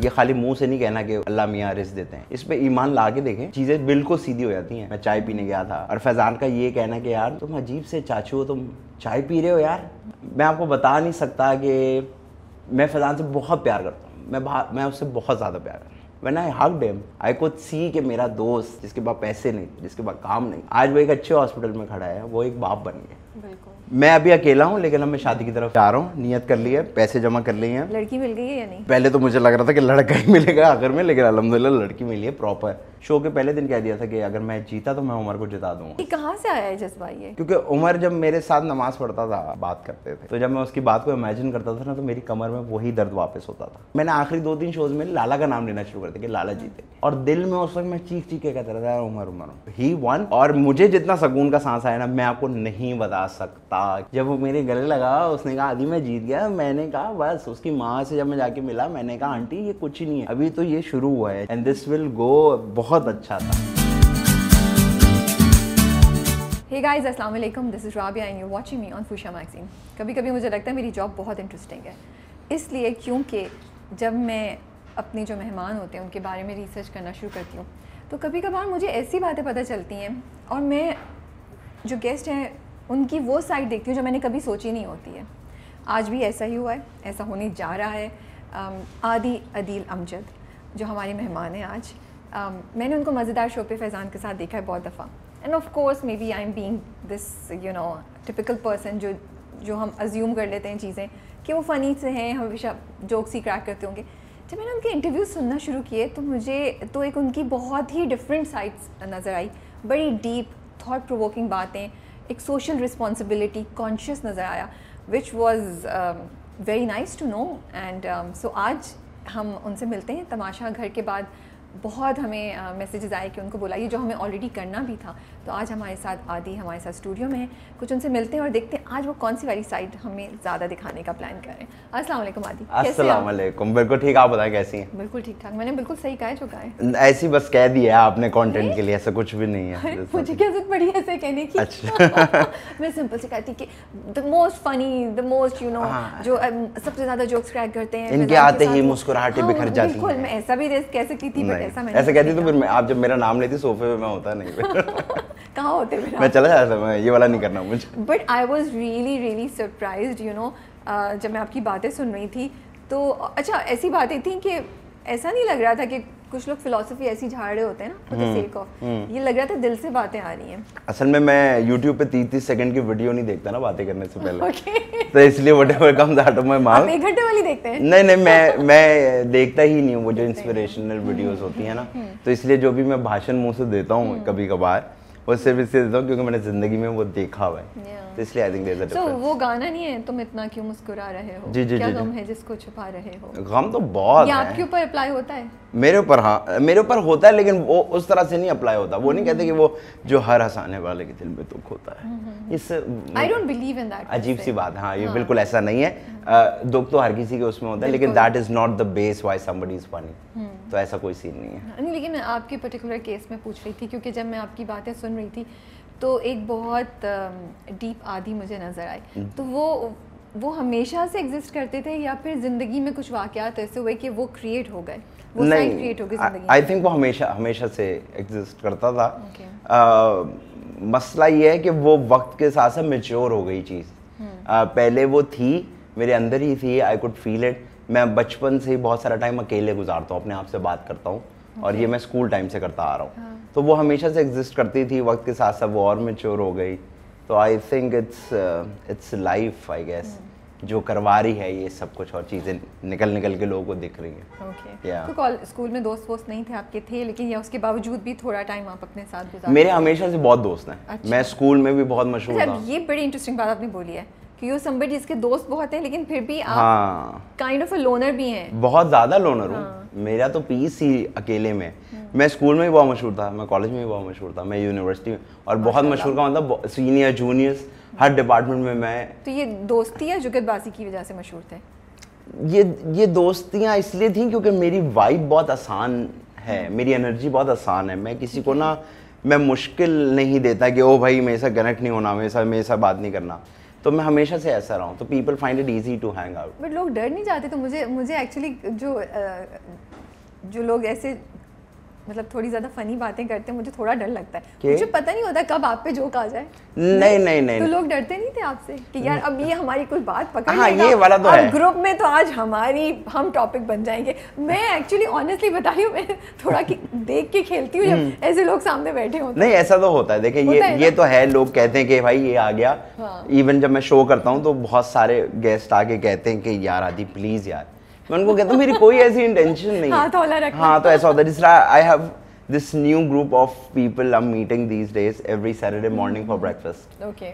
ये खाली मुंह से नहीं कहना कि अल्लाह मियाँ रिज़्क़ देते हैं, इस पे ईमान ला के देखें, चीज़ें बिल्कुल सीधी हो जाती हैं। मैं चाय पीने गया था और फैज़ान का ये कहना कि यार तुम अजीब से चाचू हो, तुम चाय पी रहे हो यार। मैं आपको बता नहीं सकता कि मैं फैज़ान से बहुत प्यार करता हूँ, मैं उससे बहुत ज़्यादा प्यार करता हूँ। When I hugged him, I could see कि मेरा दोस्त जिसके पास पैसे नहीं, जिसके पास काम नहीं, आज वो एक अच्छे हॉस्पिटल में खड़ा है, वो एक बाप बन गया। बिल्कुल। मैं अभी अकेला हूँ, लेकिन अब मैं शादी की तरफ जा रहा हूँ, नियत कर ली है, पैसे जमा कर लिए हैं। लड़की मिल गई है या नहीं? पहले तो मुझे लग रहा था कि लड़का ही मिलेगा आखिर में, लेकिन अल्हम्दुलिल्लाह लड़की मिली है प्रॉपर। शो के पहले दिन कह दिया था कि अगर मैं जीता तो मैं उमर को जिता दूंगा। ये कहाँ से आया है जज्बा ये? क्योंकि उमर जब मेरे साथ नमाज पढ़ता था, बात करते थे, तो जब मैं उसकी बात को इमेजिन करता था ना, तो मेरी कमर में वही दर्द वापस होता था। मैंने आखिरी 2-3 शोज में लाला का नाम लेना शुरू कर दिया कि लाला जीते, और दिल में उस वक्त मैं चीख चीख के कहता रहता उमर उमर। ही वन। और मुझे जितना सुकून का सांस आया ना, मैं आपको नहीं बता सकता। जब वो मेरे गले लगा, उसने कहा आदि मैं जीत गया, मैंने कहा बस। उसकी माँ से जब मैं जाके मिला, मैंने कहा आंटी ये कुछ ही नहीं है, अभी तो ये शुरू हुआ है, एंड दिस विल गो। बहुत अच्छा था। Hey guys, अस्सलाम वालेकुम, this is Rabia and you watching me on Fuchsia magazine. कभी कभी मुझे लगता है मेरी जॉब बहुत इंटरेस्टिंग है, इसलिए क्योंकि जब मैं अपने जो मेहमान होते हैं उनके बारे में रिसर्च करना शुरू करती हूँ, तो कभी कभार मुझे ऐसी बातें पता चलती हैं, और मैं जो गेस्ट हैं उनकी वो साइड देखती हूँ जो मैंने कभी सोची नहीं होती है। आज भी ऐसा ही हुआ है, ऐसा होने जा रहा है। आदि अदील अमजद जो हमारे मेहमान हैं आज, मैंने उनको मज़ेदार शो पे फैज़ान के साथ देखा है बहुत दफ़ा, and of course maybe I am being this typical person जो हम अज्यूम कर लेते हैं चीज़ें कि वो फ़नी से हैं, हमेशा जोक्स ही क्रैक करते होंगे। जब मैंने उनके इंटरव्यूज़ सुनना शुरू किए तो मुझे तो एक उनकी बहुत ही डिफरेंट साइड्स नज़र आई, बड़ी डीप थॉट प्रोवोकिंग बातें, एक सोशल रिस्पॉन्सिबिलिटी कॉन्शियस नज़र आया, which was very nice to know. And so आज हम उनसे मिलते हैं तमाशा घर के बाद। बहुत हमें मैसेजेस आए कि उनको बुलाइए, जो हमें ऑलरेडी करना भी था। तो आज हमारे साथ आदि हमारे साथ स्टूडियो में है, कुछ उनसे मिलते हैं और देखते हैं आज वो कौन सी वाली साइड हमें ज़्यादा दिखाने का प्लान कर रहे हैं। अस्सलाम वालेकुम आदि। अस्सलाम वालेकुम। बिल्कुल ठीक, आप बताएं कैसी हैं? बिल्कुल ठीक ठाक। मैंने बिल्कुल सही कहा है जो कहा है, ऐसी बस कह दिया आपने कंटेंट के लिए, ऐसा कुछ भी नहीं है। मुझे क्या जरूरत पड़ी ऐसे कहने की? अच्छा। मैं सिंपल से कहती कि the most funny, the most जो सबसे ज़्यादा जोक्स क्रैक करते हैं, इनके आते ही मुस्कुराहटें बिखर जाती हैं। बिल्कुल, मैं ऐसा भी कह सकती थी, बट ऐसा मैंने ऐसे कहती तो फिर आप जब मेरा नाम लेती सोफे पे मैं होता नहीं। कहाँ होते मेरा? मैं चला जाता, मैं ये वाला नहीं करना मुझे। But I was really surprised जब मैं आपकी बातें सुन रही थी। तो अच्छा, ऐसी बातें थी कि ऐसा नहीं लग रहा था कि कुछ लोग फिलॉसफी ऐसी झाड़ रहे होते हैं ना फॉर द सेक ऑफ, ये लग रहा था दिल से बातें आ रही हैं। असल में मैं YouTube पे 30 सेकंड की वीडियो नहीं देखता ना बातें करने से पहले। तो इसलिए whatever comes out of my mouth. आप 1 घंटे वाली देखते हैं? नहीं, मैं देखता ही नहीं हूँ वो जो इंस्पिरेशनल वीडियोस होती है ना, तो इसलिए जो भी मैं भाषण मुंह से देता हूँ कभी कभार, वो सिर्फ इसलिए देता हूँ क्योंकि मैंने जिंदगी में वो देखा हुआ है, तो इसलिए I think there is a difference. वो गाना नहीं है तुम इतना क्यों मुस्कुरा रहे हो, क्या गम है जिसको छुपा रहे हो? गम तो बहुत है। ये आपके ऊपर अप्लाई होता है? मेरे ऊपर, हाँ मेरे ऊपर होता है, लेकिन वो उस तरह से नहीं अप्लाई होता। वो नहीं कहते कि वो जो हर हंसाने वाले के दिल में दुख होता है, इससे I don't believe in that. अजीब सी बात है। हाँ, ये बिल्कुल ऐसा नहीं है। दुख तो हर किसी के उसमें होता है, लेकिन that is not the base why somebody is funny. तो ऐसा कोई सीन नहीं है। नहीं, लेकिन मैं आपके पर्टिकुलर केस में पूछ रही थी क्योंकि जब मैं आपकी बातें सुन रही थी तो एक बहुत डीप आदि मुझे नज़र आए। तो वो हमेशा से एग्जिस्ट करते थे या फिर ज़िंदगी में कुछ वाक़यात ऐसे हुए कि वो क्रिएट हो गए, वो साइड क्रिएट हो गई ज़िंदगी? आई थिंक वो हमेशा से एग्जिस्ट करता था। मसला ये है कि वो वक्त के साथ साथ मैच्योर हो गई चीज़। पहले वो थी, मेरे अंदर ही थी, आई कुड फील इट। मैं बचपन से ही बहुत सारा टाइम अकेले गुजारता हूँ, अपने आप से बात करता हूँ, और ये मैं स्कूल टाइम से करता आ रहा हूँ। तो वो हमेशा से एग्जिस्ट करती थी, वक्त के साथ साथ वो और मैच्योर हो गई। तो I think it's life, I guess, जो करवा रही है ये सब कुछ, और चीज़ें निकल के लोगों को दिख रही हैं। ओके। तो स्कूल में दोस्त नहीं थे आपके? थे, लेकिन या उसके बावजूद भी थोड़ा टाइम आप अपने साथ गुजारते? मेरे हमेशा से बहुत दोस्त हैं। अच्छा। मैं स्कूल में भी बहुत मशहूर था। ये बड़ी इंटरेस्टिंग बात आपने बोली है कि यू समबडी जिसके दोस्त बहुत हैं, लेकिन फिर भी आप काइंड ऑफ अ लोनर भी हैं। बहुत ज़्यादा लोनर हूँ। मेरा तो पीस ही अकेले में। मैं स्कूल में भी बहुत मशहूर था, मैं कॉलेज में भी बहुत मशहूर था, मैं यूनिवर्सिटी में, और बहुत मशहूर का मतलब सीनियर जूनियर्स हर डिपार्टमेंट में मैं। तो ये दोस्ती या जुगतबाजी की वजह से मशहूर थे? ये दोस्तियाँ इसलिए थी क्योंकि मेरी वाइब बहुत आसान है, मेरी एनर्जी बहुत आसान है। मैं किसी को ना, मैं मुश्किल नहीं देता कि ओ भाई मेरे साथ कनेक्ट नहीं होना, मेरे साथ बात नहीं करना। तो मैं हमेशा से ऐसा रहा हूँ, तो people find it easy to hang out. But लोग डर नहीं जाते? तो मुझे एक्चुअली जो जो लोग ऐसे मतलब थोड़ी ज़्यादा फनी बातें करते हैं, मुझे थोड़ा डर लगता है। मुझे पता नहीं होता कब आप पे जोक आ जाए। नहीं तो लोग डरते नहीं थे आपसे कि यार अब ये हमारी कोई बात पकड़ हाँ, लेगा, ये वाला तो है। ग्रुप में तो आज हम टॉपिक बन जाएंगे। मैं एक्चुअली ऑनेस्टली बता रही हूँ, मैं थोड़ा देख के खेलती हूँ जब ऐसे लोग सामने बैठे होते हैं। नहीं, ऐसा तो होता है। देखिए ये तो है, लोग कहते हैं कि भाई ये आ गया। इवन जब मैं शो करता हूँ तो बहुत सारे गेस्ट आके कहते हैं कि यार आदि प्लीज यार, मैं उनको कहता हूँ मेरी कोई ऐसी इंटेंशन नहीं है। हाँ, तो ऐसा होता है। जिसरा I have this new group of people I'm meeting these days every Saturday morning for breakfast. Okay.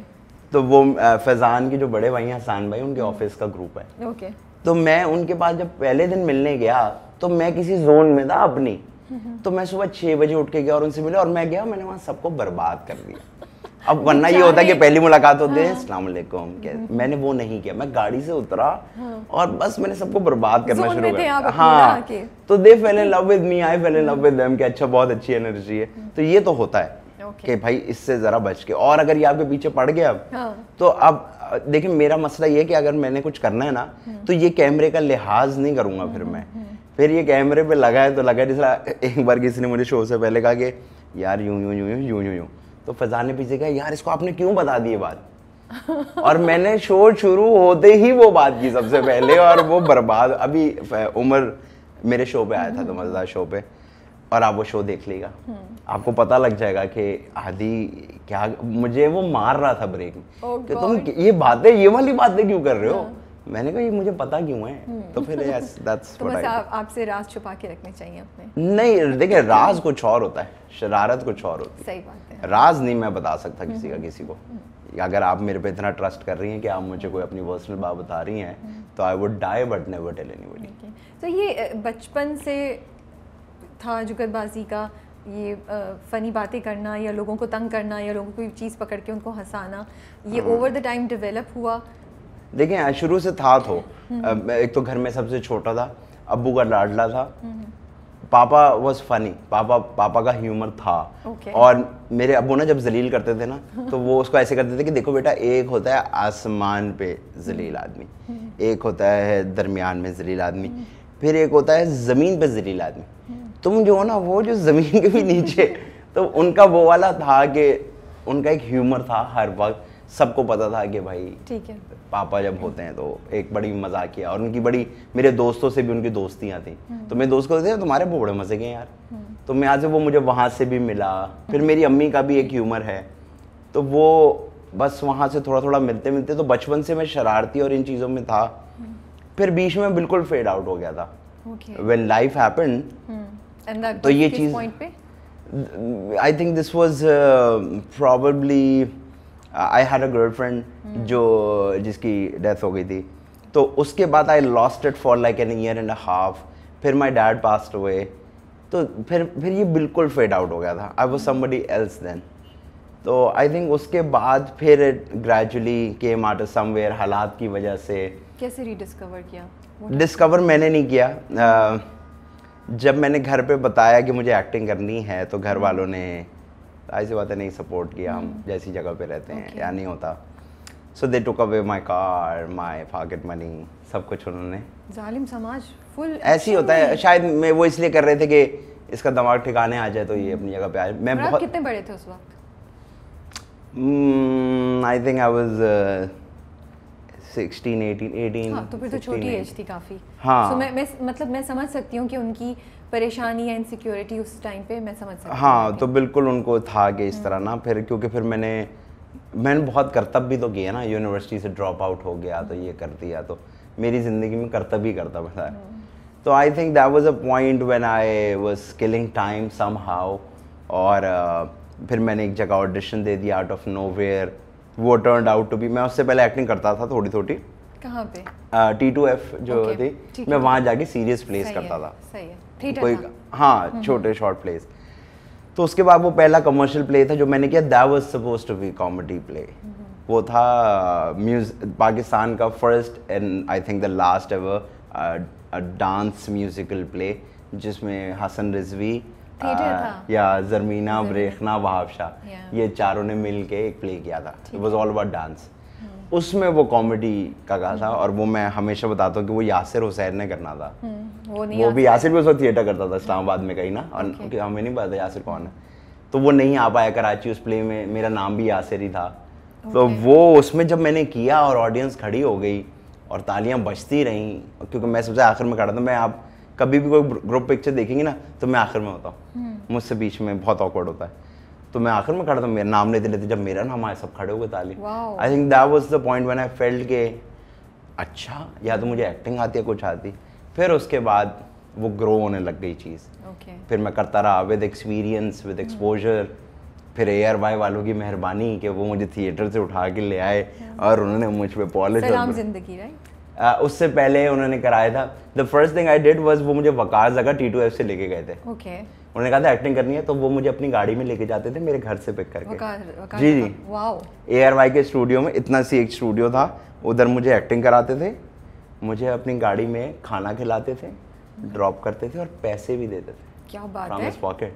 तो वो फैजान के जो बड़े भाई हैं हसान भाई, उनके ऑफिस का ग्रुप है। Okay. तो मैं उनके पास जब पहले दिन मिलने गया तो मैं किसी जोन में था अपनी, तो मैं सुबह 6 बजे उठ के गया और उनसे मिला, और मैं गया, मैंने वहाँ सबको बर्बाद कर दिया। अब वरना ये होता है कि पहली मुलाकात होती है अस्सलाम वालेकुम, मैंने वो नहीं किया। मैं गाड़ी से उतरा और बस मैंने सबको बर्बाद करना शुरू कर दिया। हाँ, तो they fell in love with me, I fell in love with them कि अच्छा बहुत अच्छी एनर्जी है। तो ये तो होता है कि भाई इससे जरा बच के, और अगर ये आपके पीछे पड़ गया तो अब देखिए मेरा मसला ये है कि अगर मैंने कुछ करना है ना तो ये कैमरे का लिहाज नहीं करूंगा। फिर ये कैमरे पे लगा है तो लगा है। जैसा एक बार किसी ने मुझे शो से पहले कहा कि यार यूं यूं यूं यूं यूं यूं यूं, तो फजान ने पीछे कहा यार इसको आपने क्यों बता दी ये बात। और मैंने शो शुरू होते ही वो बात की सबसे पहले, और वो बर्बाद। अभी उमर मेरे शो पे आया था, तो मजेदार शो पे, और आप वो शो देख लेगा, आपको पता लग जाएगा कि आदि क्या, मुझे वो मार रहा था ब्रेक में कि तुम ये वाली बातें क्यों कर रहे हो। मैंने कहा ये मुझे पता क्यों है। तो फिर दैट्स तो बस आपसे राज छुपा के रखने चाहिए अपने। नहीं देखिए, राज कुछ और होता है, शरारत कुछ और होती है। सही बात है। राज नहीं मैं बता सकता किसी का किसी को। अगर आप मेरे पे इतना ट्रस्ट कर रही हैं कि आप मुझे कोई अपनी पर्सनल बात बता रही हैं तो I would die but never tell anybody. तो ये बचपन से था जुगतबाजी का, ये फ़नी बातें करना या लोगों को तंग करना या लोगों को कोई चीज़ पकड़ के उनको हंसाना, ये ओवर द टाइम डेवलप हुआ? देखिए शुरू से था तो एक तो घर में सबसे छोटा था, अब्बू का लाडला था, पापा वॉज फनी, पापा का ह्यूमर था। और मेरे अब्बू ना जब जलील करते थे ना तो वो उसको ऐसे करते थे कि देखो बेटा, एक होता है आसमान पे जलील आदमी, एक होता है दरमियान में जलील आदमी, फिर एक होता है ज़मीन पे जलील आदमी। तुम जो हो ना वो जो ज़मीन के भी नीचे, तो उनका वो वाला था कि उनका एक ह्यूमर था। हर वक्त सबको पता था कि भाई ठीक है पापा जब होते हैं तो एक बड़ी मजाकिया, और उनकी बड़ी, मेरे दोस्तों से भी उनकी दोस्तियाँ थी। तो मेरे दोस्त को थे तुम्हारे बड़े मजे के यार, तो मैं आज वो मुझे वहाँ से भी मिला। फिर मेरी अम्मी का भी एक ह्यूमर है, तो वो बस वहाँ से थोड़ा थोड़ा मिलते मिलते, तो बचपन से मैं शरारती और इन चीज़ों में था। फिर बीच में बिल्कुल फेड आउट हो गया था व्हेन लाइफ हैपेंड। तो ये चीज़ I think this was probably I had a girlfriend जिसकी डेथ हो गई थी, तो उसके बाद I lost it for like an year and a half. फिर माई डैड पास्ड अवे, तो फिर ये बिल्कुल फेड आउट हो गया था। I was somebody else then. तो आई थिंक उसके बाद फिर ग्रेजुअली केम आउट समवेयर, हालात की वजह से। कैसे रीडिस्कवर किया? डिस्कवर मैंने नहीं किया। जब मैंने घर पे बताया कि मुझे एक्टिंग करनी है तो घर वालों ने ऐसी बातें नहीं सपोर्ट किया। हम जैसी जगह पे रहते हैं या नहीं होता, so they took away my car, my pocket money, सब कुछ उन्होंने। जालिम समाज फुल ऐसे ही होता है। शायद मैं वो इसलिए कर रहे थे कि इसका दिमाग ठिकाने आ जाए तो ये अपनी जगह पे आ जाए। मैं बहुत। कितने बड़े थे उस वक्त? आई थिंक आई वाज 16, 18। हाँ, तो फिर तो छोटी एज थी काफ़ी। हाँ, so, मैं समझ सकती हूँ कि उनकी परेशानी या इनसिक्योरिटी उस टाइम पे मैं समझ सकती हूँ। हाँ, तो बिल्कुल उनको था कि इस तरह ना, फिर क्योंकि फिर मैंने बहुत करतब भी तो किया ना, यूनिवर्सिटी से ड्रॉप आउट हो गया तो ये कर दिया, तो मेरी ज़िंदगी में करतब ही करतब था। तो I think that was a point when I was killing time somehow. और फिर मैंने एक जगह ऑडिशन दे दिया आउट ऑफ नोवेयर। वो टर्न्ड आउट टू बी, मैं उससे पहले एक्टिंग करता था थोड़ी थोड़ी। कहाँ पे? T2F जो थी, मैं वहाँ जाके सीरियस प्लेस करता था। सही है, थिएटर कोई, हाँ, छोटे शॉर्ट प्लेस। तो उसके बाद वो पहला कमर्शियल प्ले था जो मैंने किया, that was supposed to be comedy play. वो था पाकिस्तान का first and I think the last ever dance musical play, जिसमें हसन रिजवी या जरमीना, ब्रेखना, वहाब शाह, ये चारों ने मिल के एक प्ले किया था। It was all about dance. उसमें वो कॉमेडी का कहा था, और वो मैं हमेशा बताता हूँ कि वो यासिर हुसैन ने करना था। वो भी यासिर भी उस वक्त थिएटर करता था इस्लामाबाद में कहीं ना, और हमें नहीं पता यासिर कौन है, तो वो नहीं आ पाया कराची उस प्ले में, मेरा नाम भी यासिर ही था। तो वो उसमें जब मैंने किया और ऑडियंस खड़ी हो गई और तालियां बजती रहीं, क्योंकि मैं सबसे आखिर में खड़ा था। मैं आप कभी भी कोई ग्रुप पिक्चर देखेंगे ना तो मैं आखिर में होता हूँ, मुझसे बीच में बहुत ऑकवर्ड होता है, तो मैं आखिर में खड़ा था। मेरा नाम लेते लेते जब मेरा नाम आया सब खड़े हो गए ताली। I think that was the point when I felt के अच्छा या तो मुझे एक्टिंग आती है कुछ आती। फिर उसके बाद वो ग्रो होने लग गई चीज़। फिर मैं करता रहा विद एक्सपीरियंस विद एक्सपोजर। फिर ARY वालों की मेहरबानी कि वो मुझे थिएटर से उठा के ले आए और उन्होंने मुझ पे पॉलिश। सलाम जिंदगी, राइट? उससे पहले उन्होंने कराया था, the first thing I did was वो मुझे वकार जगह T2F से लेके गए थे। उन्होंने कहा था एक्टिंग करनी है, तो वो मुझे अपनी गाड़ी में लेके जाते थे मेरे घर से पिक करके। जी जी, ARY के स्टूडियो में, इतना सी एक स्टूडियो था, उधर मुझे एक्टिंग कराते थे, मुझे अपनी गाड़ी में खाना खिलाते थे, ड्रॉप करते थे और पैसे भी देते थे। क्या बात फ्रॉम है, हिज पॉकेट।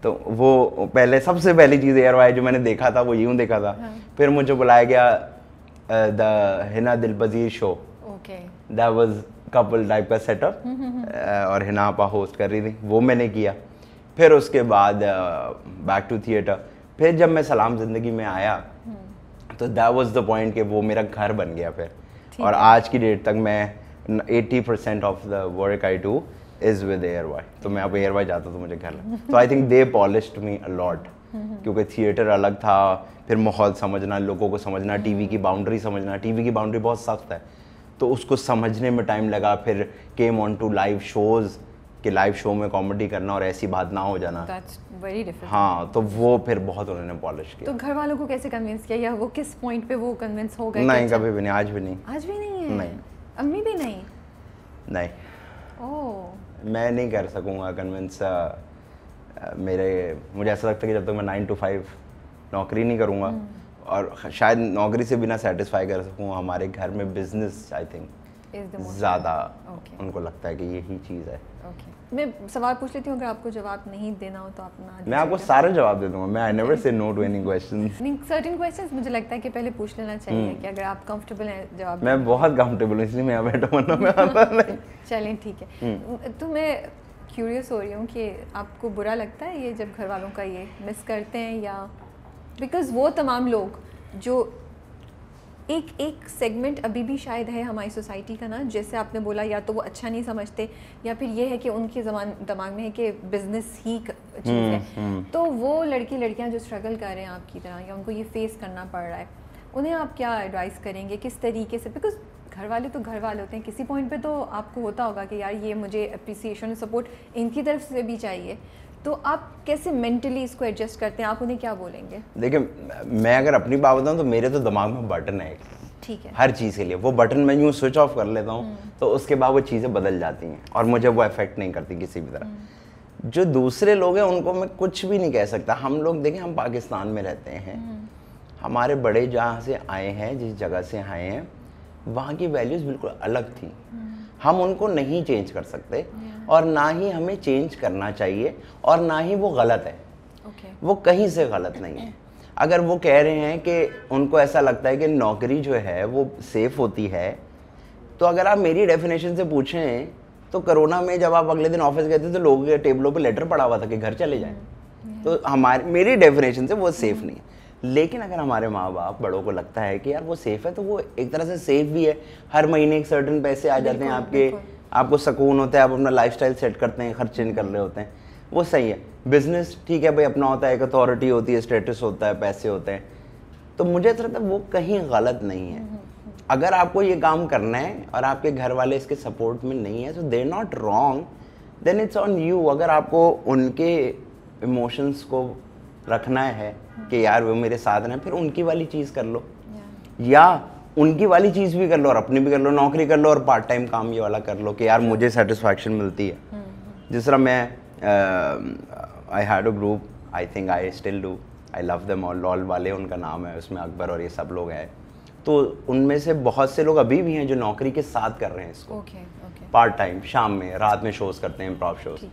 तो वो पहले सबसे पहली चीज़ ARY जो मैंने देखा था वो यूँ देखा था। फिर मुझे बुलाया गया the Hina Dilpazir show, that was couple type का सेटअप, और हिना आपा होस्ट कर रही थी, वो मैंने किया। फिर उसके बाद बैक टू थिएटर। फिर जब मैं सलाम ज़िंदगी में आया तो दैट वाज द पॉइंट कि वो मेरा घर बन गया फिर। और आज की डेट तक मैं 80% of the work I do is with ARY। तो मैं अब ARY जाता तो मुझे घर लगा। तो I think they polished me a lot, क्योंकि थिएटर अलग था, फिर माहौल समझना, लोगों को समझना, टीवी की बाउंड्री समझना। टीवी की बाउंड्री बहुत सख्त है, तो उसको समझने में टाइम लगा। फिर came on to live shows, कि लाइव शो में कॉमेडी करना और ऐसी बात ना हो जाना। हाँ, तो वो फिर बहुत उन्होंने पॉलिश किया। तो घर वालों को कैसे कन्विंस किया, या वो किस पॉइंट पे वो कन्विंस हो गए? नहीं, कभी भी नहीं, आज भी नहीं। आज भी नहीं है? नहीं। अम्मी भी नहीं? नहीं। ओह, मैं नहीं कर सकूँगा कन्विंस। मुझे ऐसा लगता है कि जब तक मैं 9 to 5 नौकरी नहीं करूँगा, और शायद नौकरी से बिना सेटिस्फाई कर सकूँ, हमारे घर में बिजनेस आई थिंक ज़्यादा उनको लगता है कि यही चीज़ है। मैं सवाल पूछ लेती हूँ, अगर आपको जवाब नहीं देना हो तो आप ना। मैं आपको सारे जवाब दे दूँगा, मैं I never say no to any questions. नहीं, सर्टेन क्वेश्चंस मुझे लगता है कि पहले पूछ लेना चाहिए, कि अगर आप कंफर्टेबल हैं जवाब। मैं बहुत कंफर्टेबल हूँ, इसलिए मैं यहाँ बैठा हूँ, मैं आता नहीं। चलें, ठीक है। तो मैं क्यूरियस हो रही हूँ कि आपको बुरा लगता है ये जब घर वालों का ये मिस करते हैं, या बिकॉज़ वो तमाम लोग जो एक सेगमेंट अभी भी शायद है हमारी सोसाइटी का ना, जैसे आपने बोला, या तो वो अच्छा नहीं समझते, या फिर ये है कि उनके दिमाग में है कि बिजनेस ही चीज़ है। तो वो लड़कियां जो स्ट्रगल कर रहे हैं आपकी तरह, या उनको ये फेस करना पड़ रहा है, उन्हें आप क्या एडवाइस करेंगे, किस तरीके से? बिकॉज घर वाले तो घर वाले होते हैं, किसी पॉइंट पे तो आपको होता होगा कि यार ये मुझे अप्रिसिएशन सपोर्ट इनकी तरफ से भी चाहिए। तो आप कैसे मेंटली इसको एडजस्ट करते हैं? आप उन्हें क्या बोलेंगे? देखिए, मैं अगर अपनी बात बताऊँ तो मेरे तो दिमाग में बटन है, ठीक है, हर चीज़ के लिए। वो बटन मैं यूँ स्विच ऑफ कर लेता हूँ, तो उसके बाद वो चीज़ें बदल जाती हैं और मुझे वो अफेक्ट नहीं करती किसी भी तरह। जो दूसरे लोग हैं उनको मैं कुछ भी नहीं कह सकता। हम लोग देखें, हम पाकिस्तान में रहते हैं, हमारे बड़े जहाँ से आए हैं, जिस जगह से आए हैं, वहाँ की वैल्यूज़ बिल्कुल अलग थी। हम उनको नहीं चेंज कर सकते, और ना ही हमें चेंज करना चाहिए, और ना ही वो गलत है। वो कहीं से गलत नहीं है। अगर वो कह रहे हैं कि उनको ऐसा लगता है कि नौकरी जो है वो सेफ होती है, तो अगर आप मेरी डेफिनेशन से पूछें तो कोरोना में जब आप अगले दिन ऑफिस गए थे तो लोगों के टेबलों पे लेटर पड़ा हुआ था कि घर चले जाएं। तो मेरी डेफिनेशन से वो सेफ नहीं है। लेकिन अगर हमारे माँ बाप बड़ों को लगता है कि यार वो सेफ है, तो वो एक तरह से सेफ भी है। हर महीने एक सर्टेन पैसे आ जाते हैं आपके, आपको सुकून होता है, आप अपना लाइफस्टाइल सेट करते हैं, खर्चे नहीं कर रहे होते हैं, वो सही है। बिजनेस ठीक है भाई, अपना होता है, एक अथॉरिटी होती है, स्टेटस होता है, पैसे होते हैं। तो मुझे ऐसा लगता है वो कहीं गलत नहीं है। अगर आपको ये काम करना है और आपके घर वाले इसके सपोर्ट में नहीं है, तो they not wrong, then it's on you. अगर आपको उनके इमोशंस को रखना है कि यार वो मेरे साथ हैं, फिर उनकी वाली चीज़ कर लो, या उनकी वाली चीज़ भी कर लो और अपनी भी कर लो, नौकरी कर लो और पार्ट टाइम काम ये वाला कर लो कि यार मुझे सेटिस्फैक्शन मिलती है। जिस तरह मैं आई had a group, I think I still do, I love them all, lol वाले उनका नाम है, उसमें अकबर और ये सब लोग हैं। तो उनमें से बहुत से लोग अभी भी हैं जो नौकरी के साथ कर रहे हैं इसको, पार्ट टाइम, शाम में, रात में शोज़ करते हैं, इम्प्रोव शोज़।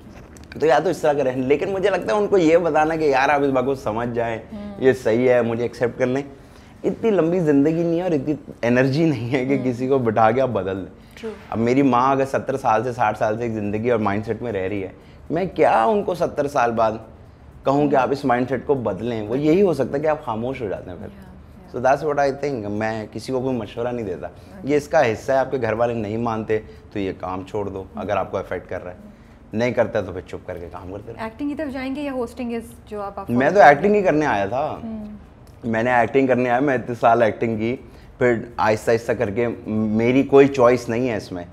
तो या तो इस तरह करें, लेकिन मुझे लगता है उनको ये बताना कि यार आप इस बात को समझ जाएं, ये सही है, मुझे एक्सेप्ट कर लें, इतनी लंबी ज़िंदगी नहीं है और इतनी एनर्जी नहीं है कि किसी को बिठा के आप बदल दें। अब मेरी माँ अगर 70 साल से 60 साल से एक ज़िंदगी और माइंडसेट में रह रही है, मैं क्या उनको 70 साल बाद कहूँ कि आप इस माइंडसेट को बदलें? वो यही हो सकता है कि आप खामोश हो जाते हैं फिर। So that's what I think. मैं किसी को कोई मशवरा नहीं देता, ये इसका हिस्सा है। आपके घर वाले नहीं मानते तो ये काम छोड़ दो, अगर आपको अफेक्ट कर रहा है। नहीं करता तो फिर चुप करके काम करते रहो। एक्टिंग की तरफ जाएंगे या होस्टिंग इज जो आप मैं तो एक्टिंग ही करने आया था। मैंने एक्टिंग करने आया, मैं इतने साल एक्टिंग की, फिर आहिस्ता आहिस्ता करके, मेरी कोई चॉइस नहीं है इसमें,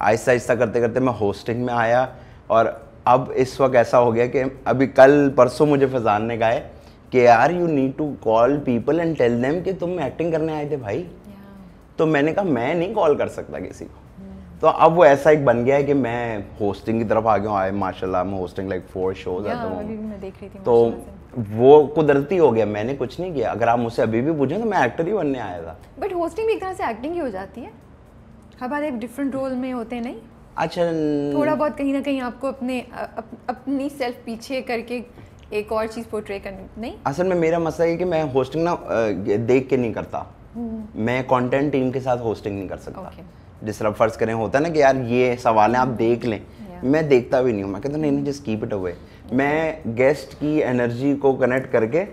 आहिस्ता आहिस्ता करते करते मैं होस्टिंग में आया। और अब इस वक्त ऐसा हो गया कि अभी कल परसों मुझे फैजान ने कहा है कि यार you need to call people and tell them कि तुम एक्टिंग करने आए थे भाई। तो मैंने कहा मैं नहीं कॉल कर सकता किसी को। तो अब वो ऐसा एक बन गया है कि मैं होस्टिंग की तरफ आ गया हूँ। माशाल्लाह मैं होस्टिंग लाइक 4 शोज आता हूँ। तो वो कुदरती हो गया, मैंने कुछ नहीं किया। अगर आप मुझसे अभी भी पूछें तो मैं एक्टर ही बनने आया था। बट होस्टिंग भी एक तरह से एक्टिंग ही हो जाती है, हर बार एक डिफरेंट रोल में होते हैं नहीं? अच्छा, थोड़ा बहुत कहीं ना कहीं आपको अपनी सेल्फ पीछे करके एक और चीज़ पोर्ट्रे करनी नहीं? असल में मेरा मसला है कि मैं होस्टिंग ना देख के नहीं करता। मैं कंटेंट टीम के साथ होस्टिंग नहीं कर सकता। जिस तरह फर्ज करें होता है ना कि यार ये सवाल है आप देख लें, मैं देखता भी नहीं हूँ। मैं कहता नहीं नहीं, जस्ट कीप इट अवे। मैं गेस्ट की एनर्जी को कनेक्ट करके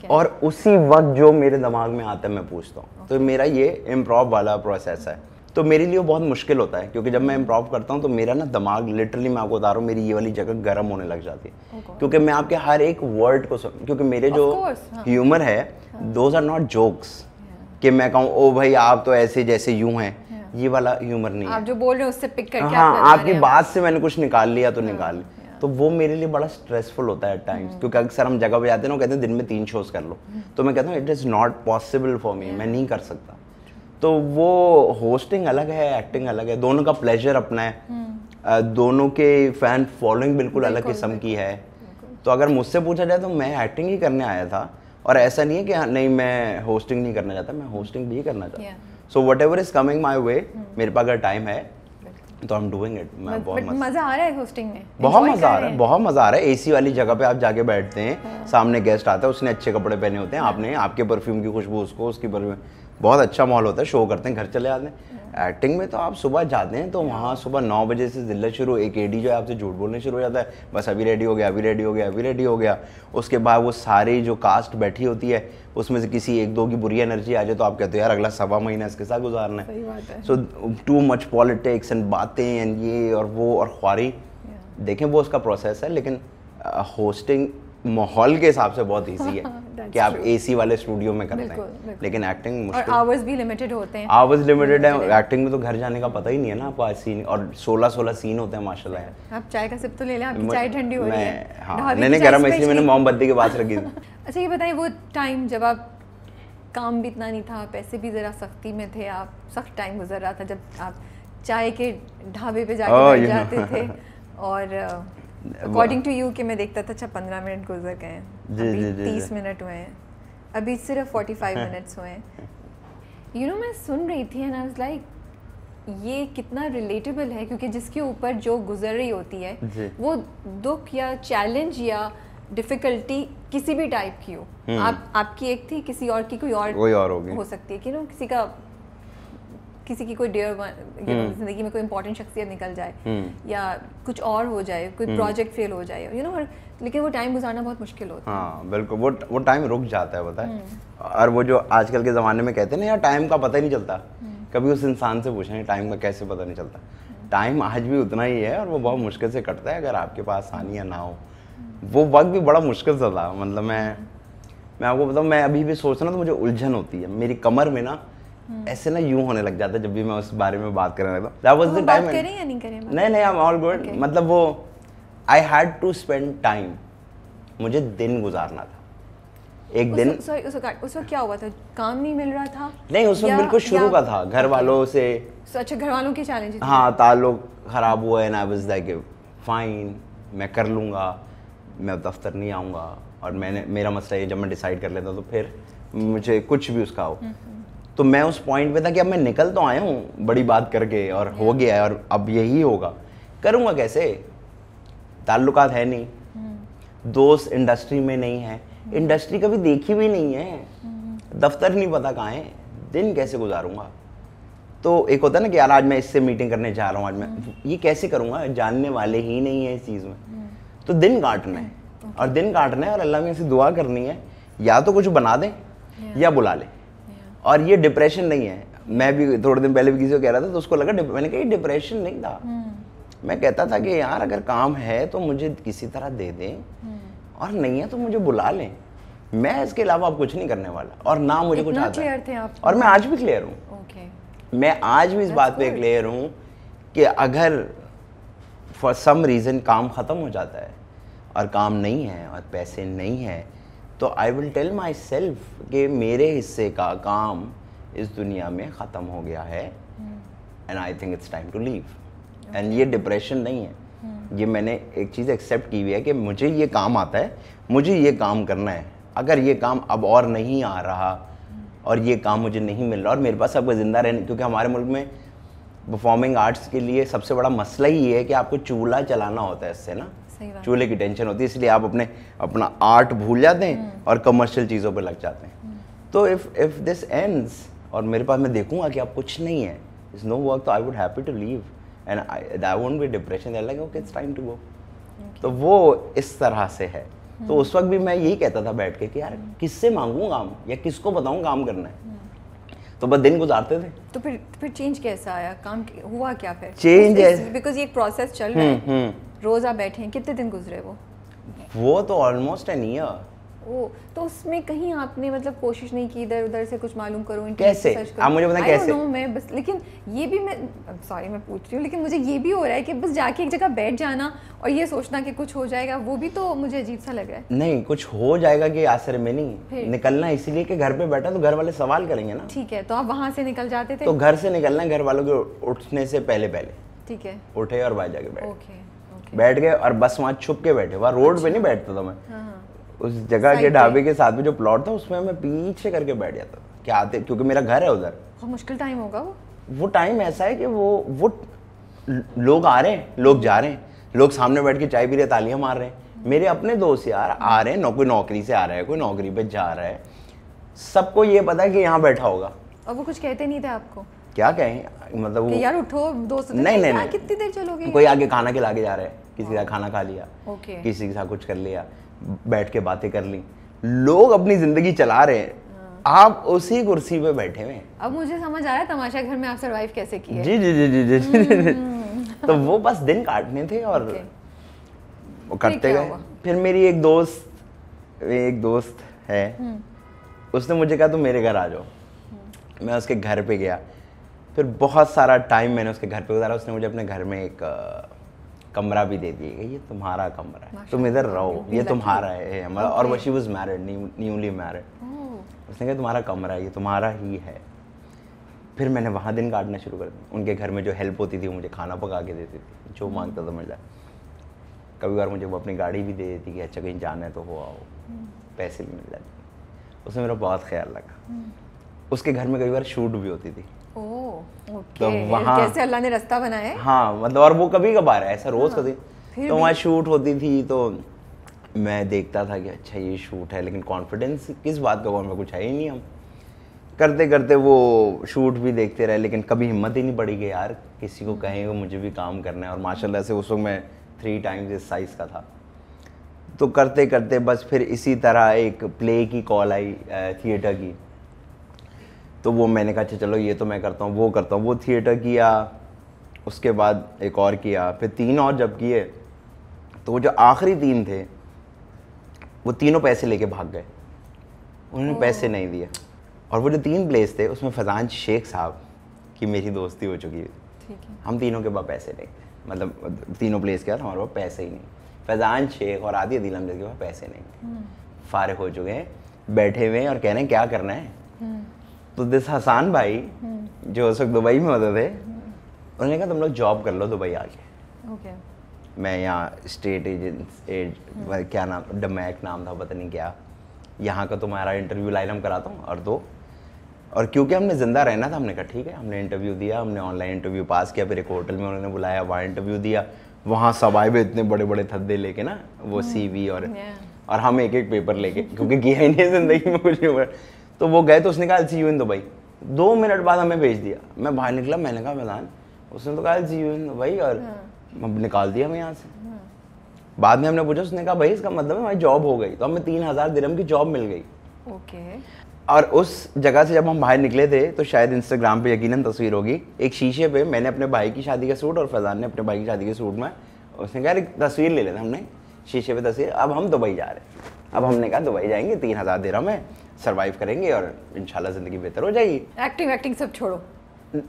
और उसी वक्त जो मेरे दिमाग में आता है मैं पूछता हूँ। तो मेरा ये इम्प्रोव वाला प्रोसेस है। तो मेरे लिए वो बहुत मुश्किल होता है, क्योंकि जब मैं इम्प्रोव करता हूँ तो मेरा ना दिमाग लिटरली, मैं आपको बता रहा हूँ, मेरी ये वाली जगह गर्म होने लग जाती है। क्योंकि मैं आपके हर एक वर्ड को क्योंकि मेरे जो ह्यूमर है दोज आर नॉट जोक्स कि मैं कहूँ ओ भाई आप तो ऐसे जैसे यूं हैं, ये वाला ह्यूमर नहीं है। आप जो बोल रहे हो उससे पिक करके हाँ, आपकी बात से मैंने कुछ निकाल लिया तो निकाल लिया। तो वो मेरे लिए बड़ा स्ट्रेसफुल होता है टाइम्स, क्योंकि अक्सर हम जगह पे जाते हैं ना, कहते हैं दिन में 3 शोज कर लो। तो मैं कहता हूँ it is not possible for me, मैं नहीं कर सकता। तो वो होस्टिंग अलग है, एक्टिंग अलग है, दोनों का प्लेजर अपना है। दोनों के फैन फॉलोइंग बिल्कुल अलग किस्म की है। तो अगर मुझसे पूछा जाए तो मैं एक्टिंग ही करने आया था, और ऐसा नहीं है कि नहीं मैं होस्टिंग नहीं करना चाहता, मैं होस्टिंग भी करना चाहता। So whatever is coming my way, मेरे पास अगर टाइम है तो आई एम डूइंग इट। मैं बहुत मजा आ रहा है होस्टिंग में, बहुत मजा आ रहा है, बहुत मजा आ रहा है। एसी वाली जगह पे आप जाके बैठते हैं, सामने गेस्ट आता है, उसने अच्छे कपड़े पहने होते हैं, आपने आपके परफ्यूम की खुशबू उसको, उसकी परफ्यूम, बहुत अच्छा माहौल होता है, शो करते हैं, घर चले आते हैं। एक्टिंग में तो आप सुबह जाते हैं तो वहाँ सुबह 9 बजे से जिल्लत शुरू, एक एडी जो है आपसे झूठ बोलने शुरू हो जाता है, बस अभी रेडी हो गया, अभी रेडी हो गया, अभी रेडी हो गया। उसके बाद वो सारी जो कास्ट बैठी होती है उसमें से किसी 1-2 की बुरी एनर्जी आ जाए तो आप कहते हो यार अगला 1.25 महीना इसके साथ गुजारना है। सो टू मच पॉलिटिक्स एंड बातें एंड ये और वो और ख्वारी, देखें वो उसका प्रोसेस है। लेकिन होस्टिंग माहौल के हिसाब से बहुत इजी है कि आप एसी वाले स्टूडियो में करते हैं, लेकिन एक्टिंग मुश्किल, और आवर्स भी लिमिटेड होते हैं। आवर्स लिमिटेड है एक्टिंग में, तो घर जाने का पता ही नहीं है ना आपको। आज सीन और 16 सीन होते हैं माशाल्लाह। आप चाय का सिप तो ले लें, आपकी चाय ठंडी हो रही है। हाँ, नहीं गरम, इसलिए मैंने मोमबत्ती के पास रखी थी। अच्छा ये बताइए, वो टाइम जब आप काम भी इतना नहीं था, पैसे भी ज़रा सख्ती में थे, आप सख्त टाइम गुजर रहा था जब आप चाय के ढाबे पे जाके बैठ जाते थे, और अकॉर्डिंग टू यू कि मैं देखता था अच्छा 15 मिनट गुजर गए हैं, अभी 30 मिनट हुए हैं, अभी सिर्फ 45 मिनट्स हुए हैं। यू नो मैं सुन रही थी एंड आई वाज लाइक ये कितना रिलेटेबल है, क्योंकि जिसके ऊपर जो गुजर रही होती है वो दुख या चैलेंज या डिफ़िकल्टी किसी भी टाइप की हो, आपकी एक थी, किसी और की कोई और होगी, हो सकती है कि किसी की कोई डेयर जिंदगी में कोई इंपॉर्टेंट शख्सियत निकल जाए या कुछ और हो जाए, कोई प्रोजेक्ट फेल हो जाए, लेकिन वो टाइम गुजारना बहुत मुश्किल होता है। हाँ बिल्कुल, वो टाइम रुक जाता है, पता है। और वो जो आजकल के ज़माने में कहते हैं ना यार टाइम का पता ही नहीं चलता, कभी उस इंसान से पूछें टाइम का कैसे पता नहीं चलता। टाइम आज भी उतना ही है और वो बहुत मुश्किल से कटता है अगर आपके पास आसानियाँ ना हो। वो वक्त भी बड़ा मुश्किल सा था, मतलब मैं आपको बताऊँ, मैं अभी भी सोच रहा तो मुझे उलझन होती है मेरी कमर में ना, ऐसे ना यूं होने लग जाता है जब भी मैं उस बारे में बात करने लगता हूँ। That was the time. बात करें या नहीं करें? नहीं आई एम ऑल गुड। मतलब वो I had to spend time, मुझे दिन गुजारना था एक दिन। उस वक्त क्या हुआ था, काम नहीं मिल रहा था? नहीं, उस वक्त बिल्कुल शुरू का था, घर वालों से। अच्छा, घर वालों के चैलेंज? हाँ, ताल्लुक खराब हुआ है ना, आई वाज लाइक फाइन मैं कर लूँगा, मैं दफ्तर नहीं आऊँगा। और मेरा मसला ये, जब मैं डिसाइड कर लेता तो फिर मुझे कुछ भी उसका हो। तो मैं उस पॉइंट पे था कि अब मैं निकल तो आया हूँ बड़ी बात करके और हो गया है, और अब यही होगा, करूँगा कैसे? ताल्लुकात है नहीं, दोस्त इंडस्ट्री में नहीं है, इंडस्ट्री कभी देखी भी नहीं है, दफ्तर नहीं पता कहाँ है, दिन कैसे गुजारूंगा। तो एक होता है ना कि यार आज मैं इससे मीटिंग करने जा रहा हूँ, आज मैं ये कैसे करूँगा, जानने वाले ही नहीं है इस चीज़ में। तो दिन काटना है और दिन काटना है और अल्लाह में से दुआ करनी है, या तो कुछ बना दें या बुला ले। और ये डिप्रेशन नहीं है। मैं भी थोड़े दिन पहले भी किसी को कह रहा था तो उसको लगा, मैंने कहा ये डिप्रेशन नहीं था। मैं कहता था कि यार अगर काम है तो मुझे किसी तरह दे दें और नहीं है तो मुझे बुला लें, मैं इसके अलावा अब कुछ नहीं करने वाला और ना मुझे कुछ आता है। और मैं आज भी क्लियर हूँ, मैं आज भी इस बात पे क्लियर हूँ कि अगर फॉर सम रीज़न काम ख़त्म हो जाता है और काम नहीं है और पैसे नहीं है तो I will tell myself कि मेरे हिस्से का काम इस दुनिया में ख़त्म हो गया है and I think it's time to leave. And ये डिप्रेशन नहीं है, ये मैंने एक चीज़ एक्सेप्ट की हुई है कि मुझे ये काम आता है, मुझे ये काम करना है। अगर ये काम अब और नहीं आ रहा और ये काम मुझे नहीं मिल रहा और मेरे पास अब ज़िंदा रहने, क्योंकि हमारे मुल्क में परफॉर्मिंग आर्ट्स के लिए सबसे बड़ा मसला ही है कि आपको चूल्हा चलाना होता है, इससे ना चूल्हे की टेंशन होती है, इसलिए आप अपना आर्ट भूल जाते हैं और कमर्शियल चीज़ों पे लग जाते हैं। तो इफ़ दिस एंड्स और मेरे पास मैं देखूंगा कि अब कुछ नहीं है, इज नो वर्क, तो I would happy to leave and I won't be depression, like okay it's time to go. तो वो इस तरह से है। तो उस वक्त भी मैं यही कहता था बैठ के कि यार किससे मांगूं काम या किसको बताऊं काम करना है। तो बस दिन गुजारते थे। तो फिर चेंज कैसा आया, काम हुआ क्या फिर? चेंज बिकॉज ये एक प्रोसेस चल रहा है, रोज आप बैठे हैं, कितने दिन गुजरे वो तो ऑलमोस्ट एन ईयर। ओ, तो उसमें कहीं आपने मतलब कोशिश नहीं की इधर उधर से कुछ मालूम करूं, कैसे आप मुझे बताएं कैसे? मैं बस, लेकिन ये भी मैं सॉरी मैं पूछ रही हूँ, लेकिन मुझे ये भी हो रहा है कि बस जाके एक जगह बैठ जाना और ये सोचना कि कुछ हो जाएगा, वो भी तो मुझे अजीब सा लग रहा है। नहीं, कुछ हो जाएगा कि आसरे में नहीं निकलना, इसीलिए कि घर पे बैठा तो घर वाले सवाल करेंगे ना। ठीक है, तो आप वहाँ से निकल जाते थे? तो घर से निकलना है घर वालों के उठने से पहले पहले। ठीक है, उठे और बाहर जाके बैठ गए और बस वहाँ छुप के बैठे, वहाँ रोड पे नहीं बैठता था मैं, उस जगह के ढाबे के साथ में जो प्लॉट था उसमें मैं पीछे करके बैठ जाता क्या आते, क्योंकि मेरा घर है उधर। बहुत मुश्किल टाइम होगा वो टाइम ऐसा है कि वो लोग आ रहे हैं, लोग जा रहे हैं, लोग सामने बैठ के चाय पी रहे, तालियां मार रहे हैं। मेरे अपने दोस्त यार आ रहे हैं, कोई नौकरी से आ रहा है, कोई नौकरी पे जा रहा है, सबको ये पता है कि यहाँ बैठा होगा। और वो कुछ कहते नहीं थे आपको? क्या कहें, मतलब वो यार उठो दोस्त, नहीं कितनी देर चलोगे? कोई आगे खाना खिला के जा रहा है, किसी का खाना खा लिया, किसी के साथ कुछ कर लिया, बैठ के बातें कर ली, लोग अपनी जिंदगी चला रहे हैं, आप उसी कुर्सी पे बैठे हुए हैं। अब मुझे समझ आ रहा है तमाशा घर में आप सरवाइव कैसे किए। जी जी जी जी जी तो वो बस दिन काटने थे और वो करते गए। फिर मेरी एक दोस्त है, उसने मुझे कहा तुम मेरे घर आ जाओ। मैं उसके घर पे गया, फिर बहुत सारा टाइम मैंने उसके घर पे गुजारा। उसने मुझे अपने घर में एक कमरा भी दे दिया, ये तुम्हारा कमरा है, तुम इधर रहो, ये तुम्हारा है हमारा। और वो she was married, newly married. उसने कहा तुम्हारा कमरा है, ये तुम्हारा ही है। फिर मैंने वहाँ दिन काटना शुरू कर दिया। उनके घर में जो हेल्प होती थी वो मुझे खाना पका के देती थी, जो मांगता था मिल जाए। कभी बार मुझे वो अपनी गाड़ी भी दे देती कि अच्छा कहीं जाना है तो हो आओ, पैसे भी मिल जाते। उसने मेरा बहुत ख्याल रखा। उसके घर में कई बार शूट भी होती थी। तो वहाँ कैसे अल्लाह ने रास्ता बनाया है। हाँ मतलब, और वो कभी कभार है, ऐसा रोज कभी। तो वहाँ शूट होती थी तो मैं देखता था कि अच्छा ये शूट है, लेकिन कॉन्फिडेंस किस बात का, में कुछ है ही नहीं। हम करते करते वो शूट भी देखते रहे, लेकिन कभी हिम्मत ही नहीं पड़ी कि यार किसी को कहेंगे मुझे भी काम करना है। और माशाल्लाह से उस वक्त मैं 3 टाइम्स इस साइज़ का था। तो करते करते बस फिर इसी तरह एक प्ले की कॉल आई थिएटर की। तो वो मैंने कहा अच्छा चलो ये तो मैं करता हूँ, वो करता हूँ। वो थिएटर किया, उसके बाद एक और किया, फिर 3 और जब किए तो वो जो आखिरी 3 थे वो तीनों पैसे लेके भाग गए, उन्होंने पैसे नहीं दिए। और वो जो 3 प्लेस थे उसमें फैज़ान शेख साहब की मेरी दोस्ती हो चुकी थी। हम तीनों के पास पैसे नहीं थे, मतलब तीनों प्लेस के बाद हमारे पास पैसे ही नहीं। फैज़ान शेख और आदि अदील अहमद के पास पैसे नहीं, फारिग हो चुके हैं, बैठे हुए हैं और कह रहे हैं क्या करना है। तो दिस हसान भाई जो उस वक्त दुबई में होते थे, उन्होंने कहा तुम लोग जॉब कर लो दुबई आके। मैं यहाँ स्टेट एजेंट क्या नाम, डमैक नाम था, पता नहीं क्या, यहाँ का तुम्हारा इंटरव्यू लाइन हम कराता हूँ और दो। और क्योंकि हमने ज़िंदा रहना था, हमने कहा ठीक है। हमने इंटरव्यू दिया, हमने ऑनलाइन इंटरव्यू पास किया। फिर एक होटल में उन्होंने बुलाया, वहाँ इंटरव्यू दिया। वहाँ सब आए हुए इतने बड़े बड़े थद्दे लेके ना, वो CV और हम एक एक पेपर लेके, क्योंकि किया ही नहीं ज़िंदगी में कुछ नहीं हुआ। तो वो गए तो उसने कहा सी यू इन दुबई। 2 मिनट बाद हमें भेज दिया। मैं बाहर निकला, मैंने कहा फैजान, उसने तो कहा सी यू इन दुबई और निकाल दिया हमें यहाँ से। बाद में हमने पूछा, उसने कहा भाई इसका मतलब है हमारी जॉब हो गई। तो हमें 3000 दिरहम की जॉब मिल गई। और उस जगह से जब हम बाहर निकले थे तो शायद इंस्टाग्राम पे यकीनन तस्वीर होगी, एक शीशे पे मैंने अपने भाई की शादी का सूट और फैजान ने अपने भाई की शादी के सूट में, उसने कहा एक तस्वीर ले लेते हमने शीशे पे तस्वीर। अब हम दुबई जा रहे हैं। अब हमने कहा दुबई जाएंगे, 3000 दिरहम में सर्वाइव करेंगे और इंशाल्लाह ज़िंदगी बेहतर हो जाएगी। एक्टिंग सब छोड़ो,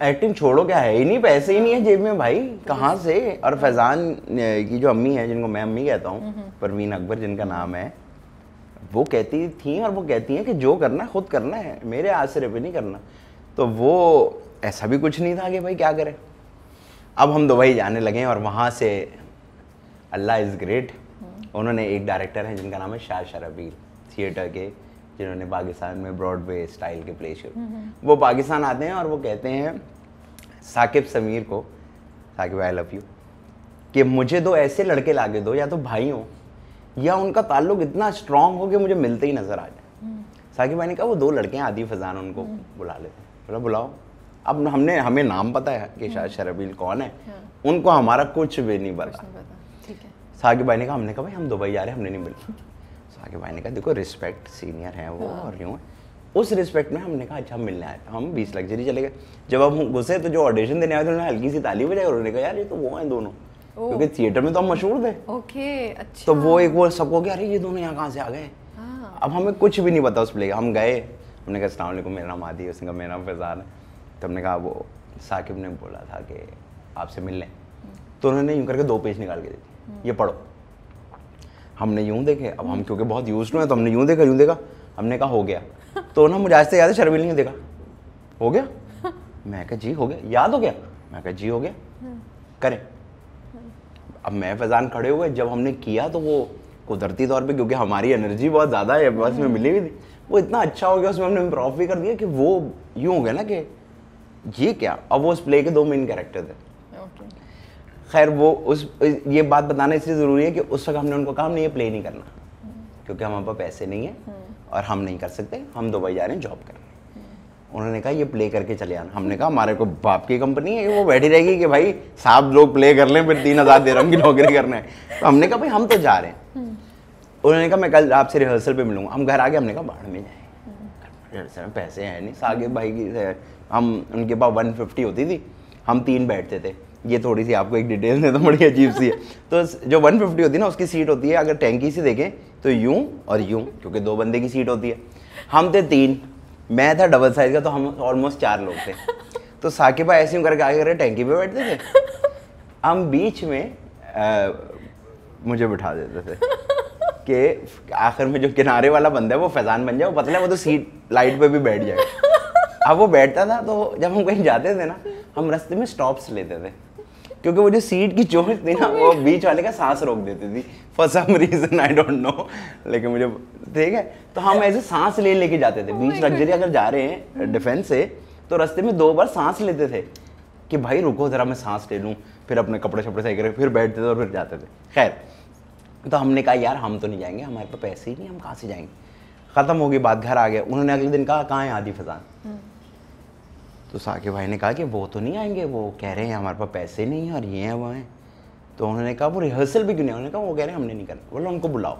एक्टिंग छोड़ो, क्या है ही नहीं, पैसे ही नहीं है जेब में भाई, कहाँ से। और फैजान की जो अम्मी है, जिनको मैं अम्मी कहता हूँ, परवीन अकबर जिनका नाम है, वो कहती थी और वो कहती हैं कि जो करना है खुद करना है, मेरे आसरे पे नहीं करना। तो वो ऐसा भी कुछ नहीं था कि भाई क्या करें। अब हम दुबई जाने लगे और वहाँ से अल्लाह इज़ ग्रेट, उन्होंने एक डायरेक्टर हैं जिनका नाम है शाह शरबील, थिएटर के, जिन्होंने पाकिस्तान में ब्रॉडवे स्टाइल के प्ले शुरू। वो पाकिस्तान आते हैं और वो कहते हैं साकिब समीर को, साकिब आई लव यू, कि मुझे 2 ऐसे लड़के ला के दो, या तो भाई हो या उनका ताल्लुक इतना स्ट्रांग हो कि मुझे मिलते ही नजर आ जाए। साकिब भाई ने कहा वो 2 लड़के हैं, आदि फजान, उनको बुला लेते। बोला बुलाओ। अब हमें नाम पता है कि शाह शरबील कौन है, उनको हमारा कुछ भी नहीं पता। साकिब भाई ने कहा, हमने कहा भाई हम दुबई जा रहे हैं, हमने नहीं मिला। साकिब भाई ने कहा देखो रिस्पेक्ट, सीनियर है वो और यूँ है। उस रिस्पेक्ट में हमने कहा अच्छा हम मिलने आए। हम 20 लग्जरी चले गए। जब हम घुसे तो जो ऑडिशन देने आए थे उन्होंने हल्की सी ताली बजाई और उन्होंने कहा यार ये तो वो हैं दोनों, क्योंकि थिएटर में तो हम मशहूर थे। ओके, अच्छा। तो वो एक वो सबको क्या, अरे ये दोनों यहाँ कहाँ से आ गए। अब हमें कुछ भी नहीं पता उस प्ले का। हम गए, हमने कहा अस्सलाम वालेकुम, मेरा नाम आदि है। उसने कहा मेरा नाम फैजान है। तो हमने कहा वो साकिब ने बोला था कि आपसे मिल लें। तो उन्होंने यूँ करके 2 पेज निकाल के दे दिए, ये पढ़ो। हमने यूँ देखे, अब हम क्योंकि बहुत यूज्ड हैं तो हमने यूँ देखा। हमने कहा हो गया। तो ना मुझे आज से याद है शर्मिल नहीं देखा, हो गया। मैं कहा जी हो गया, याद हो गया। मैं कहा जी हो गया, करें। अब मैं फैजान खड़े हुए, जब हमने किया तो वो कुदरती तौर पे, क्योंकि हमारी एनर्जी बहुत ज़्यादा है बस में मिली हुई थी, वो इतना अच्छा हो गया, उसमें हमने इम्प्रोव भी कर दिया कि वो यूँ हो गया ना कि ये क्या। अब वो उस प्ले के 2 मेन कैरेक्टर थे। खैर वो ये बात बताना इसलिए ज़रूरी है कि उस वक्त हमने उनको कहा हमने ये प्ले नहीं करना, क्योंकि हमारे पास पैसे नहीं है और हम नहीं कर सकते, हम दुबई जा रहे हैं जॉब करने। उन्होंने कहा ये प्ले करके चले आना। हमने कहा हमारे को बाप की कंपनी है, वो बैठी रहेगी कि भाई साहब लोग प्ले कर लें, फिर 3000 दिरहम की नौकरी करना है। तो हमने कहा भाई हम तो जा रहे हैं। उन्होंने कहा मैं कल आपसे रिहर्सल पे मिलूंगा। हम घर आ गए, हमने कहा बाहर में जाए, रिहर्सल में पैसे हैं नहीं। साकिब भाई की हम उनके पास 150 होती थी, हम 3 बैठते थे। ये थोड़ी सी आपको एक डिटेल दे तो बड़ी अजीब सी है। तो जो 150 होती है ना, उसकी सीट होती है, अगर टैंकी से देखें तो यूं और यूं, क्योंकि 2 बंदे की सीट होती है। हम थे 3, मैं था डबल साइज का, तो हम ऑलमोस्ट 4 लोग थे। तो साकिब भाई ऐसे करके आगे करे टैंकी पे बैठते थे, हम बीच में मुझे बिठा देते थे कि आखिर में जो किनारे वाला बंदा है वो फैजान बन जाए, वो पतला है, वो तो सीट लाइट पे भी बैठ जाए। अब वो बैठता था, तो जब हम कहीं जाते थे ना, हम रास्ते में स्टॉप्स लेते थे, क्योंकि वो जो सीट की चोट थी ना, वो बीच वाले का सांस रोक देती थी for some reason, I don't know, लेकिन मुझे ठीक है। तो हम ऐसे सांस लेके जाते थे बीच लग्जरी अगर जा रहे हैं डिफेंस से, तो रास्ते में 2 बार सांस लेते थे कि भाई रुको जरा मैं सांस ले लूँ, फिर अपने कपड़े शपड़े सही करके फिर बैठते थे और फिर जाते थे। खैर, तो हमने कहा यार हम तो नहीं जाएंगे, हमारे पास पैसे ही नहीं, हम कहाँ से जाएंगे। ख़त्म हो गई बात, घर आ गया। उन्होंने अगले दिन कहा कहाँ है आदि फैजान। तो साकिब भाई ने कहा कि वो तो नहीं आएंगे, वो कह रहे हैं हमारे पास पैसे नहीं हैं और ये हैं वो हैं। तो उन्होंने कहा वो रिहर्सल भी क्यों नहीं। उन्होंने कहा वो कह रहे हैं हमने नहीं करना। बोला उनको बुलाओ।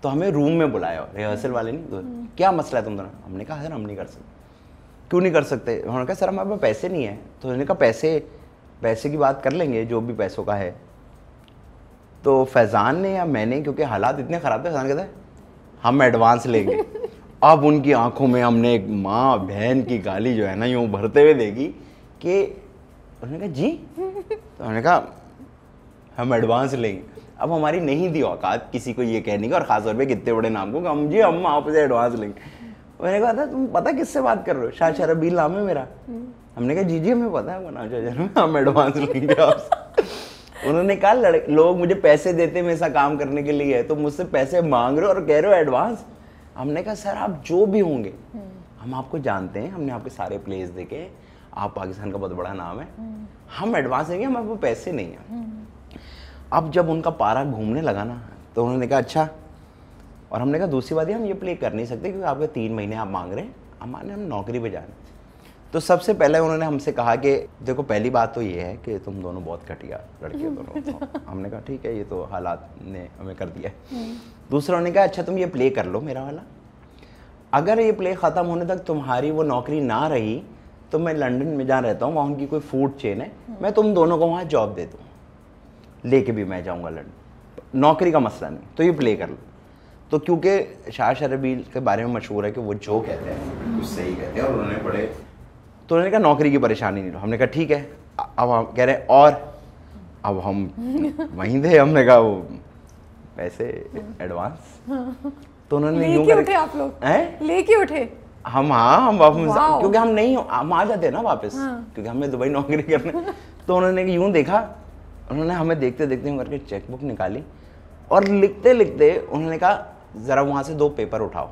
तो हमें रूम में बुलाया, रिहर्सल वाले नहीं। तो क्या मसला है तुम दोनों। हमने कहा सर हम नहीं कर सकते। क्यों नहीं कर सकते। उन्होंने कहा सर हमारे पास पैसे नहीं है। तो उन्होंने कहा पैसे की बात कर लेंगे, जो भी पैसों का है। तो फैज़ान ने या मैंने, क्योंकि हालात इतने ख़राब थे, फैज़ान कहता है हम एडवांस लेंगे। अब उनकी आंखों में हमने एक माँ बहन की गाली जो है ना यूँ भरते हुए देखी कि उन्होंने कहा जी। तो उन्होंने कहा हम एडवांस लेंगे। अब हमारी नहीं थी औकात किसी को ये कहने की, और ख़ास तौर पे कितने बड़े नाम को हम जी हम आपसे एडवांस लेंगे। मैंने कहा था तुम पता किससे बात कर रहे हो। शाह शरबील नाम है मेरा। हमने कहा जी हमें पता है वो नाम, हम एडवांस लेंगे आपसे। उन्होंने कहा लोग मुझे पैसे देते हैं ऐसा काम करने के लिए, तो मुझसे पैसे मांग रहे हो और कह रहे हो एडवांस। हमने कहा सर आप जो भी होंगे हम आपको जानते हैं, हमने आपके सारे प्लेस देखे, आप पाकिस्तान का बहुत बड़ा नाम है, हम एडवांस देंगे, हमारे पास पैसे नहीं है। अब जब उनका पारा घूमने लगा ना, तो उन्होंने कहा अच्छा। और हमने कहा दूसरी बात है हम ये प्ले कर नहीं सकते क्योंकि आपके 3 महीने आप मांग रहे हैं, हमारे हम नौकरी पे जाना। तो सबसे पहले उन्होंने हमसे कहा कि देखो पहली बात तो ये है कि तुम दोनों बहुत घटिया लड़के हो दोनों। तो हमने कहा ठीक है, ये तो हालात ने हमें कर दिया है। दूसरा उन्होंने कहा अच्छा तुम ये प्ले कर लो मेरा वाला, अगर ये प्ले ख़त्म होने तक तुम्हारी वो नौकरी ना रही तो मैं लंदन में जहाँ रहता हूँ वहाँ उनकी कोई फूड चेन है, मैं तुम दोनों को वहाँ जॉब दे दूँ, लेके भी मैं जाऊँगा लंदन, नौकरी का मसला नहीं, तो ये प्ले कर लो। तो क्योंकि शाह शरबील के बारे में मशहूर है कि वो जो कहते हैं कुछ सही कहते हैं, और उन्होंने पढ़े तो उन्होंने कहा नौकरी की परेशानी नहीं लो। हमने कहा ठीक है। अब हम कह रहे हैं और अब हम वहीं थे, हमने कहा वो पैसे एडवांस। तो उन्होंने यूं लेके उठे आप लोग हैं, लेके उठे हम। हाँ हम वापस, क्योंकि हम नहीं, हम आ जाते हैं ना वापस, क्योंकि हमें दुबई नौकरी करने। तो उन्होंने यूं देखा, उन्होंने हमें देखते देखते यूं करके चेकबुक निकाली और लिखते लिखते उन्होंने कहा ज़रा वहाँ से 2 पेपर उठाओ।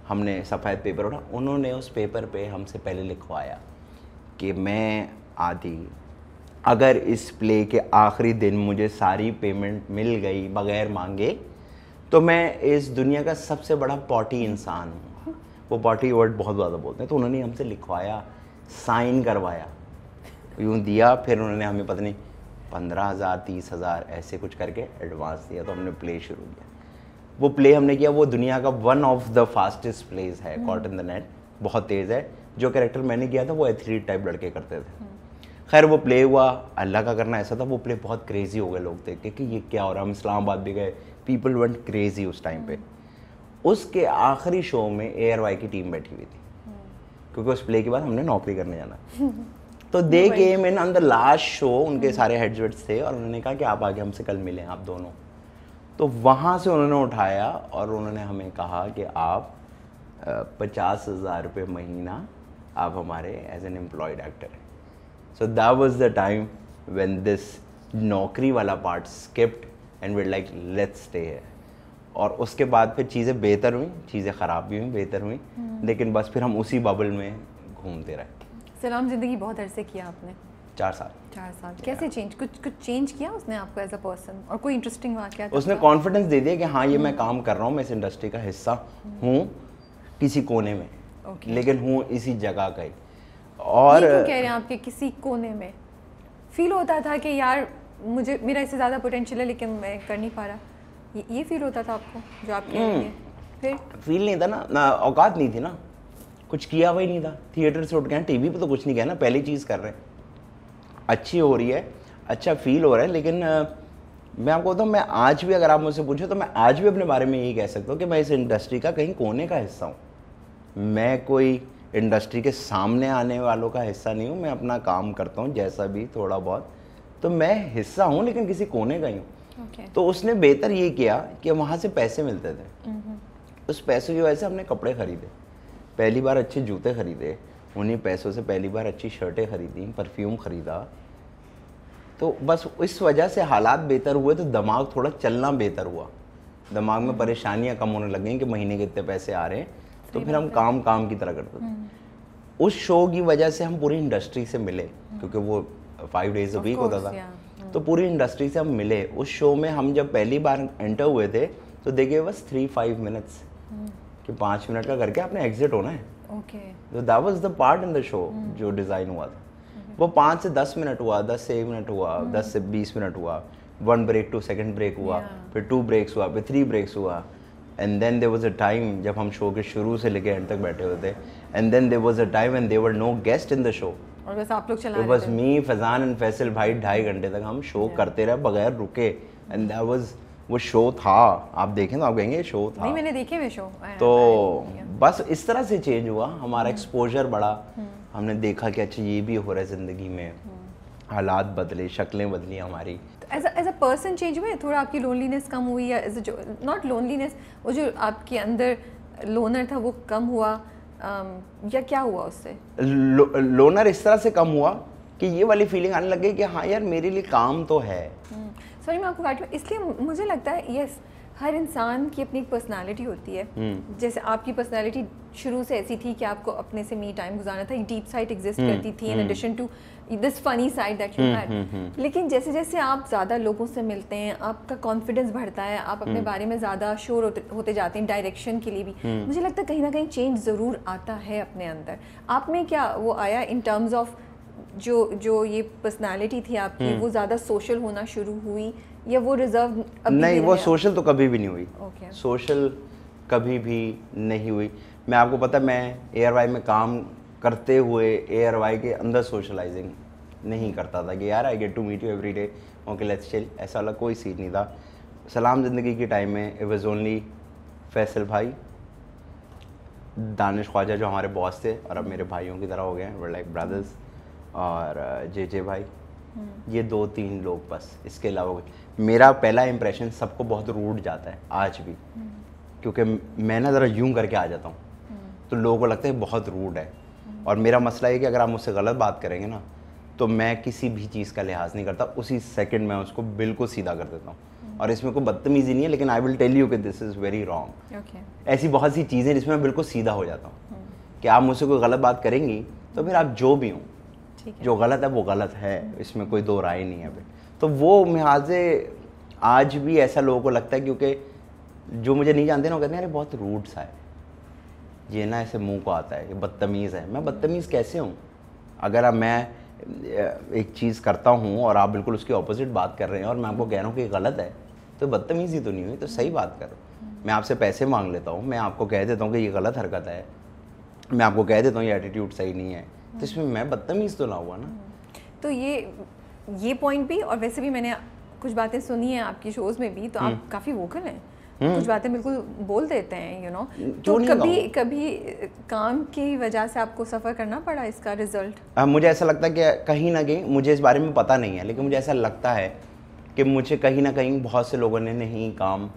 हमने सफ़ेद पेपर उठा, उन्होंने उस पेपर पे हमसे पहले लिखवाया कि मैं आदि अगर इस प्ले के आखिरी दिन मुझे सारी पेमेंट मिल गई बग़ैर मांगे तो मैं इस दुनिया का सबसे बड़ा पॉटी इंसान हूँ। वो पॉटी वर्ड बहुत ज़्यादा बोलते हैं। तो उन्होंने हमसे लिखवाया, साइन करवाया, यूँ दिया, फिर उन्होंने हमें पता नहीं 15,000 30,000 ऐसे कुछ करके एडवांस दिया। तो हमने प्ले शुरू किया। वो प्ले हमने किया, वो दुनिया का one of the fastest plays है, कॉट इन द नेट, बहुत तेज़ है। जो कैरेक्टर मैंने किया था वो एथलीट टाइप लड़के करते थे। खैर वो प्ले हुआ, अल्लाह का करना ऐसा था, वो प्ले बहुत क्रेजी हो गए लोग देख के कि ये क्या हो रहा है। हम इस्लामाबाद भी गए, पीपल वेंट क्रेजी उस टाइम पे। उसके आखिरी शो में ARY की टीम बैठी हुई थी, क्योंकि उस प्ले के बाद हमने नौकरी करने जाना। तो they came in on the last show, उनके सारे हेड्स वेड्स थे और उन्होंने कहा कि आप आगे हमसे कल मिलें आप दोनों। तो वहाँ से उन्होंने उठाया और उन्होंने हमें कहा कि आप 50,000 रुपये महीना आप हमारे एज एन एम्प्लॉयड एक्टर हैं। So that was the time when this नौकरी वाला part skipped and we like let's stay here. और उसके बाद फिर चीज़ें बेहतर हुई, चीज़ें ख़राब भी हुई, बेहतर हुई, लेकिन बस फिर हम उसी बबल में घूमते रहे। सलाम ज़िंदगी बहुत अरसे किया आपने, 4 साल। कैसे चेंज, कुछ चेंज किया उसने आपको एज अ पर्सन, और कोई इंटरेस्टिंग वाक़या? उसने कॉन्फिडेंस दे दिया कि हाँ ये मैं काम कर रहा हूँ, मैं इस इंडस्ट्री का हिस्सा हूँ किसी कोने में, लेकिन हूँ इसी जगह का ही। और क्यों कह रहे हैं आपके किसी कोने में? फील होता था कि यार मुझे, मेरा इससे ज़्यादा पोटेंशियल है लेकिन मैं कर नहीं पा रहा, ये फील होता था आपको जो आप कह रहे हैं? फिर फील नहीं था ना, औकात नहीं थी ना, कुछ किया हुआ ही नहीं था। थिएटर से उठ गए, टीवी पे तो कुछ नहीं किया ना, पहली चीज़ कर रहे हैं, अच्छी हो रही है, अच्छा फील हो रहा है। लेकिन मैं आपको बताऊँ, मैं आज भी अगर आप मुझसे पूछो तो मैं आज भी अपने बारे में यही कह सकता हूँ कि मैं इस इंडस्ट्री का कहीं कोने का हिस्सा हूँ। मैं कोई इंडस्ट्री के सामने आने वालों का हिस्सा नहीं हूँ। मैं अपना काम करता हूँ जैसा भी थोड़ा बहुत, तो मैं हिस्सा हूँ लेकिन किसी कोने का ही हूँ। तो उसने बेहतर ये किया कि वहाँ से पैसे मिलते थे, उस पैसों की वजह से हमने कपड़े खरीदे, पहली बार अच्छे जूते खरीदे, उन्हीं पैसों से पहली बार अच्छी शर्टें खरीदी, परफ्यूम खरीदा। तो बस इस वजह से हालात बेहतर हुए, तो दिमाग थोड़ा चलना बेहतर हुआ, दिमाग में परेशानियां कम होने लग गई कि महीने के इतने पैसे आ रहे हैं, तो फिर हम काम की तरह करते थे। उस शो की वजह से हम पूरी इंडस्ट्री से मिले, क्योंकि वो 5 डेज अ वीक होता था, तो पूरी इंडस्ट्री से हम मिले। उस शो में हम जब पहली बार एंटर हुए थे तो देखिए बस 3-5 मिनट्स कि 5 मिनट का करके आपने एग्जिट होना है। तो that was the part in the show जो डिज़ाइन हुआ था। वो 5 से 10 मिनट हुआ, 10 से 1 मिनट हुआ, 10 से 20 मिनट हुआ, 1 ब्रेक टू 2nd ब्रेक हुआ, फिर 2 ब्रेक्स हुआ, फिर 3 ब्रेक्स हुआ। And then there was a time जब हम शो के शुरू से लेकर एंड तक बैठे हुए थे, and then there was a time when there were no guest in the show, और बस आप लोग चला रहे थे। It was me, Faizan and Faisal bhai, 2.5 घंटे तक हम शो करते रहे बगैर रुके। एंड दैट वाज, वो शो था, आप देखें तो आप कहेंगे शो था। नहीं, मैंने देखे हुए शो। तो बस इस तरह से चेंज हुआ, हमारा एक्सपोजर बढ़ा, हमने देखा कि अच्छा ये भी हो रहा है ज़िंदगी में, हालात बदले, शक्लें बदली हमारी। एज अ पर्सन चेंज हुए थोड़ा, आपकी लोनलीनेस कम हुई, या एज जो नॉट लोनलीनेस, वो जो आपके अंदर लोनर था वो कम हुआ, या क्या हुआ उससे? लोनर इस तरह से कम हुआ कि ये वाली फीलिंग आने लग गई कि हाँ यार मेरे लिए काम तो है। सॉरी मैं आपको काट, इसलिए मुझे लगता है यस, हर इंसान की अपनी एक पर्सनालिटी होती है। जैसे आपकी पर्सनालिटी शुरू से ऐसी थी कि आपको अपने से मी टाइम गुजारना था, डीप साइट एग्जिस्ट करती थी in addition to this funny side that you had. लेकिन जैसे जैसे आप ज़्यादा लोगों से मिलते हैं, आपका कॉन्फिडेंस बढ़ता है, आप अपने बारे में ज़्यादा श्योर होते जाते हैं डायरेक्शन के लिए भी। मुझे लगता है कहीं ना कहीं चेंज ज़रूर आता है अपने अंदर। आप में क्या वो आया इन टर्म्स ऑफ जो ये पर्सनालिटी थी आपकी, वो ज़्यादा सोशल होना शुरू हुई या वो रिजर्व? नहीं, वो सोशल तो कभी भी नहीं हुई। सोशल कभी भी नहीं हुई। मैं आपको पता, मैं एयरवाई में काम करते हुए एयरवाई के अंदर सोशलाइजिंग नहीं करता था कि यार I get to meet you every day, okay let's chill, ऐसा वाला कोई सीन नहीं था। सलाम ज़िंदगी की टाइम में इट वाज ओनली फैसल भाई, दानिश ख्वाजा जो हमारे बॉस थे और अब मेरे भाइयों की तरह हो गए हैं, वर लाइक ब्रदर्स, और जे भाई, ये 2-3 लोग बस। इसके अलावा मेरा पहला इंप्रेशन सबको बहुत रूड जाता है आज भी, क्योंकि मैं ना ज़रा यूं करके आ जाता हूँ तो लोगों को लगता है बहुत रूड है। और मेरा मसला है कि अगर आप मुझसे गलत बात करेंगे ना तो मैं किसी भी चीज़ का लिहाज नहीं करता, उसी सेकंड में उसको बिल्कुल सीधा कर देता हूँ। और इसमें कोई बदतमीज़ी नहीं है, लेकिन आई विल टेल यू कि दिस इज़ वेरी रॉन्ग। ऐसी बहुत सी चीज़ें जिसमें मैं बिल्कुल सीधा हो जाता हूँ कि आप मुझसे कोई गलत बात करेंगी तो फिर आप जो भी हो, जो गलत है वो गलत है, इसमें कोई दो राय नहीं है। तो वो लिहाजे आज भी ऐसा लोगों को लगता है, क्योंकि जो मुझे नहीं जानते ना वो कहते हैं अरे बहुत रूड सा है, ये ना ऐसे मुंह को आता है, ये बदतमीज़ है। मैं बदतमीज़ कैसे हूँ? अगर अब मैं एक चीज़ करता हूँ और आप बिल्कुल उसकी ऑपोजिट बात कर रहे हैं और मैं आपको कह रहा हूँ कि गलत है, तो बदतमीज़ी तो नहीं हुई, तो सही बात करो। मैं आपसे पैसे मांग लेता हूँ, मैं आपको कह देता हूँ कि ये गलत हरकत है, मैं आपको कह देता हूँ ये एटीट्यूड सही नहीं है, तो इसमें मैं बदतमीज़ तो ना हुआ ना। तो ये पॉइंट भी, और वैसे भी मैंने कुछ बातें सुनी हैं आपकी शोज़ में भी, तो आप काफ़ी वोकल हैं, कुछ बातें बिल्कुल बोल देते हैं, यू नो। तो कभी काम की वजह से आपको सफ़र करना पड़ा इसका रिजल्ट? मुझे ऐसा लगता है कि कहीं ना कहीं, मुझे इस बारे में पता नहीं है, लेकिन मुझे ऐसा लगता है कि मुझे कहीं ना कहीं बहुत से लोगों ने नहीं काम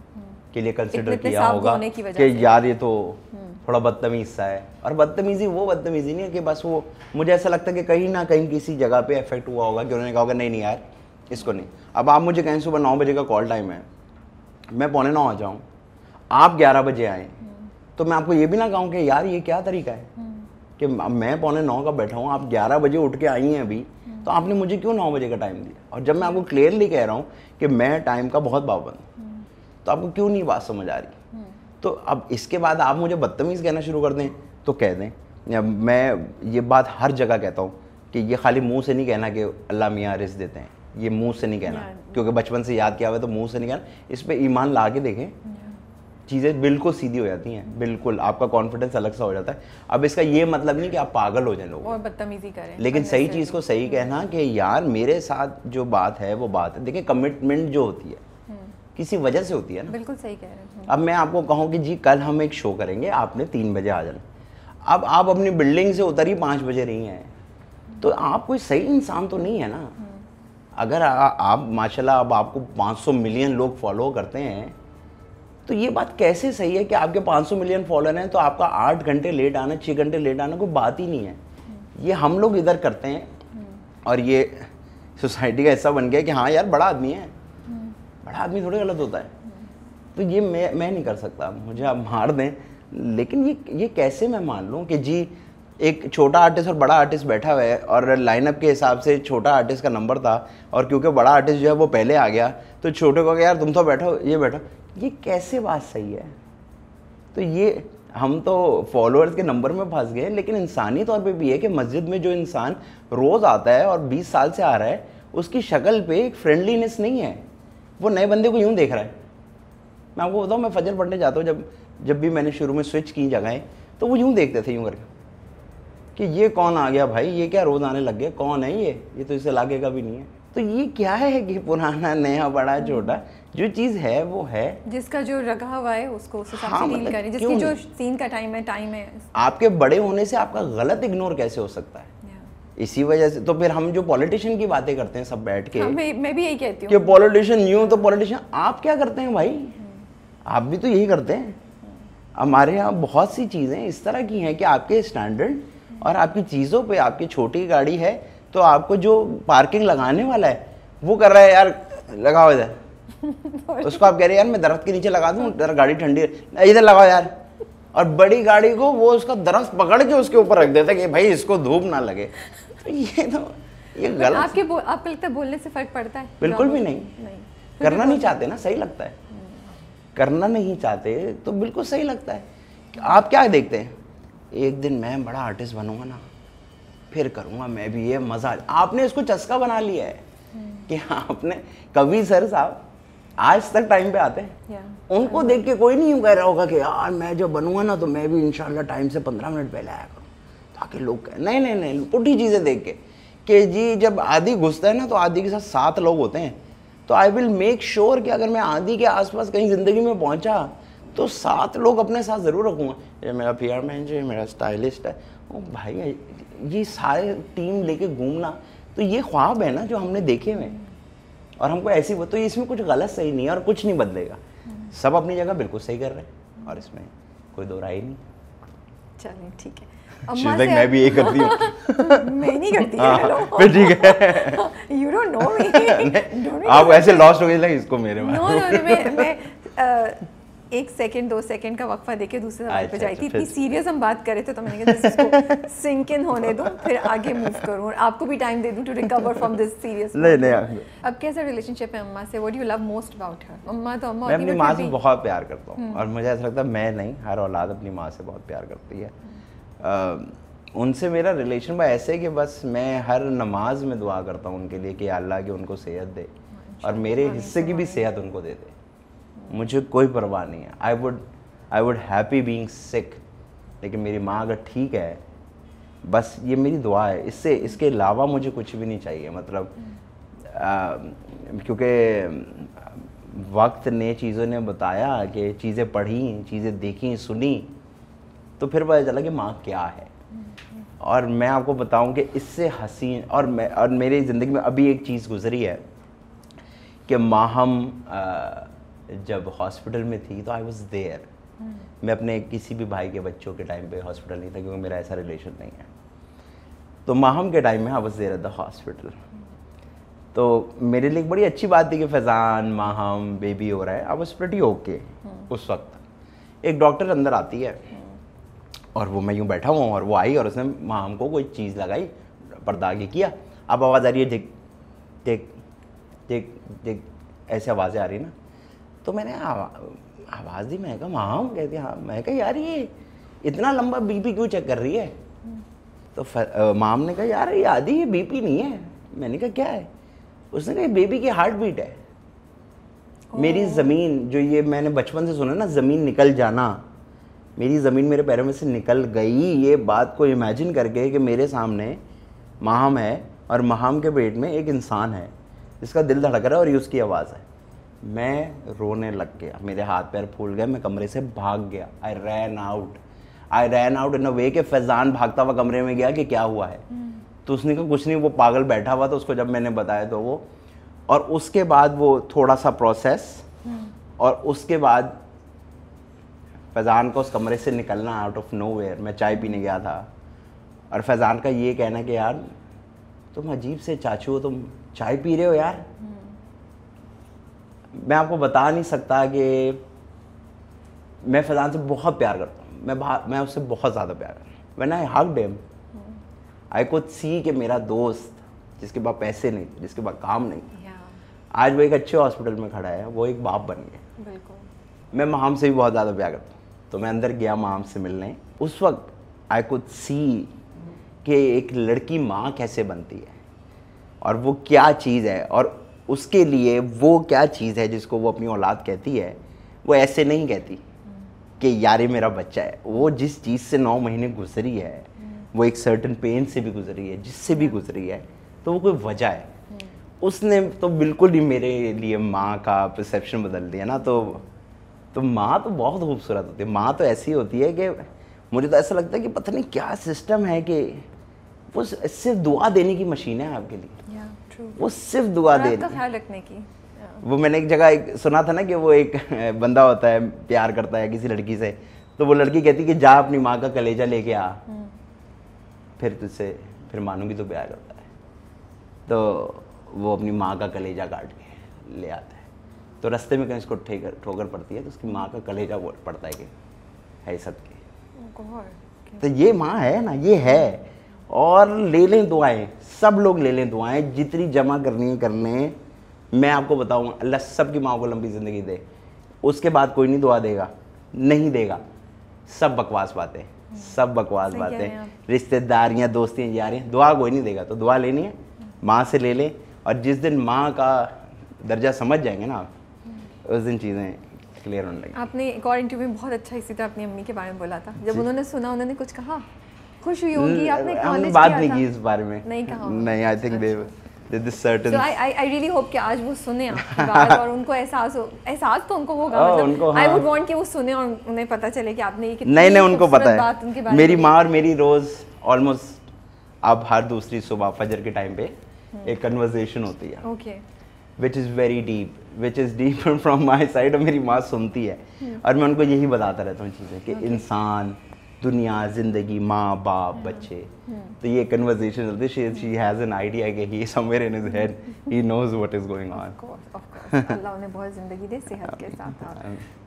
के लिए कंसिडर किया होगा कि यार ये तो थोड़ा बदतमीज़ सा है। और बदतमीज़ी वो बदतमीज़ी नहीं है कि बस वो, मुझे ऐसा लगता है कि कहीं ना कहीं किसी जगह पे इफेक्ट हुआ होगा कि उन्होंने कहा होगा नहीं यार इसको नहीं। अब आप मुझे कहें सुबह 9 बजे का कॉल टाइम है, मैं 8:45 आ जाऊँ, आप 11 बजे आएँ, तो मैं आपको ये भी ना कहूँ कि यार ये क्या तरीका है कि मैं 8:45 का बैठा हूँ, आप 11 बजे उठ के आई हैं अभी, तो आपने मुझे क्यों 9 बजे का टाइम दिया? और जब मैं आपको क्लियरली कह रहा हूँ कि मैं टाइम का बहुत पाबंद हूँ, तो आपको क्यों नहीं बात समझ आ रही? तो अब इसके बाद आप मुझे बदतमीज़ कहना शुरू कर दें तो कह दें। या मैं ये बात हर जगह कहता हूँ कि ये खाली मुंह से नहीं कहना कि अल्लाह मियाँ रिज़्क़ देते हैं, ये मुंह से नहीं कहना, क्योंकि बचपन से याद किया हुआ है तो मुंह से नहीं कहना। इस पे ईमान ला के देखें, चीज़ें बिल्कुल सीधी हो जाती हैं, बिल्कुल आपका कॉन्फिडेंस अलग सा हो जाता है। अब इसका ये मतलब नहीं कि आप पागल हो जाए लोग और बदतमीजी करें, लेकिन सही चीज़ को सही कहना कि यार मेरे साथ जो बात है वो बात है। देखिए कमिटमेंट जो होती है किसी वजह से होती है ना। बिल्कुल सही कह रहे हैं। अब मैं आपको कहूँ कि जी कल हम एक शो करेंगे, आपने 3 बजे आ जाना, अब आप अपनी बिल्डिंग से उतरी 5 बजे रही हैं, तो आप कोई सही इंसान तो नहीं है ना। अगर आप माशाल्लाह अब आपको 500 मिलियन लोग फॉलो करते हैं, तो ये बात कैसे सही है कि आपके 500 मिलियन फॉलोअर हैं तो आपका 8 घंटे लेट आना, 6 घंटे लेट आना कोई बात ही नहीं है। ये हम लोग इधर करते हैं और ये सोसाइटी का हिस्सा बन गया कि हाँ यार बड़ा आदमी है, बड़ा आदमी थोड़ी गलत होता है। तो ये मैं नहीं कर सकता, मुझे आप मार दें, लेकिन ये कैसे मैं मान लूँ कि जी एक छोटा आर्टिस्ट और बड़ा आर्टिस्ट बैठा हुआ है और लाइनअप के हिसाब से छोटा आर्टिस्ट का नंबर था और क्योंकि बड़ा आर्टिस्ट जो है वो पहले आ गया तो छोटे को यार तुम तो बैठो, ये बैठो, ये कैसे बात सही है? तो ये हम तो फॉलोअर्स के नंबर में फंस गए, लेकिन इंसानी तौर पे भी है कि मस्जिद में जो इंसान रोज़ आता है और 20 साल से आ रहा है, उसकी शक्ल पे एक फ्रेंडलीनेस नहीं है, वो नए बंदे को यूँ देख रहा है। मैं आपको बताऊँ, मैं फजर पढ़ने जाता हूँ, जब भी मैंने शुरू में स्विच की जगहें, तो वो यूँ देखते थे यूँ करके कि ये कौन आ गया भाई, ये क्या रोज़ आने लग गया, कौन है ये तो इस इलाके का भी नहीं है। तो ये क्या है कि पुराना नया बड़ा छोटा, जो चीज़ है वो है, जिसका जो रखा हुआ है उसको उस हिसाब से डील करें, जिसकी जो सीन का टाइम है। आपके बड़े होने से आपका गलत इग्नोर कैसे हो सकता है? इसी वजह से तो फिर हम जो पॉलिटिशियन की बातें करते हैं सब बैठ के, मैं भी यही कहती हूँ कि पॉलिटिशियन यूँ, तो पॉलिटिशियन आप क्या करते हैं भाई? आप भी तो यही करते हैं। हमारे यहाँ बहुत सी चीज़ें इस तरह की हैं कि आपके स्टैंडर्ड और आपकी चीज़ों पे, आपकी छोटी गाड़ी है तो आपको जो पार्किंग लगाने वाला है वो कर रहा है यार लगाओ इधर, उसको आप कह रहे हैं यार मैं दरख्त के नीचे लगा दूँ, जरा गाड़ी ठंडी है, इधर लगाओ यार, और बड़ी गाड़ी को वो उसका दरख्त पकड़ के उसके ऊपर रख देता है कि भाई इसको धूप ना लगे। तो ये तो ये गलत। आपको लगता है बोलने से फर्क पड़ता है? बिल्कुल भी नहीं। करना नहीं चाहते ना, सही लगता है। करना नहीं चाहते तो बिल्कुल सही लगता है। आप क्या देखते हैं, एक दिन मैं बड़ा आर्टिस्ट बनूंगा ना, फिर करूंगा मैं भी, ये मजा। आपने इसको चस्का बना लिया है कि आपने, कवि सर साहब आज तक टाइम पे आते हैं, उनको देख के कोई नहीं कह रहा होगा कि यार मैं जब बनूंगा ना तो मैं भी इंशाल्लाह टाइम से 15 मिनट पहले आया करूँ, ताकि लोग कहें। नहीं नहीं नहीं, पुठी चीज़ें देख के कि जी जब आदि घुसता है ना तो आदि के साथ 7 लोग होते हैं, तो आई विल मेक श्योर कि अगर मैं आदि के आसपास कहीं ज़िंदगी में पहुंचा तो 7 लोग अपने साथ ज़रूर रखूँगा। ये मेरा PR मैन जो, मेरा स्टाइलिस्ट है, ओ भाई ये सारे टीम लेके घूमना, तो ये ख्वाब है ना जो हमने देखे हुए, और हमको ऐसी वो, तो इसमें कुछ गलत सही नहीं है और कुछ नहीं बदलेगा। सब अपनी जगह बिल्कुल सही कर रहे हैं और इसमें कोई दो राय नहीं। चलिए ठीक है। मैं भी ये करती हूँ। मैं नहीं करती। फिर ठीक है। You don't know me. आप ऐसे लॉस्ट हो गए इसको मेरे में। No, मैं 1 सेकंड 2 सेकंड का वक्फा देके दूसरे सवाल पे जाई थी। इतनी सीरियस हम बात कर रहे थे तो मैंने कहा इसको सिंक इन होने दूं, फिर आगे मूव करूं और आपको भी टाइम दे दूं to recover from this serious. नहीं अब कैसा रिलेशनशिप है अम्मा से? What do you love most about her? अम्मा तो अम्मा, मैं अपनी माँ से बहुत प्यार करता हूँ और मुझे ऐसा लगता है मैं नहीं, हर औलाद अपनी माँ से बहुत प्यार करती है। उनसे मेरा रिलेशन ऐसे है कि बस मैं हर नमाज में दुआ करता हूँ उनके लिए कि अल्लाह की उनको सेहत दे और मेरे हिस्से की भी सेहत उनको दे दे। मुझे कोई परवाह नहीं है। आई वुड हैप्पी बीइंग सिक, लेकिन मेरी माँ अगर ठीक है बस ये मेरी दुआ है, इसके अलावा मुझे कुछ भी नहीं चाहिए। मतलब क्योंकि वक्त ने, चीज़ों ने बताया कि चीज़ें पढ़ी, चीज़ें देखी, सुनी, तो फिर पता चला कि माँ क्या है। और मैं आपको बताऊं कि इससे हसीन और मेरी ज़िंदगी में अभी एक चीज़ गुजरी है कि माहम जब हॉस्पिटल में थी तो आई वॉज देयर। मैं अपने किसी भी भाई के बच्चों के टाइम पे हॉस्पिटल नहीं था क्योंकि मेरा ऐसा रिलेशन नहीं है। तो माहम के टाइम में I was there at the hospital. तो मेरे लिए एक बड़ी अच्छी बात थी कि फैज़ान, माहम, बेबी हो रहा है। I was pretty okay. उस वक्त एक डॉक्टर अंदर आती है और वो, मैं यूँ बैठा हुआ हूँ और वो आई और उसने माहम को कोई चीज़ लगाई, पर्दा आगे किया, अब आवाज़ आ रही है टिक टिक टिक टिक, ऐसे आवाज़ें आ रही ना। तो मैंने आवाज़ दी, मैं कहा माहम, कहती हाँ। मैं कहा यार ये इतना लंबा बीपी क्यों चेक कर रही है? तो माहम ने कहा यार ये आदि ये बीपी नहीं है। मैंने कहा क्या है? उसने कहा बेबी की हार्ट बीट है। मेरी ज़मीन, जो ये मैंने बचपन से सुना ना, ज़मीन निकल जाना, मेरी ज़मीन मेरे पैरों में से निकल गई। ये बात को इमेजिन करके कि मेरे सामने माहम है और माहम के पेट में एक इंसान है जिसका दिल धड़क रहा है और ये उसकी आवाज़ है। मैं रोने लग गया, मेरे हाथ पैर फूल गए, मैं कमरे से भाग गया। आई रैन आउट इन अ वे कि फैज़ान भागता हुआ कमरे में गया कि क्या हुआ है। तो उसने कहा कुछ नहीं, वो पागल बैठा हुआ था। उसको जब मैंने बताया तो वो, और उसके बाद वो थोड़ा सा प्रोसेस, और उसके बाद फैज़ान को उस कमरे से निकलना आउट ऑफ नोवेयर। मैं चाय पीने गया था और फैज़ान का ये कहना कि यार तुम अजीब से चाचू हो, तुम चाय पी रहे हो यार। मैं आपको बता नहीं सकता कि मैं फैज़ान से बहुत प्यार करता हूँ। मैं उससे बहुत ज़्यादा प्यार करता हूँ। When I hugged him, I could see कि मेरा दोस्त जिसके पास पैसे नहीं, जिसके पास काम नहीं, आज वो एक अच्छे हॉस्पिटल में खड़ा है, वो एक बाप बन गया। मैं माहम से भी बहुत ज़्यादा प्यार करता हूँ। तो मैं अंदर गया माहम से मिलने। उस वक्त आई कुड सी कि एक लड़की माँ कैसे बनती है और वो क्या चीज़ है, और उसके लिए वो क्या चीज़ है जिसको वो अपनी औलाद कहती है। वो ऐसे नहीं कहती कि यार ये मेरा बच्चा है। वो जिस चीज़ से 9 महीने गुजरी है, वो एक सर्टन पेन से भी गुजरी है, जिससे भी गुजरी है, तो वो कोई वजह है। उसने तो बिल्कुल ही मेरे लिए माँ का परसेप्शन बदल दिया ना। तो माँ तो बहुत खूबसूरत होती है। माँ तो ऐसी होती है कि मुझे तो ऐसा लगता है कि पता नहीं क्या सिस्टम है कि वो सिर्फ दुआ देने की मशीन है आपके लिए। वो सिर्फ दुआ देने, ख्याल रखने की। वो मैंने एक जगह सुना था ना कि वो एक बंदा होता है, प्यार करता है किसी लड़की से, तो वो लड़की कहती कि जा अपनी माँ का कलेजा लेके आ, फिर तुझसे फिर मानूंगी तो प्यार करता है। तो वो अपनी माँ का कलेजा काट के ले आता है। तो रास्ते में कहीं उसको ठोकर पड़ती है तो उसकी माँ का कलेजा पड़ता है कि है सदके। तो ये माँ है ना, ये है। और ले लें दुआएं, सब लोग ले लें दुआएं, जितनी जमा करनी है कर लें। मैं आपको बताऊँ, अल्लाह सबकी माँ को लंबी ज़िंदगी दे, उसके बाद कोई नहीं दुआ देगा, नहीं देगा। सब बकवास बातें, सब बकवास बातें, रिश्तेदारियाँ, दोस्तियाँ, यारियाँ, दुआ कोई नहीं देगा। तो दुआ लेनी है, माँ से ले लें, और जिस दिन माँ का दर्जा समझ जाएंगे ना आप, उस दिन चीज़ें क्लियर होने लगेंगी। आपने एक और इंटरव्यू में बहुत अच्छा इसी तरह अपनी अम्मी के बारे में बोला था, जब उन्होंने सुना उन्होंने कुछ कहा? खुश हुई होंगी, आपने हमने बात नहीं की इस बारे में, नहीं कहा? नहीं, I think this certain. So I really hope कि आज वो सुने आपकी बात और उनको एहसास तो उनको होगा, मतलब आई वुड वांट कि वो सुने और उन्हें पता चले कि आपने ये कितनी नहीं उनको पता है। मेरी माँ और मेरी रोज ऑलमोस्ट अब हर दूसरी सुबह फजर के टाइम पे एक कन्वर्सेशन होती है, okay, which is very deep, which is deep from my side. और मेरी माँ सुनती है और मैं उनको यही बताता रहता हूँ चीज़ें कि इंसान, दुनिया, जिंदगी, माँ बाप, बच्चे, तो ये कन्वर्सेशन चलती है। शी हैज़ एन आइडिया कि he somewhere in his head he knows what is going on. Of course अल्लाह उन्हें बहुत ज़िंदगी दे, सेहत के साथ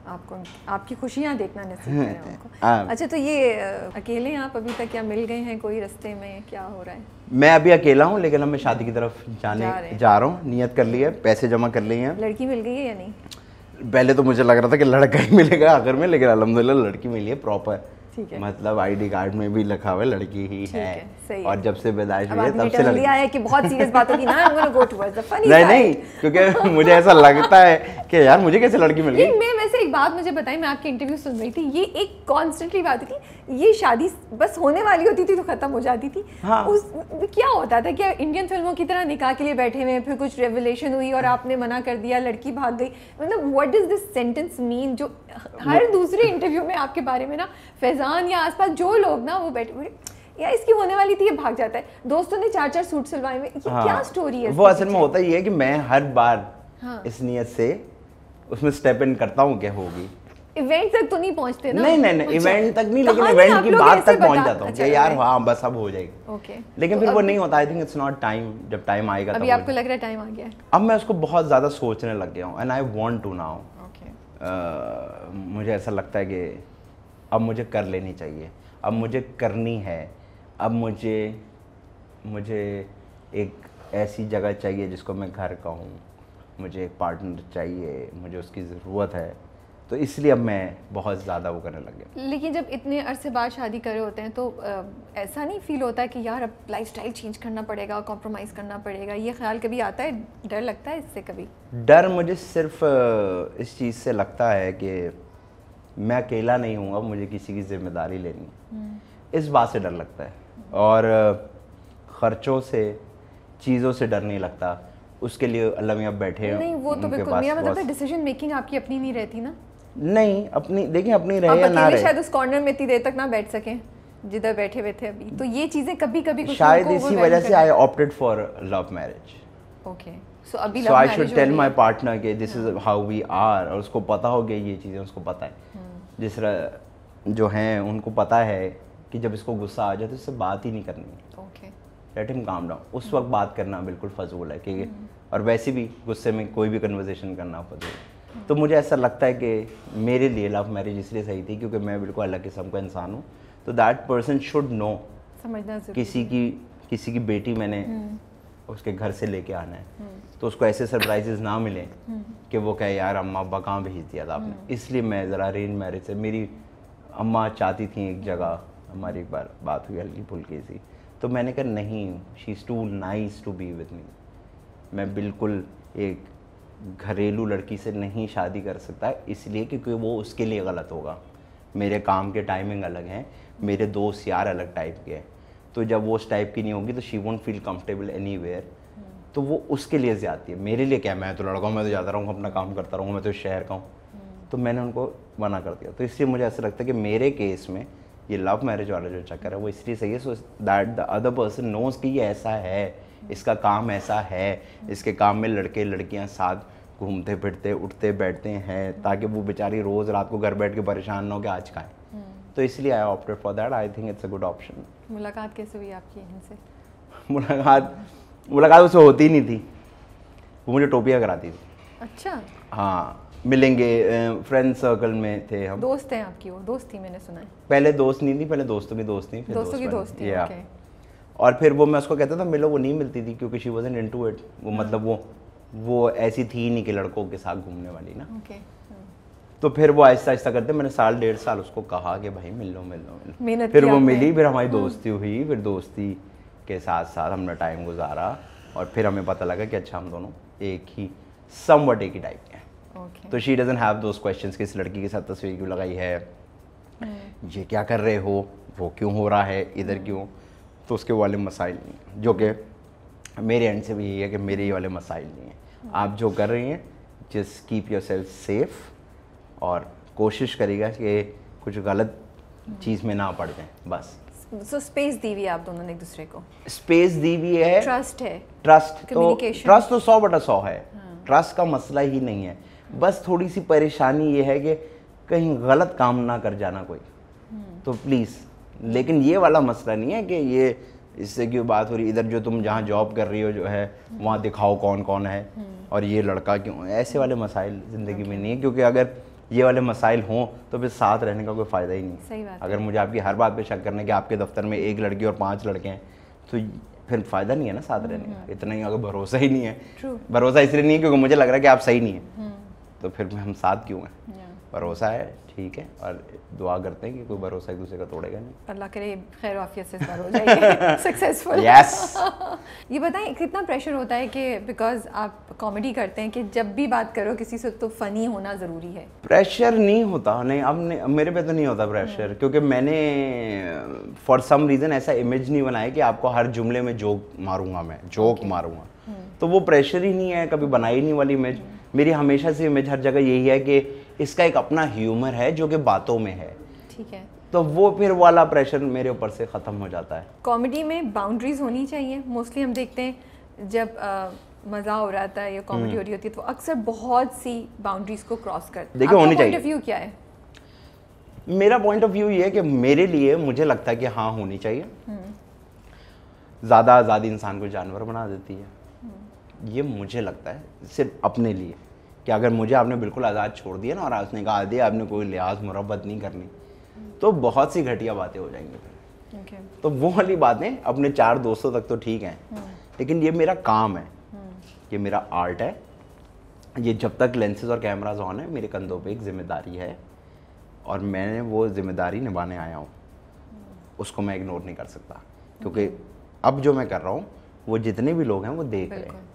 आपको आपकी खुशियाँ देखना नसीब करें उनको। अच्छा, तो ये अकेले हैं आप अभी तक, या मिल गए हैं कोई रास्ते में, क्या हो रहा है? मैं अभी अकेला हूँ, लेकिन अब मैं शादी की तरफ जा रहा हूँ, नियत कर ली है, पैसे जमा कर लिए हैं। लड़की मिल गई है या नहीं? पहले तो मुझे लग रहा था कि लड़का ही मिलेगा आखिर में, लेकिन अल्हम्दुलिल्लाह लड़की मिली है प्रॉपर, मतलब आईडी कार्ड में भी लिखा हुआ है लड़की ही है। और जब से पैदाइश हुई है तब से लड़की है कि बहुत सीरियस बात होगी ना, I'm gonna go towards the funny side। नहीं, क्योंकि मुझे ऐसा लगता है कि यार मुझे कैसे लड़की मिल गई। मैं वैसे एक बात मुझे बताई, मैं आपकी इंटरव्यू सुन रही थी, ये एक कॉन्स्टेंटली बात थी, ये शादी बस होने वाली होती थी तो खत्म हो जाती थी। हाँ। क्या होता था, क्या इंडियन फिल्मों की तरह निकाह के लिए बैठे हुए, फिर कुछ रेवलेशन हुई और आपने मना कर दिया, लड़की भाग गई, मतलब what does this sentence mean? जो हर दूसरे इंटरव्यू में आपके बारे में ना फैजान या आसपास जो लोग ना वो बैठे या इसकी होने वाली थी, ये भाग जाता है, दोस्तों ने 4-4 सूट सिलवाए हुए, ये क्या स्टोरी है? वो असल में होता ही है कि मैं हर बार इस नियत से उसमें स्टेप इन करता हूँ क्या होगी, इवेंट तक तो नहीं पहुंचते ना। नहीं इवेंट तक नहीं, लेकिन इवेंट की बात तक पहुंच जाता हूँ कि यार हाँ बस अब हो जाएगी। ओके, लेकिन फिर वो नहीं होता। आई थिंक इट्स नॉट टाइम, जब टाइम आएगा अभी आपको लग रहा है टाइम आ गया है? अब मैं उसको बहुत ज़्यादा सोचने लग गया हूँ, and I want to now. मुझे ऐसा लगता है कि अब मुझे कर लेनी चाहिए, अब मुझे करनी है, अब मुझे एक ऐसी जगह चाहिए जिसको मैं घर कहूँ, मुझे एक पार्टनर चाहिए, मुझे उसकी ज़रूरत है, तो इसलिए अब मैं बहुत ज़्यादा वो करने लग गया। लेकिन जब इतने अरसे बाद शादी कर रहे होते हैं तो ऐसा नहीं फील होता है कि यार अब लाइफस्टाइल चेंज करना पड़ेगा, कॉम्प्रोमाइज़ करना पड़ेगा, ये ख्याल कभी आता है? डर लगता है इससे कभी? डर मुझे सिर्फ इस चीज़ से लगता है कि मैं अकेला नहीं हूँ, अब मुझे किसी की जिम्मेदारी लेनी है, इस बात से डर लगता है। और ख़र्चों से, चीज़ों से डर नहीं लगता, उसके लिए अल्लाह मियाँ बैठे हैं। नहीं वो तो बिल्कुल, मेरा मतलब डिसीजन मेकिंग आपकी अपनी नहीं रहती ना? नहीं, अपनी देखिए, अपनी रहे या ना रहे, शायद उस कॉर्नर में इतनी देर तक ना बैठ सकें जिधर बैठे हुए थे अभी, तो ये चीज़ें कभी कभी शायद इसी वजह से I opted for love marriage. Okay, so अभी love marriage, so I should tell my partner कि this is how we are, और उसको पता हो गया ये चीज़ें, उसको पता है, जिस तरह जो हैं उनको पता है कि जब इसको गुस्सा आ जाए तो इससे बात ही नहीं करनी। Okay, let him calm down, उस वक्त बात करना बिल्कुल फजूल है, क्योंकि और वैसे भी गुस्से में कोई भी कन्वर्सेशन करना फजूल है। तो मुझे ऐसा लगता है कि मेरे लिए लव मैरिज इसलिए सही थी क्योंकि मैं बिल्कुल अलग किस्म का इंसान हूँ, तो दैट पर्सन शुड नो, समझना किसी की बेटी मैंने उसके घर से लेके आना है, तो उसको ऐसे सरप्राइजेस ना मिले कि वो कहे यार अम्मा अब्बा कहाँ भेज दिया था आपने। इसलिए मैं ज़रा अरेंज मैरिज से, मेरी अम्मा चाहती थी एक जगह, हमारी एक बार बात हुई हल्की फुल्की सी, तो मैंने कहा नहीं, she is too nice to be with me, मैं बिल्कुल एक घरेलू लड़की से नहीं शादी कर सकता, इसलिए क्योंकि वो उसके लिए गलत होगा, मेरे काम के टाइमिंग अलग हैं, मेरे दोस्त यार अलग टाइप के हैं, तो जब वो उस टाइप की नहीं होगी तो she won't feel comfortable anywhere, तो वो उसके लिए ज़्यादती है। मेरे लिए क्या, मैं तो लड़का हूँ, मैं तो जाता रहूँगा, अपना काम करता रहूँगा, मैं तो शहर का हूँ, तो मैंने उनको मना कर दिया। तो इसलिए मुझे ऐसा लगता है कि मेरे केस में ये लव मैरिज वाला जो चक्कर है वो इसलिए सही है, so that the other person knows कि ये ऐसा है, इसका काम ऐसा है, इसके काम में लड़के लड़कियां साथ घूमते फिरते उठते बैठते हैं, ताकि वो बेचारी रोज़ रात को घर बैठ के परेशान ना हो कि आज खाएं। तो इसलिए आई opted for that, I think it's a good option. मुलाकात कैसे हुई आपकी इनसे? मुलाकात उससे होती ही नहीं थी, वो मुझे टोपियाँ कराती थी। अच्छा, हाँ, मिलेंगे, फ्रेंड सर्कल में थे हम। दोस्त हैं आपकी? वो दोस्त थी, मैंने सुना है। पहले दोस्त नहीं थी, पहले दोस्तों की दोस्त थी, फिर दोस्तों की दोस्त थी। और फिर वो मैं उसको कहता था मिलो, वो नहीं मिलती थी क्योंकि शी वाज़न्ट इनटू इट। वो मतलब वो ऐसी थी ही नहीं कि लड़कों के साथ घूमने वाली ना। तो फिर वो आहिस्ता आहिस्ता करते, मैंने 1.5 साल उसको कहा कि भाई मिल लो। फिर वो मिली, फिर हमारी दोस्ती हुई, फिर दोस्ती के साथ साथ हमने टाइम गुजारा और फिर हमें पता लगा कि अच्छा हम दोनों एक ही समवट एक ही टाइप के हैं। तो she doesn't have those questions कि इस लड़की के साथ तस्वीर क्यों लगाई है, ये क्या कर रहे हो, वो क्यों हो रहा है, इधर क्यों। तो उसके वाले मसाइल नहीं हैं, जो कि मेरे एंड से भी यही है कि मेरे ये वाले मसाइल नहीं हैं। आप जो कर रही हैं just keep your self safe और कोशिश करेगा कि कुछ गलत चीज़ में ना पड़ जाए बस। So, स्पेस दी हुई है आप दोनों ने एक दूसरे को, स्पेस दी हुई है, ट्रस्ट है, ट्रस्ट तो 100/100 है। ट्रस्ट का मसला ही नहीं है, बस थोड़ी सी परेशानी ये है कि कहीं गलत काम ना कर जाना कोई, तो प्लीज़। लेकिन ये वाला मसला नहीं है कि ये इससे क्यों बात हो रही, इधर जो तुम जहाँ जॉब कर रही हो जो है वहाँ दिखाओ कौन कौन है और ये लड़का क्यों, ऐसे वाले मसाइल ज़िंदगी में नहीं है। क्योंकि अगर ये वाले मसाइल हों तो फिर साथ रहने का कोई फ़ायदा ही नहीं। सही बात। अगर मुझे आपकी हर बात पे शक करना है कि आपके दफ्तर में 1 लड़की और 5 लड़के हैं तो फिर फ़ायदा नहीं है ना साथ रहने का। इतना ही अगर भरोसा ही नहीं है, भरोसा इसलिए नहीं है क्योंकि मुझे लग रहा है कि आप सही नहीं है, तो फिर हम साथ क्यों हैं। भरोसा है ठीक है, और दुआ करते हैं कि कोई भरोसा एक दूसरे का तोड़ेगा नहीं। अल्लाह करे खैर आफियत से हो जाएगी सक्सेसफुल। यस। ये बताएं कितना प्रेशर होता है कि बिकॉज आप कॉमेडी करते हैं कि जब भी बात करो किसी से तो फ़नी होना ज़रूरी है। प्रेशर नहीं होता, नहीं अब मेरे पे तो नहीं होता प्रेशर, क्योंकि मैंने फॉर सम रीज़न ऐसा इमेज नहीं बनाया कि आपको हर जुमले में जोक मारूंगा, मैं जोक मारूंगा, तो वो प्रेशर ही नहीं है, कभी बनाई नहीं वाली इमेज। मेरी हमेशा से इमेज हर जगह यही है कि इसका एक अपना ह्यूमर है जो कि बातों में है, ठीक है, तो वो फिर वाला प्रेशर मेरे ऊपर से ख़त्म हो जाता है। कॉमेडी में बाउंड्रीज होनी चाहिए। मोस्टली हम देखते हैं जब मज़ा हो रहा था या कॉमेडी हो रही होती है तो अक्सर बहुत सी बाउंड्रीज को क्रॉस करते हैं। देखिए होनी चाहिए। पॉइंट ऑफ व्यू क्या है? मेरा पॉइंट ऑफ व्यू ये है कि मेरे लिए मुझे लगता है कि हाँ होनी चाहिए। ज़्यादा आज़ादी इंसान को जानवर बना देती है, ये मुझे लगता है सिर्फ अपने लिए, कि अगर मुझे आपने बिल्कुल आज़ाद छोड़ दिया ना और आपने कहा दिया आपने कोई लिहाज मुरब्बत नहीं करनी, तो बहुत सी घटिया बातें हो जाएंगी फिर। okay. तो वो वाली बातें अपने 4 दोस्तों तक तो ठीक हैं, लेकिन ये मेरा काम है, ये मेरा आर्ट है, ये जब तक लेंसेज और कैमराज ऑन है मेरे कंधों पे एक जिम्मेदारी है और मैंने वो जिम्मेदारी निभाने आया हूँ, उसको मैं इग्नोर नहीं कर सकता। क्योंकि अब जो मैं कर रहा हूँ वो जितने भी लोग हैं वो देख रहे हैं।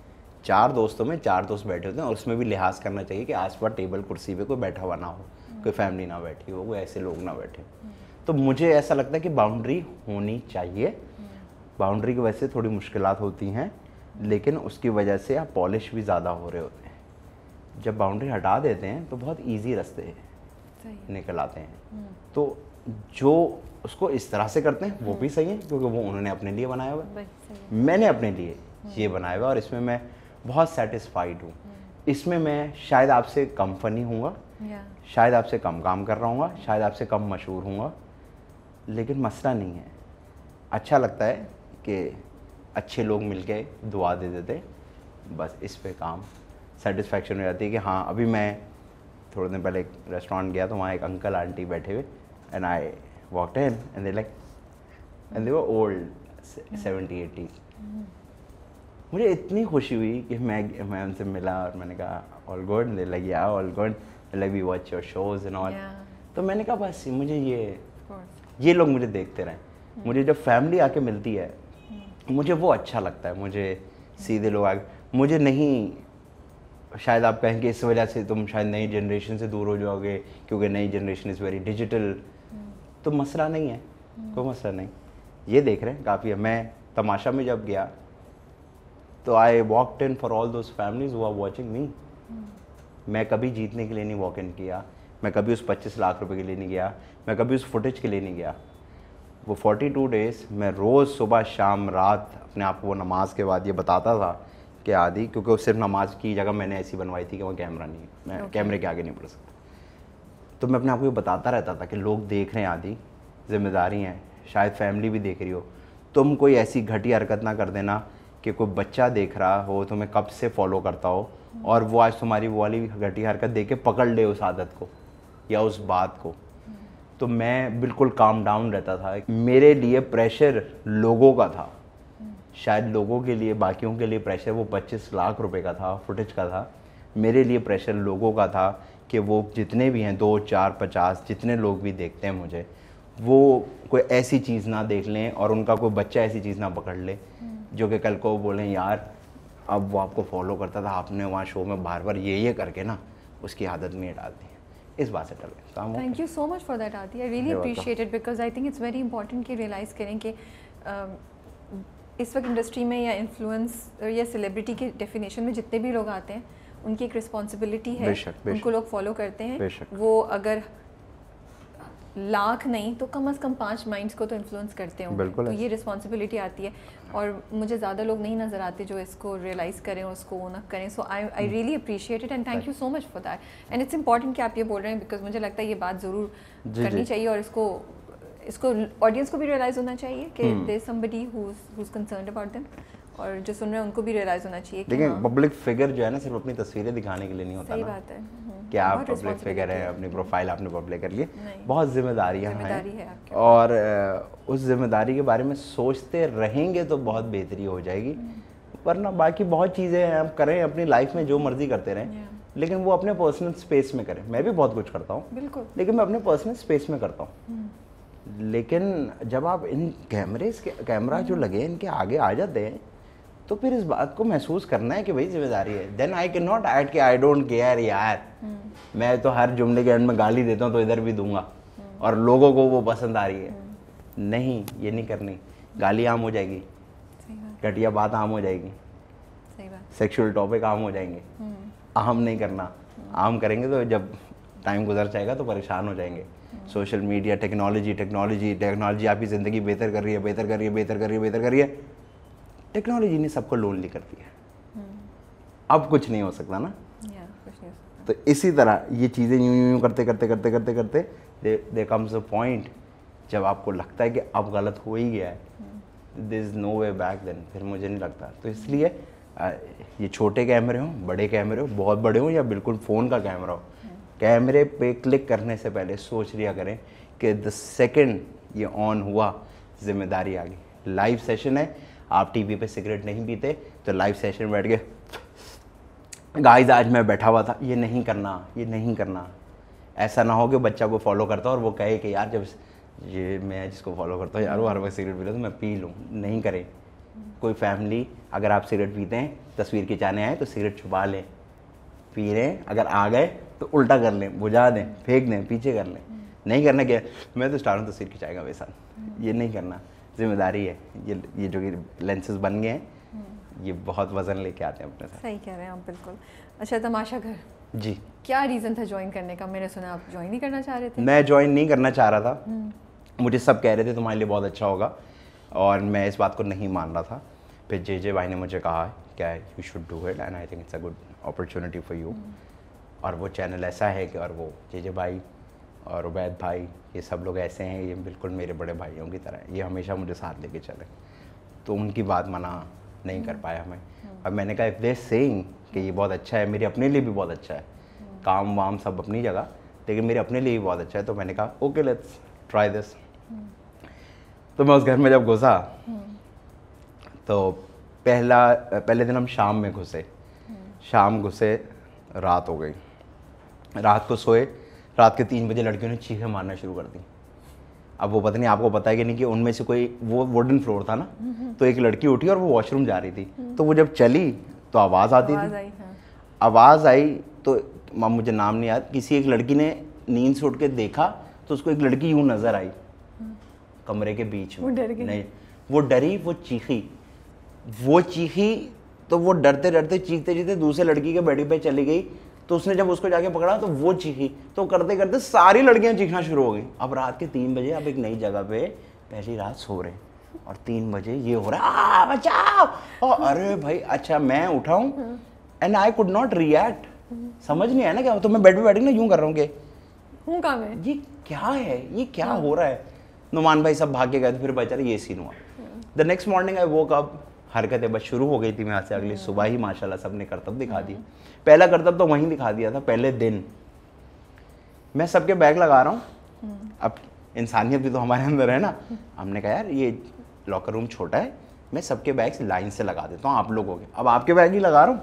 4 दोस्तों में 4 दोस्त बैठे होते हैं और उसमें भी लिहाज करना चाहिए कि आस-पास टेबल कुर्सी पे कोई बैठा हुआ ना हो, कोई फैमिली ना बैठी हो, कोई ऐसे लोग ना बैठे। तो मुझे ऐसा लगता है कि बाउंड्री होनी चाहिए। बाउंड्री की वजह से थोड़ी मुश्किलात होती हैं, लेकिन उसकी वजह से आप पॉलिश भी ज़्यादा हो रहे होते हैं। जब बाउंड्री हटा देते हैं तो बहुत ईजी रास्ते निकल आते हैं। तो जो उसको इस तरह से करते हैं वो भी सही है, क्योंकि वो उन्होंने अपने लिए बनाया हुआ है, मैंने अपने लिए ये बनाया हुआ और इसमें मैं बहुत सेटिस्फाइड हूँ। इसमें मैं शायद आपसे कम फनी हूँगा, शायद आपसे कम काम कर रहा हूँगा, शायद आपसे कम मशहूर हूँगा, लेकिन मसला नहीं है। अच्छा लगता है कि अच्छे लोग मिलके दुआ दे देते, बस इस पे काम सेटिस्फैक्शन हो जाती है कि हाँ। अभी मैं थोड़े दिन पहले एक रेस्टोरेंट गया तो वहाँ एक अंकल आंटी बैठे हुए, and I walked in and they like and they were old 70-80s। मुझे इतनी खुशी हुई कि मैं उनसे मिला और मैंने कहा ऑल गुड, दे लाइक या all good, like we watch your shows and all. तो मैंने कहा बस मुझे ये लोग मुझे देखते रहें। मुझे जब फैमिली आके मिलती है मुझे वो अच्छा लगता है। मुझे सीधे लोग आके, मुझे नहीं, शायद आप कहें कि इस वजह से तुम शायद नई जनरेशन से दूर हो जाओगे क्योंकि नई जनरेशन इज़ वेरी डिजिटल, तो मसला नहीं है, कोई मसला नहीं। ये देख रहे हैं काफ़ी है। मैं तमाशा में जब गया तो I walked in for all those families who are watching me. मैं कभी जीतने के लिए नहीं वॉक इन किया, मैं कभी उस 25 लाख रुपए के लिए नहीं गया, मैं कभी उस फुटेज के लिए नहीं गया। वो 42 डेज़ मैं रोज़ सुबह शाम रात अपने आप को वो नमाज के बाद ये बताता था कि आदि, क्योंकि वो सिर्फ नमाज की जगह मैंने ऐसी बनवाई थी कि वहाँ कैमरा नहीं, मैं कैमरे के आगे नहीं बढ़ सकता। तो मैं अपने आप को ये बताता रहता था कि लोग देख रहे हैं आदि, जिम्मेदारी है, शायद फैमिली भी देख रही हो, तुम कोई ऐसी घटिया हरकत ना कर देना कि कोई बच्चा देख रहा हो तुम्हें कब से फॉलो करता हो और वो आज तुम्हारी वो वाली घटिया हरकत देख के पकड़ ले उस आदत को या उस बात को। तो मैं बिल्कुल काम डाउन रहता था। मेरे लिए प्रेशर लोगों का था, शायद लोगों के लिए, बाकियों के लिए प्रेशर वो 25 लाख रुपए का था, फुटेज का था। मेरे लिए प्रेशर लोगों का था कि वो जितने भी हैं 2, 4, 50 जितने लोग भी देखते हैं मुझे, वो कोई ऐसी चीज़ ना देख लें और उनका कोई बच्चा ऐसी चीज़ ना पकड़ ले जो कि कल को बोलें यार अब वो आपको फॉलो करता था, आपने वहाँ शो में बार बार ये करके ना उसकी आदत में डाल दी। इस बात से डर काम। Thank you so much for that Adi, I really appreciate it because I think it's very important कि रियलाइज़ करें कि इस वक्त इंडस्ट्री में या इन्फ्लुएंस या सेलिब्रिटी की डेफिनेशन में जितने भी लोग आते हैं उनकी एक रिस्पॉन्सिबिलिटी है, उनको लोग फॉलो करते हैं, वो अगर लाख नहीं तो कम से कम 5 माइंड्स को तो इन्फ्लुएंस करते होंगे, तो ये रिस्पॉन्सिबिलिटी आती है और मुझे ज़्यादा लोग नहीं नज़र आते जो इसको रियलाइज़ करें, उसको ओन अप करें। So I really appreciate it and thank you so much for that and it's important कि आप ये बोल रहे हैं बिकॉज मुझे लगता है ये बात ज़रूर करनी चाहिए और इसको ऑडियंस को भी रियलाइज़ होना चाहिए कि there is somebody who is concerned about them और जो सुन रहे हैं उनको भी रियलाइज़ होना चाहिए। लेकिन पब्लिक फिगर जो है ना सिर्फ अपनी तस्वीरें दिखाने के लिए नहीं होता। सही बात है कि आप पब्लिक फिगर है, अपनी प्रोफाइल आपने पब्लिक कर ली, बहुत जिम्मेदारियां हैं और उस जिम्मेदारी के बारे में सोचते रहेंगे तो बहुत बेहतरी हो जाएगी। वरना बाकी बहुत चीज़ें हैं, हम करें अपनी लाइफ में जो मर्जी करते रहें, लेकिन वो अपने पर्सनल स्पेस में करें। मैं भी बहुत कुछ करता हूँ बिल्कुल, लेकिन मैं अपने पर्सनल स्पेस में करता हूँ। लेकिन जब आप इन कैमरा जो लगे इनके आगे आ जाते हैं तो फिर इस बात को महसूस करना है कि भाई जिम्मेदारी है। Then I can not add कि आई डोंट केयर यार, मैं तो हर जुमले के एंड में गाली देता हूँ तो इधर भी दूंगा और लोगों को वो पसंद आ रही है। नहीं, ये नहीं करनी। गाली आम हो जाएगी, घटिया बात आम हो जाएगी, सेक्सुअल टॉपिक आम हो जाएंगे। आम नहीं करना, आम करेंगे तो जब टाइम गुजर जाएगा तो परेशान हो जाएंगे। सोशल मीडिया, टेक्नोलॉजी आपकी ज़िंदगी बेहतर कर रही है। टेक्नोलॉजी ने सबको लोनली कर दिया, अब कुछ नहीं हो सकता ना। तो इसी तरह ये चीज़ें यूं करते दे कम्स अ पॉइंट जब आपको लगता है कि अब गलत हो ही गया है, there is no way back, then फिर मुझे नहीं लगता। तो इसलिए ये छोटे कैमरे हों, बड़े कैमरे हो, बहुत बड़े हों या बिल्कुल फ़ोन का कैमरा हो, कैमरे पे क्लिक करने से पहले सोच लिया करें कि द सेकेंड ये ऑन हुआ जिम्मेदारी आ गई। लाइव सेशन है, आप टीवी पे सिगरेट नहीं पीते तो लाइव सेशन में बैठ के गाइस आज मैं बैठा हुआ था, ये नहीं करना। ऐसा ना हो कि बच्चा को फॉलो करता और वो कहे कि यार जब ये मैं जिसको फॉलो करता हूँ यार वो हर वक्त सिगरेट पी रहा तो मैं पी लूँ। नहीं करें। कोई फैमिली अगर आप सिगरेट पीते हैं, तस्वीर खिंचाने आए तो सिगरेट छुपा लें, पी रहे हैं अगर आ गए तो उल्टा कर लें, बुझा दें, फेंक दें, पीछे कर लें। नहीं करना क्या, मैं तो स्टार हूँ तस्वीर खिंचाएगा वैसा, ये नहीं करना। जिम्मेदारी है। ये जो कि लेंसेज बन गए हैं ये बहुत वजन लेके आते हैं अपने साथ। सही कह रहे हैं आप बिल्कुल। अच्छा, तमाशा घर जी, क्या रीज़न था ज्वाइन करने का? मैंने सुना आप ज्वाइन नहीं करना चाह रहे थे। मैं ज्वाइन नहीं करना चाह रहा था, मुझे सब कह रहे थे तुम्हारे लिए बहुत अच्छा होगा और मैं इस बात को नहीं मान रहा था। फिर जे भाई ने मुझे कहा क्या you should do it and I think it's a good opportunity for you. और वो चैनल ऐसा है कि और वो जे भाई और उबैद भाई ये सब लोग ऐसे हैं, ये बिल्कुल मेरे बड़े भाइयों की तरह है, ये हमेशा मुझे साथ लेके चले। तो उनकी बात मना नहीं कर पाया मैं। अब मैंने कहा इफ दे सेइंग कि ये बहुत अच्छा है, मेरे अपने लिए भी बहुत अच्छा है, काम वाम सब अपनी जगह, लेकिन मेरे अपने लिए भी बहुत अच्छा है, तो मैंने कहा ओके लेट्स ट्राई दिस। तो मैं उस घर में जब घुसा तो पहले दिन हम शाम में घुसे, रात हो गई, रात को सोए, रात के 3 बजे लड़कियों ने चीखें मारना शुरू कर दी। अब वो पता नहीं आपको पता है कि नहीं कि उनमें से कोई, वो वुडन फ्लोर था ना, तो एक लड़की उठी और वो वॉशरूम जा रही थी, तो वो जब चली तो आवाज़ आती थी, आवाज़ आई तो मुझे नाम नहीं याद, किसी एक लड़की ने नींद से उठ के देखा तो उसको एक लड़की यूँ नज़र आई कमरे के बीच में। नहीं, वो डरी, वो चीखी तो वो डरते चीखते दूसरे लड़की के बेड पे चली गई। तो उसने जब उसको जाके पकड़ा तो वो चीखी, तो करते सारी लड़कियां चीखना शुरू हो गई। अब रात के 3 बजे अब एक नई जगह पे पहली रात सो रहे और 3 बजे ये हो रहा बचाओ, और अरे भाई अच्छा मैं उठाऊं and I could not react, समझ नहीं आया ना क्या, तो मैं बेड पे बैठ के ना यूं कर रहा हूँ कि ये क्या है, ये क्या हो रहा है। नुमान भाई सब भाग के गए, फिर बेचारे ये सीन हुआ। The next morning I woke up, हरकतें बस शुरू हो गई थी मेरे से। अगली सुबह ही माशाल्लाह सब ने करतब दिखा दिए। पहला करतब तो वहीं दिखा दिया था, पहले दिन मैं सबके बैग लगा रहा हूँ। अब इंसानियत भी तो हमारे अंदर है ना। हमने कहा यार ये लॉकर रूम छोटा है, मैं सबके बैग्स लाइन से लगा देता हूँ आप लोगों के। अब आपके बैग ही लगा रहा हूँ,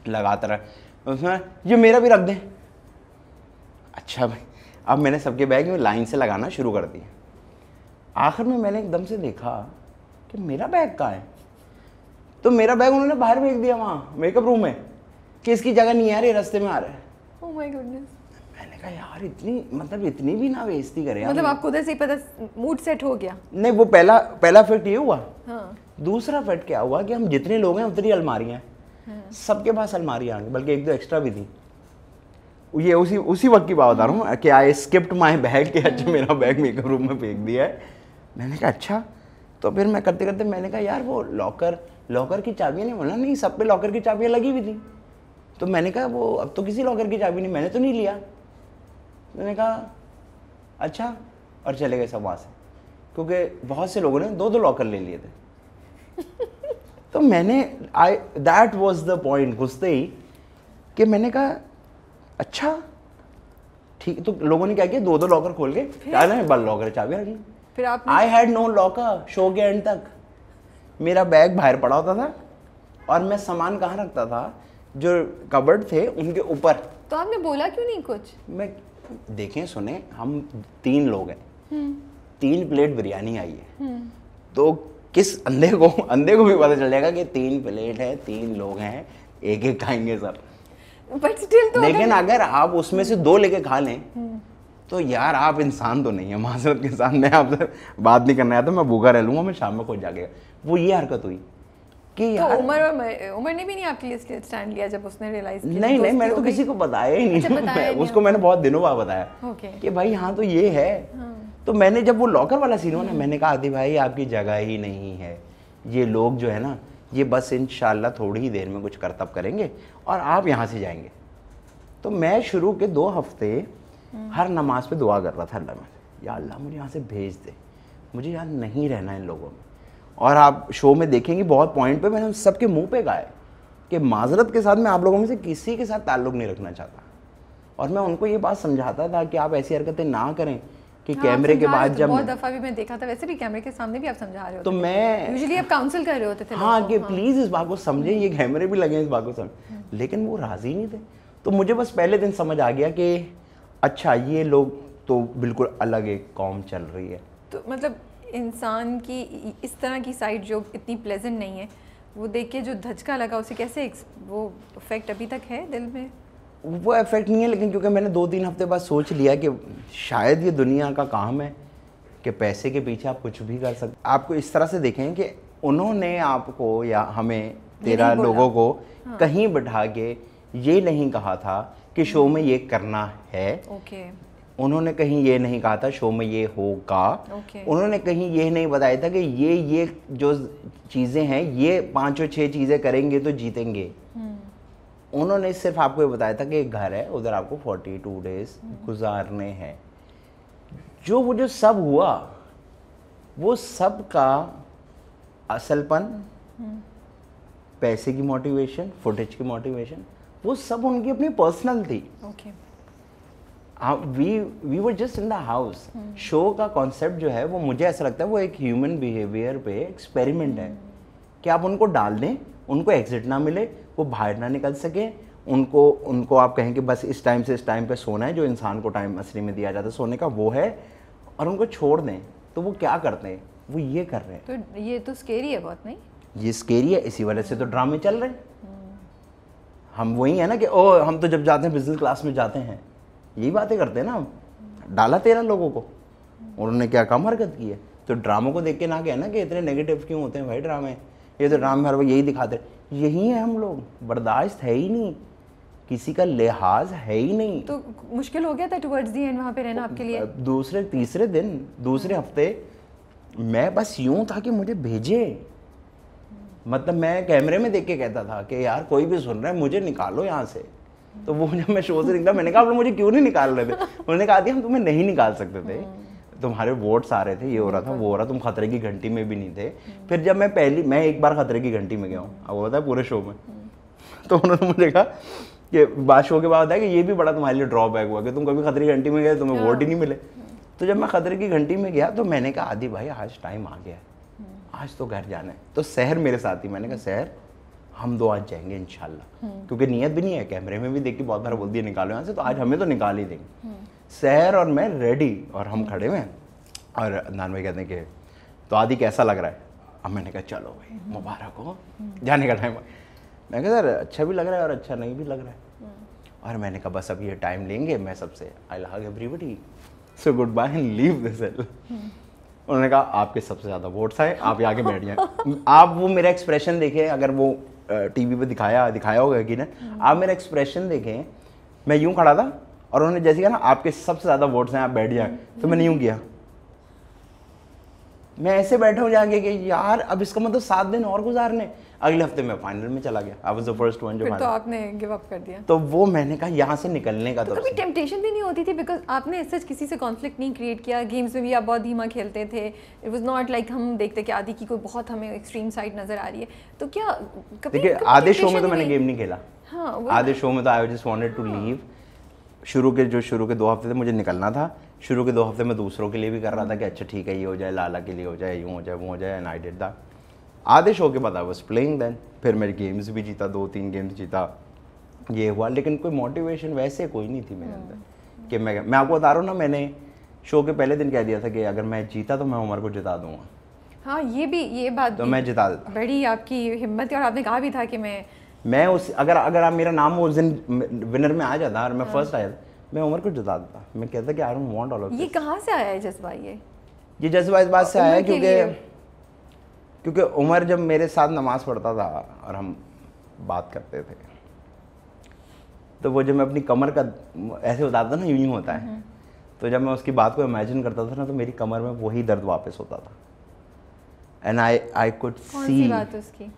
लगाता रहा, उसमें ये मेरा भी रख दें। अच्छा भाई, अब मैंने सबके बैग में लाइन से लगाना शुरू कर दिया। आखिर में मैंने एकदम से देखा कि मेरा बैग कहाँ है, तो मेरा बैग उन्होंने बाहर फेंक दिया वहाँ मेकअप रूम में कि इसकी जगह नहीं आ रही, रास्ते में आ रहा है। Oh my goodness. मैंने कहा यार इतनी भी ना बेइज्जती करे यार। मतलब आपको उधर से ही पता, मूड सेट हो गया? नहीं, वो पहला इफेक्ट ये हुआ। हाँ। दूसरा इफेक्ट क्या हुआ कि हम जितने लोग हैं उतनी अलमारियां हैं, सबके पास अलमारियां आ गई, बल्कि एक दो एक्स्ट्रा भी थी। ये उसी वक्त की बात बता रहा हूँ कि आई स्किप्ड माई बैग कि अच्छा मेरा बैग मेकअप रूम में फेंक दिया है। मैंने कहा अच्छा, तो फिर मैं करते करते मैंने कहा यार वो लॉकर की चाबियाँ नहीं, बोला नहीं सब पे लॉकर की चाबियाँ लगी हुई थी। तो मैंने कहा वो अब तो किसी लॉकर की चाबी नहीं, मैंने तो नहीं लिया। मैंने कहा अच्छा, और चले गए सब वहाँ से, क्योंकि बहुत से लोगों ने दो लॉकर ले लिए थे। तो मैंने दैट वाज द पॉइंट घुसते ही कि मैंने कहा अच्छा ठीक। तो लोगों ने क्या किया, दो लॉकर खोल के बल लॉकर चाबियाँ रख ली। फिर आप I had no locker. Show के एंड तक मेरा बैग बाहर पड़ा होता था और मैं सामान कहाँ रखता था, जो कबर्ड थे उनके ऊपर। तो आपने बोला क्यों नहीं कुछ? मैं देखें सुने, हम 3 लोग हैं, 3 प्लेट बिरयानी आई है, तो किस अंधे को भी पता चल जाएगा कि 3 प्लेट है, 3 लोग हैं, एक खाएंगे सब। बट स्टिल तो लेकिन अगर आप उसमें से 2 लेके खा लें तो यार आप इंसान तो नहीं है। माजरत के साथ मैं आपसे बात नहीं करना आया, तो मैं भूखा रह लूंगा, मैं शाम में खुद जाके। वो ये हरकत हुई कि यार तो उमर ने भी नहीं आपके लिए स्टैंड लिया जब उसने रियलाइज किया? नहीं मैंने तो किसी को बताया ही नहीं। बताया उसको मैंने बहुत दिनों बाद बताया कि भाई हाँ तो ये है। तो मैंने जब वो लॉकर वाला सीन हुआ ना, मैंने कहा आदि भाई आपकी जगह ही नहीं है, ये लोग जो है ना ये बस इंशाल्लाह थोड़ी ही देर में कुछ करतब करेंगे और आप यहाँ से जाएंगे। तो मैं शुरू के 2 हफ्ते हर नमाज पे दुआ कर रहा था, अल्लाह में या अल्लाह मुझे यहाँ से भेज दे, मुझे यहाँ नहीं रहना इन लोगों में। और आप शो में देखेंगे बहुत पॉइंट पे मैंने सबके मुंह पे कहा है कि माजरत के साथ मैं आप लोगों में से किसी के साथ ताल्लुक़ नहीं रखना चाहता। और मैं उनको ये बात समझाता था कि आप ऐसी हरकतें ना करें कि कैमरे के बाद जब बहुत दफ़ा भी मैं देखा था, वैसे भी कैमरे के सामने भी आप समझा रहे होते तो मैं यूजुअली आप काउंसिल कर रहे होते थे। हाँ कि प्लीज़ इस बात को समझें, ये कैमरे भी लगे इस बात को समझ। लेकिन वो राज़ी नहीं थे। तो मुझे बस पहले दिन समझ आ गया कि अच्छा ये लोग तो बिल्कुल अलग एक कौम चल रही है। तो मतलब इंसान की इस तरह की साइड जो इतनी प्लेजेंट नहीं है, वो देख के जो धचका लगा उसे कैसे वो इफेक्ट अभी तक है दिल में? वो इफेक्ट नहीं है, लेकिन क्योंकि मैंने 2-3 हफ्ते बाद सोच लिया कि शायद ये दुनिया का काम है कि पैसे के पीछे आप कुछ भी कर सकते। आपको इस तरह से देखें कि उन्होंने आपको या हमें 13 लोगों को कहीं बैठा के ये नहीं कहा था कि शो में ये करना है। उन्होंने कहीं ये नहीं कहा था शो में ये होगा। उन्होंने कहीं ये नहीं बताया था कि ये जो चीज़ें हैं ये 5 और 6 चीज़ें करेंगे तो जीतेंगे। उन्होंने सिर्फ आपको ये बताया था कि एक घर है उधर आपको 42 डेज गुजारने हैं। वो जो सब हुआ वो सब का असलपन, पैसे की मोटिवेशन, फुटेज की मोटिवेशन, वो सब उनकी अपनी पर्सनल थी। We were just in the house. Show का कॉन्सेप्ट जो है वो मुझे ऐसा लगता है वो एक ह्यूमन बिहेवियर पे एक्सपेरिमेंट है कि आप उनको डाल दें, उनको एग्जिट ना मिले, वो बाहर ना निकल सके, उनको आप कहें कि बस इस टाइम से इस टाइम पे सोना है, जो इंसान को टाइम असली में दिया जाता है सोने का वो है, और उनको छोड़ दें। तो वो क्या करते हैं, वो ये कर रहे हैं। तो ये तो स्केरी है बहुत, नहीं? ये स्केरी है, इसी वजह से तो ड्रामे चल रहे हैं। हम वही है ना कि ओ हम तो जब जाते हैं बिजनेस क्लास में जाते हैं, यही बातें करते हैं ना हम। डाला 13 लोगों को, उन्होंने क्या कम हरकत की है। तो ड्रामों को देख के ना कहना कि इतने नेगेटिव क्यों होते हैं भाई ड्रामे, ये तो ड्रामे हर वक्त यही दिखाते हैं। यही है हम लोग, बर्दाश्त है ही नहीं, किसी का लिहाज है ही नहीं। तो मुश्किल हो गया था टुवर्ड्स दी एंड वहाँ पे रहना आपके लिए? दूसरे तीसरे दिन, दूसरे हफ्ते मैं बस यूं था कि मुझे भेजे। मतलब मैं कैमरे में देख के कहता था कि यार कोई भी सुन रहा है मुझे निकालो यहाँ से। तो वो जब मैं शो से निकला मैंने कहा आप लोग मुझे क्यों नहीं निकाल रहे थे? उन्होंने कहा हम तुम्हें नहीं निकाल सकते थे, तुम्हारे वोट्स आ रहे थे, ये हो रहा था वो हो रहा, तुम खतरे की घंटी में भी नहीं थे। फिर जब मैं एक बार खतरे की घंटी में गया हूँ, अब वो बताया पूरे शो में, तो उन्होंने मुझे कहा कि बात शो के बाद है कि ये भी बड़ा तुम्हारे लिए ड्रॉबैक हुआ कि तुम कभी खतरे की घंटी में गए, तुम्हें वोट ही नहीं मिले। तो जब मैं खतरे की घंटी में गया तो मैंने कहा आदि भाई आज टाइम आ गया है, आज तो घर जाना है। तो सहर मेरे साथ ही, मैंने कहा सहर हम 2 आज जाएंगे इंशाल्लाह, क्योंकि नियत भी नहीं है, कैमरे में भी देख के बहुत बार बोल दिया निकालो यहाँ से, तो आज हमें तो निकाल ही देंगे। सहर और मैं रेडी, और हम खड़े हुए हैं, और अदनान भाई कहते हैं कि तो आदि कैसा लग रहा है? अब मैंने कहा चलो भाई मुबारक हो, जाने का टाइम। मैं कहा सर अच्छा भी लग रहा है और अच्छा नहीं भी लग रहा है, और मैंने कहा बस अब ये टाइम लेंगे, मैं सबसे I hug everybody, so goodbye and leave this cell. उन्होंने कहा आपके सबसे ज़्यादा वोट्स आए, आप यहाँ आके बैठ जाए। आप वो मेरा एक्सप्रेशन देखें, अगर वो टीवी पे दिखाया होगा कि ना, आप मेरा एक्सप्रेशन देखें, मैं यूं खड़ा था और उन्होंने जैसे कहा ना आपके सबसे ज़्यादा वोट्स हैं आप बैठ जाए, तो मैंने यूं किया, मैं ऐसे बैठा हूँ जाके कि यार अब इसका मतलब 7 दिन और गुजारने, अगले हफ्ते मैं फाइनल में चला गया। I was the first one जो फिर तो आपने गिव अप कर दिया। तो वो मैंने कहा यहाँ से निकलने का। तो कभी टेम्पटेशन भी नहीं होती थी, बिकॉज आपने सच किसी से कॉन्फ्लिक्ट नहीं क्रिएट किया, गेम्स में भी आप बहुत धीमा खेलते थे, इट वाज नॉट लाइक हम देखते कि आदि की कोई बहुत हमें एक्सट्रीम साइड नजर आ रही है, तो क्या कभी देखिए आधे शो में तो मैंने गेम नहीं खेला। हाँ, आधे शो में तो I just wanted to leave. शुरू के 2 हफ्ते थे मुझे निकलना था, शुरू के 2 हफ्ते मैं दूसरों के लिए भी कर रहा था कि अच्छा ठीक है ये हो जाए, लाला के लिए हो जाए, यूँ हो जाए, वो हो जाए, एंड आई डिड दैट। आधे शो के बाद आई वाज प्लेइंग देन, फिर मेरे गेम्स भी जीता, 2-3 गेम्स जीता, ये हुआ, लेकिन कोई मोटिवेशन वैसे कोई नहीं थी मेरे अंदर कि मैं आपको बता रहा हूँ ना, मैंने शो के पहले दिन कह दिया था कि अगर मैं जीता तो मैं उमर को जिता दूंगा। हाँ ये बात तो मैं जिता देता, बड़ी आपकी हिम्मत है, और आपने कहा भी था कि मैं उस अगर आप मेरा नाम उस दिन विनर में आ जाता और मैं फर्स्ट आया, मैं उमर को जिता देता। मैं कहता कि I don't want all of this. ये कहाँ से आया है जज्बा? ये जज्बा इस बात से आया क्योंकि उमर जब मेरे साथ नमाज पढ़ता था और हम बात करते थे, तो वो जब मैं अपनी कमर का ऐसे बताता ना, यूं ही होता है, तो जब मैं उसकी बात को इमेजिन करता था ना, तो मेरी कमर में वही दर्द वापस होता था। एंड आई कुड सी बात उसकी,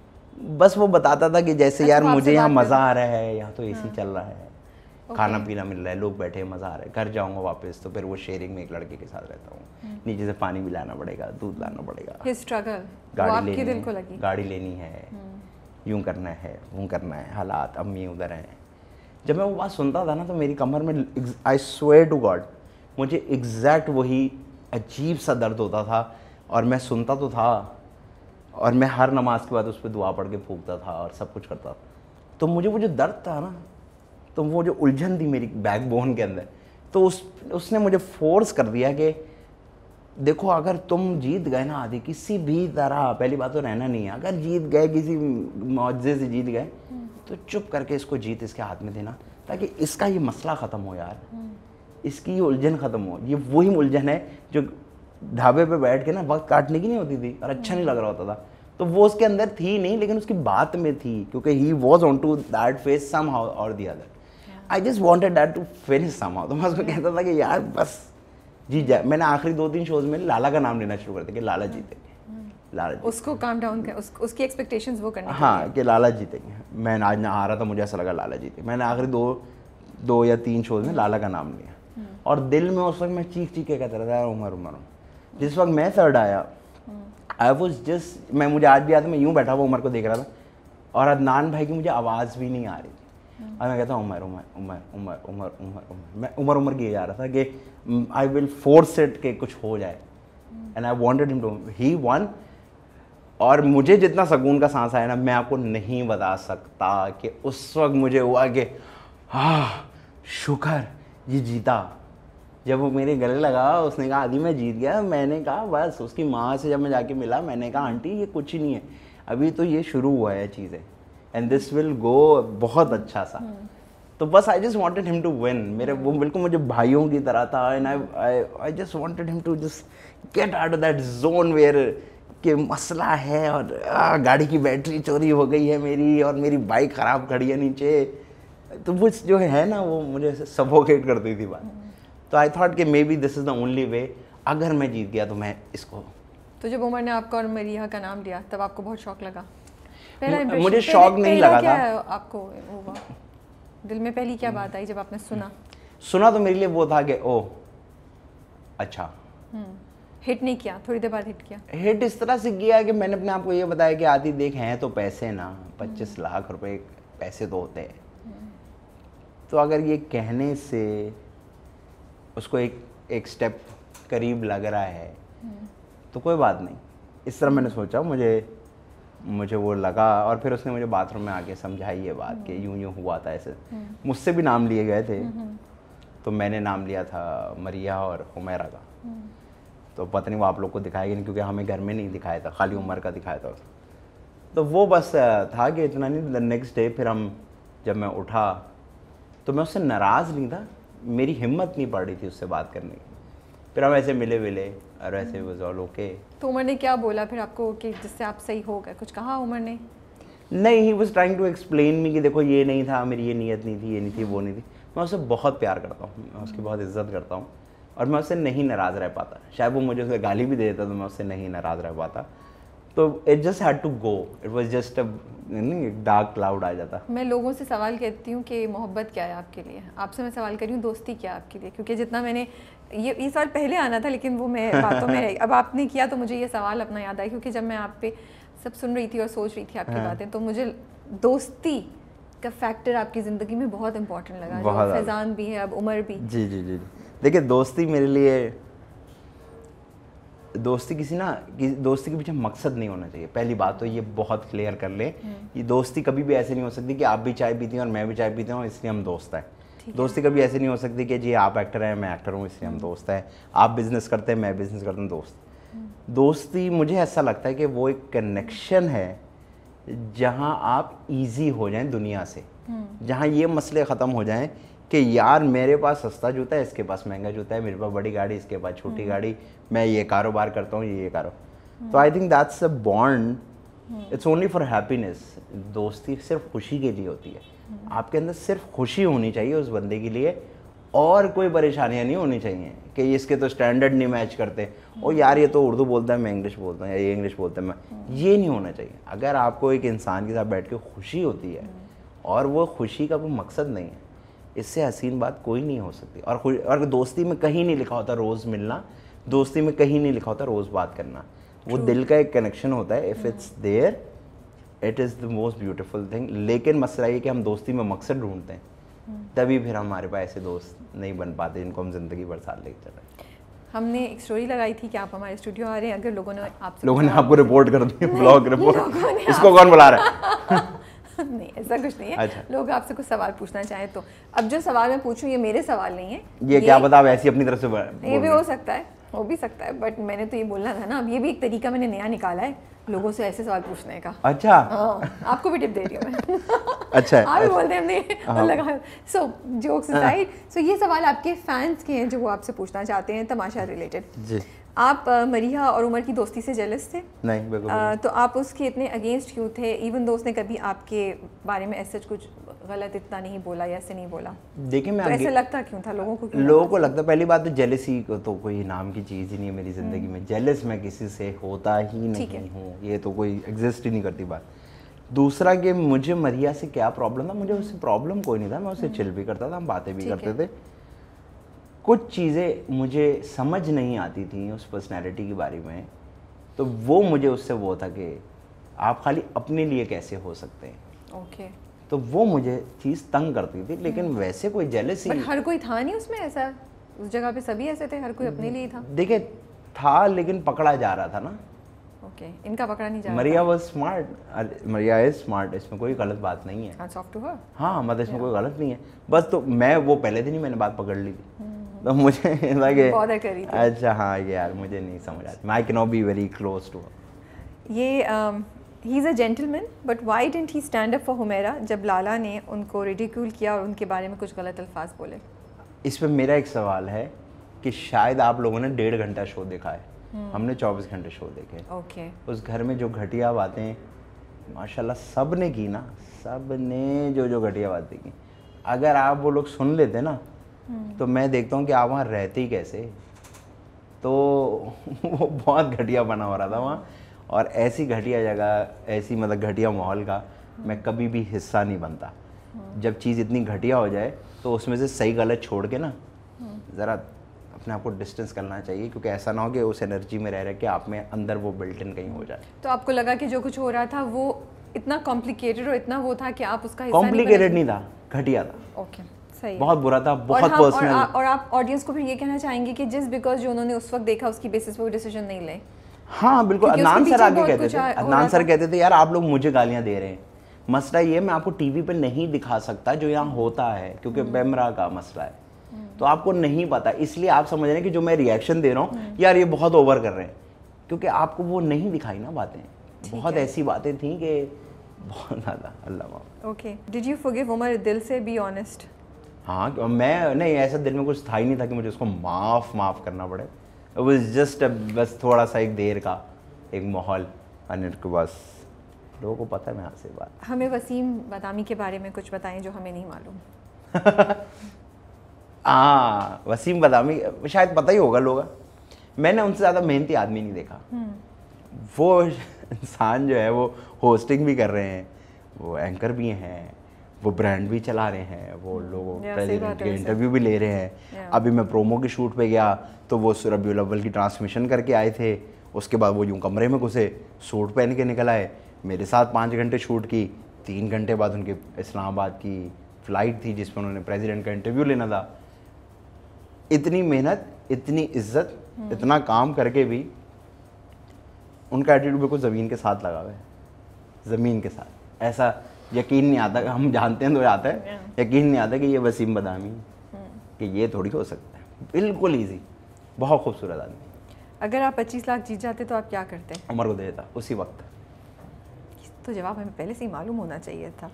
बस वो बताता था कि जैसे यार मुझे यहाँ मज़ा आ रहा है, यहाँ तो एसी चल रहा है, खाना पीना मिल रहा है, लोग बैठे, मज़ा आ रहा है, घर जाऊँगा वापस तो फिर वो शेयरिंग में एक लड़के के साथ रहता हूँ, नीचे से पानी भी लाना पड़ेगा, दूध लाना पड़ेगा, गाड़ी लेनी है, यूँ करना है, वो करना है, हालात अम्मी उधर हैं। जब मैं वो बात सुनता था ना, तो मेरी कमर में आई स्वेयर टू गॉड मुझे एग्जैक्ट वही अजीब सा दर्द होता था, और मैं सुनता तो था, और मैं हर नमाज के बाद उस पर दुआ पढ़ के फूकता था और सब कुछ करता था। तो मुझे वो जो दर्द था ना, तो वो जो उलझन थी मेरी बैकबोन के अंदर, तो उसने मुझे फोर्स कर दिया कि देखो अगर तुम जीत गए ना आदि, किसी भी तरह, पहली बात तो रहना नहीं है, अगर जीत गए, किसी मौजे से जीत गए, तो चुप करके इसको जीत इसके हाथ में देना, ताकि इसका ये मसला ख़त्म हो यार, इसकी ये उलझन ख़त्म हो। ये वही उलझन है जो ढाबे पे बैठ के ना वक्त काटने की नहीं होती थी और अच्छा नहीं लग रहा होता था, तो वो उसके अंदर थी नहीं, लेकिन उसकी बात में थी, क्योंकि he was on to that face somehow और the other. I just wanted that to finish somehow. तो मैं उसको कहता था कि यार बस जीत जाए। मैंने आखिरी 2-3 शोज में लाला का नाम लेना शुरू कर दिया कि लाला जीतेंगे, लाला जीतेंगे। उसको काम डाउन कर, उसकी एक्सपेक्टेशंस वो करने, हाँ कि लाला जीतेंगे। मैं आज ना आ रहा था, मुझे ऐसा लगा लाला जीते। मैंने आखिरी 2 या 3 शोज में लाला का नाम लिया, और दिल में उस वक्त मैं चीख के कहता रहता था उमर उमर। जिस वक्त मैं थर्ड आया, आई वॉज जस्ट, मुझे आज भी याद है, मैं यूँ बैठा हुआ उमर को देख रहा था, और अदनान भाई की मुझे आवाज़ भी नहीं आ रही थी, और मैं कहता उमर उमर उमर उमर उमर उमर उमर, मैं उमर उमर किए जा रहा था कि आई विल फोर्स इट कि कुछ हो जाए, and I wanted him to, he won. और मुझे जितना सुकून का सांस आया ना, मैं आपको नहीं बता सकता कि उस वक्त मुझे हुआ कि शुक्र ये जीता। जब वो मेरे गले लगा, उसने कहा आदि मैं जीत गया, मैंने कहा बस। उसकी माँ से जब मैं जाके मिला, मैंने कहा आंटी ये कुछ ही नहीं है, अभी तो ये शुरू हुआ है चीज़ें, एंड दिस विल गो बहुत अच्छा सा। तो बस I just wanted him to win. मेरे वो बिल्कुल मुझे भाइयों की तरह था, and I just wanted him to just get out of that zone where कि मसला है, और गाड़ी की बैटरी चोरी हो गई है मेरी, और मेरी बाइक ख़राब खड़ी है नीचे। तो वो जो है ना, वो मुझे सफोकेट करती थी बात। तो आई थॉट कि may be this is the only way, अगर मैं जीत गया तो मैं इसको। तो जब उमर ने आपको और मरिया का नाम लिया, तब आपको बहुत शौक लगा? मुझे शौक नहीं लगा था। आपको हुआ दिल में पहली क्या बात आई जब आपने सुना? तो मेरे लिए वो था कि ओह अच्छा। हिट नहीं किया, थोड़ी देर बाद हिट किया। हिट इस तरह से किया कि मैंने अपने आप को ये बताया कि आदि देख, हैं तो पैसे ना, 25 लाख रुपए पैसे तो होते हैं, तो अगर ये कहने से उसको एक स्टेप करीब लग रहा है तो कोई बात नहीं, इस तरह मैंने सोचा, मुझे वो लगा। और फिर उसने मुझे बाथरूम में आके समझाई ये बात कि यूं यूं हुआ था ऐसे। मुझसे भी नाम लिए गए थे, तो मैंने नाम लिया था मरिया और हुमैरा का। तो पता नहीं वो आप लोग को दिखाएगी नहीं, क्योंकि हमें घर में नहीं दिखाया था, खाली उमर का दिखाया था। तो वो बस था कि इतना नहीं। नेक्स्ट डे फिर जब मैं उठा तो मैं उससे नाराज़ नहीं था, मेरी हिम्मत नहीं पड़ रही थी उससे बात करने की। फिर हम ऐसे मिले और ऐसे वाज ऑल ओके। तो उमर ने क्या बोला फिर आपको कि जिससे आप सही हो गए? कुछ कहा उमर ने? नहीं, he was trying to explain me कि देखो ये नहीं था, मेरी ये नीयत नहीं थी, ये नहीं थी, वो नहीं थी। मैं उससे बहुत प्यार करता हूँ, मैं उसकी बहुत इज्जत करता हूँ, और मैं उससे नहीं नाराज़ रह पाता। शायद वो मुझे उससे गाली भी दे देता तो मैं उससे नहीं नाराज़ रह पाता। तो it just had to go, it was just एक डार्क क्लाउड आ जाता। मैं लोगों से सवाल करती हूँ कि मोहब्बत क्या है आपके लिए, आपसे मैं सवाल कर रही हूँ दोस्ती क्या है आपके लिए, क्योंकि जितना मैंने ये सवाल पहले आना था लेकिन वो मैं बातों में रही। अब आपने किया तो मुझे ये सवाल अपना याद आया, क्योंकि जब मैं आप पे सब सुन रही थी और सोच रही थी आपकी बातें, तो मुझे दोस्ती का फैक्टर आपकी ज़िंदगी में बहुत इंपॉर्टेंट लगा। जो फैज़ान भी है, अब उमर भी। जी जी जी। देखिए दोस्ती मेरे लिए, दोस्ती दोस्ती के पीछे मकसद नहीं होना चाहिए। पहली बात तो ये बहुत क्लियर कर ले, ये दोस्ती कभी भी ऐसे नहीं हो सकती कि आप भी चाय पीती हैं और मैं भी चाय पीता हूँ इसलिए हम दोस्त हैं। दोस्ती कभी ऐसे नहीं हो सकती कि जी आप एक्टर हैं मैं एक्टर हूँ इसलिए हम दोस्त हैं, आप बिजनेस करते हैं मैं बिजनेस करता हूँ दोस्त। दोस्ती मुझे ऐसा लगता है कि वो एक कनेक्शन है जहाँ आप ईजी हो जाएं दुनिया से, जहाँ ये मसले ख़त्म हो जाएं कि यार मेरे पास सस्ता जूता है, इसके पास महंगा जूता है, मेरे पास बड़ी गाड़ी, इसके पास छोटी गाड़ी, मैं ये कारोबार करता हूँ, ये कारोबार। तो I think that's a bond, it's only for happiness. दोस्ती सिर्फ खुशी के लिए होती है, आपके अंदर सिर्फ खुशी होनी चाहिए उस बंदे के लिए, और कोई परेशानियाँ नहीं होनी चाहिए कि इसके तो स्टैंडर्ड नहीं मैच करते, ओ यार ये तो उर्दू बोलता है मैं इंग्लिश बोलता हूँ, या ये इंग्लिश बोलता है मैं, ये नहीं होना चाहिए। अगर आपको एक इंसान के साथ बैठ के खुशी होती है और वो खुशी का कोई मकसद नहीं है, इससे हसीन बात कोई नहीं हो सकती। और दोस्ती में कहीं नहीं लिखा होता रोज़ मिलना, दोस्ती में कहीं नहीं लिखा होता रोज़ बात करना। वो दिल का एक कनेक्शन होता है, if it's there it is the most beautiful thing. लेकिन मसला ये कि हम दोस्ती में मकसद ढूंढते हैं, तभी फिर हमारे पास ऐसे दोस्त नहीं बन पाते जिनको हम ज़िंदगी भर साथ लेके चल रहे हैं। हमने एक स्टोरी लगाई थी कि आप हमारे स्टूडियो आ रहे हैं, अगर लोगों ने आपको रिपोर्ट कर दी, ब्लॉग रिपोर्ट, इसको कौन बुला रहा है? नहीं ऐसा कुछ नहीं है। अच्छा। लोग आपसे कुछ सवाल पूछना चाहें तो। अब जो सवाल मैं पूछूं ये मेरे सवाल नहीं है, ये क्या पता आप ऐसी अपनी तरफ से ये भी हो सकता है, हो भी सकता है, बट मैंने तो ये बोलना था ना। अब ये भी एक तरीका मैंने नया निकाला है लोगों से ऐसे सवाल पूछने का। अच्छा। आपको भी टिप दे रही हूँ मैं। अच्छा आप भी बोलते हैं हमने लगा। सो जोक्स असाइड, सो ये सवाल आपके फैंस के हैं जो वो आपसे पूछना चाहते हैं तमाशा रिलेटेड। जी। आप मरिया और उमर की दोस्ती से जेलस थे? नहीं बिल्कुल। तो आप उसके इतने अगेंस्ट क्यों थे, इवन दो उसने कभी आपके बारे में ऐसा कुछ गलत इतना नहीं बोला या ऐसे नहीं बोला? देखिए मैं तो ऐसे लगता क्यों था लोगों को? लोगों को लगता, पहली बात तो जेलसी को तो कोई नाम की चीज़ ही नहीं है मेरी ज़िंदगी में। जेलस मैं किसी से होता ही नहीं हूँ, ये तो कोई एग्जिस्ट ही नहीं करती बात। दूसरा कि मुझे मरिया से क्या प्रॉब्लम था, मुझे उससे प्रॉब्लम कोई नहीं था, मैं उससे चिल भी करता था, हम बातें भी करते थे। कुछ चीज़ें मुझे समझ नहीं आती थी उस पर्सनैलिटी के बारे में, तो वो मुझे उससे वो था कि आप खाली अपने लिए कैसे हो सकते हैं। ओके। तो वो मुझे चीज़ तंग करती थी, लेकिन वैसे कोई जेलसी। बट हर कोई था नहीं उसमें ऐसा, उस जगह पे सभी ऐसे थे, हर कोई अपने लिए था। देखिए था, लेकिन पकड़ा जा रहा था ना। ओके, इनका पकड़ा नहीं जा रहा। Maria was smart, Maria is smart, इसमें कोई गलत बात नहीं है। Talk to her. हाँ मतलब इसमें कोई गलत नहीं है, बस तो मैं वो पहले दिन ही मैंने बात पकड़ ली थी, तो मुझे लगे अच्छा हाँ यार मुझे नहीं समझ आती, I can not be very close to her. ये he is a gentleman but why didn't he stand up for Humaira जब लाला ने उनको रिडिक्यूल किया और उनके बारे में कुछ गलत अल्फाज बोले? इस पर मेरा एक सवाल है कि शायद आप लोगों ने 1.5 घंटा शो देखा है, हमने 24 घंटे शो देखे। ओके। उस घर में जो घटिया बातें माशाल्लाह सब ने की ना, सब ने जो घटिया बातें की, अगर आप वो लोग सुन लेते ना तो मैं देखता हूँ कि आप वहाँ रहते ही कैसे। तो वो बहुत घटिया बना हो रहा था वहाँ, और ऐसी घटिया जगह, ऐसी मतलब घटिया माहौल का मैं कभी भी हिस्सा नहीं बनता। जब चीज़ इतनी घटिया हो जाए तो उसमें से सही गलत छोड़ के ना ज़रा अपने आप को डिस्टेंस करना चाहिए, क्योंकि ऐसा ना हो कि उस एनर्जी में रह के आप में अंदर वो बिल्ट इन कहीं हो जाए। तो आपको लगा कि जो कुछ हो रहा था वो इतना कॉम्प्लिकेटेड और इतना वो था कि आप उसका हिस्सा कॉम्प्लिकेटेड नहीं था, घटिया था। ओके सही, बहुत बुरा था, बहुत पर्सनल। और आप ऑडियंस को फिर ये कहना चाहेंगे कि जिस बिकॉज जो उन्होंने उस वक्त देखा उसकी बेसिस पे वो डिसीजन नहीं ले? हाँ बिल्कुल, क्योंकि अदनान उसके सर पीछे आगे बहुत कहते कुछ थे, हो रहा अदनान सर था। कहते थे यार आप लोग मुझे गालियां दे रहे हैं, मसला ये मैं आपको टीवी पे नहीं दिखा सकता जो यहाँ होता है, क्योंकि कैमरा का मसला है, तो आपको नहीं पता, इसलिए आप समझ रहे हैं कि जो मैं रिएक्शन दे रहा हूँ यार ये बहुत ओवर कर रहे हैं, क्योंकि आपको वो नहीं दिखाई ना बातें, बहुत ऐसी बातें थी कि बहुत ज़्यादा। अल्लाह माफ़। Okay, did you forgive Umar दिल से? Be honest. हाँ, मैं नहीं, ऐसा दिल में कुछ था ही नहीं था कि मुझे उसको माफ़ करना पड़े। इट वाज जस्ट बस थोड़ा सा एक देर का एक माहौल, अनिल को बस लोगों को पता है मैं आपसे बात। हमें वसीम बदामी के बारे में कुछ बताएं जो हमें नहीं मालूम। हाँ, वसीम बदामी शायद पता ही होगा लोग, मैंने उनसे ज़्यादा मेहनती आदमी नहीं देखा। वो इंसान जो है वो होस्टिंग भी कर रहे हैं, वो एंकर भी हैं, वो ब्रांड भी चला रहे हैं, वो लोगों प्रेसिडेंट के इंटरव्यू भी ले रहे हैं। अभी मैं प्रोमो के शूट पे गया तो वो रबीउल अव्वल की ट्रांसमिशन करके आए थे, उसके बाद वो यूँ कमरे में घुसे, सूट पहन के निकल आए, मेरे साथ 5 घंटे शूट की, 3 घंटे बाद उनके इस्लामाबाद की फ़्लाइट थी जिसमें उन्होंने प्रेसिडेंट का इंटरव्यू लेना था। इतनी मेहनत, इतनी इज्जत, इतना काम करके भी उनका एटीट्यूड बिल्कुल ज़मीन के साथ लगा हुआ है, ज़मीन के साथ। ऐसा यकीन नहीं आता, हम जानते हैं तो आता है, यकीन नहीं आता कि ये वसीम बदामी कि ये थोड़ी हो सकता है, बिल्कुल ईजी, बहुत खूबसूरत आदमी। अगर आप 25 लाख जीत जाते तो आप क्या करते? उमर को दे देता उसी वक्त। तो जवाब हमें पहले से ही मालूम होना चाहिए था।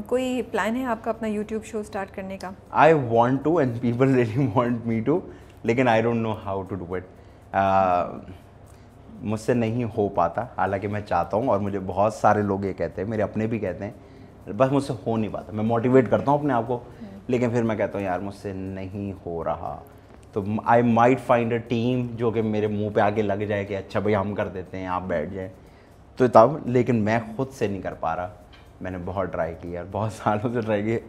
कोई प्लान है आपका अपना यूट्यूब शो स्टार्ट करने का? I want to and people really want me to, लेकिन I don't know how to do it. मुझसे नहीं हो पाता, हालांकि मैं चाहता हूँ और मुझे बहुत सारे लोग ये कहते हैं, मेरे अपने भी कहते हैं, बस मुझसे हो नहीं पाता। मैं मोटिवेट करता हूँ अपने आप को, लेकिन फिर मैं कहता हूँ यार मुझसे नहीं हो रहा, तो I might find a team जो कि मेरे मुंह पे आके लग जाए कि अच्छा भाई हम कर देते हैं, आप बैठ जाएं, तो तब, लेकिन मैं खुद से नहीं कर पा रहा। मैंने बहुत ट्राई किया, बहुत सालों से ट्राई किया,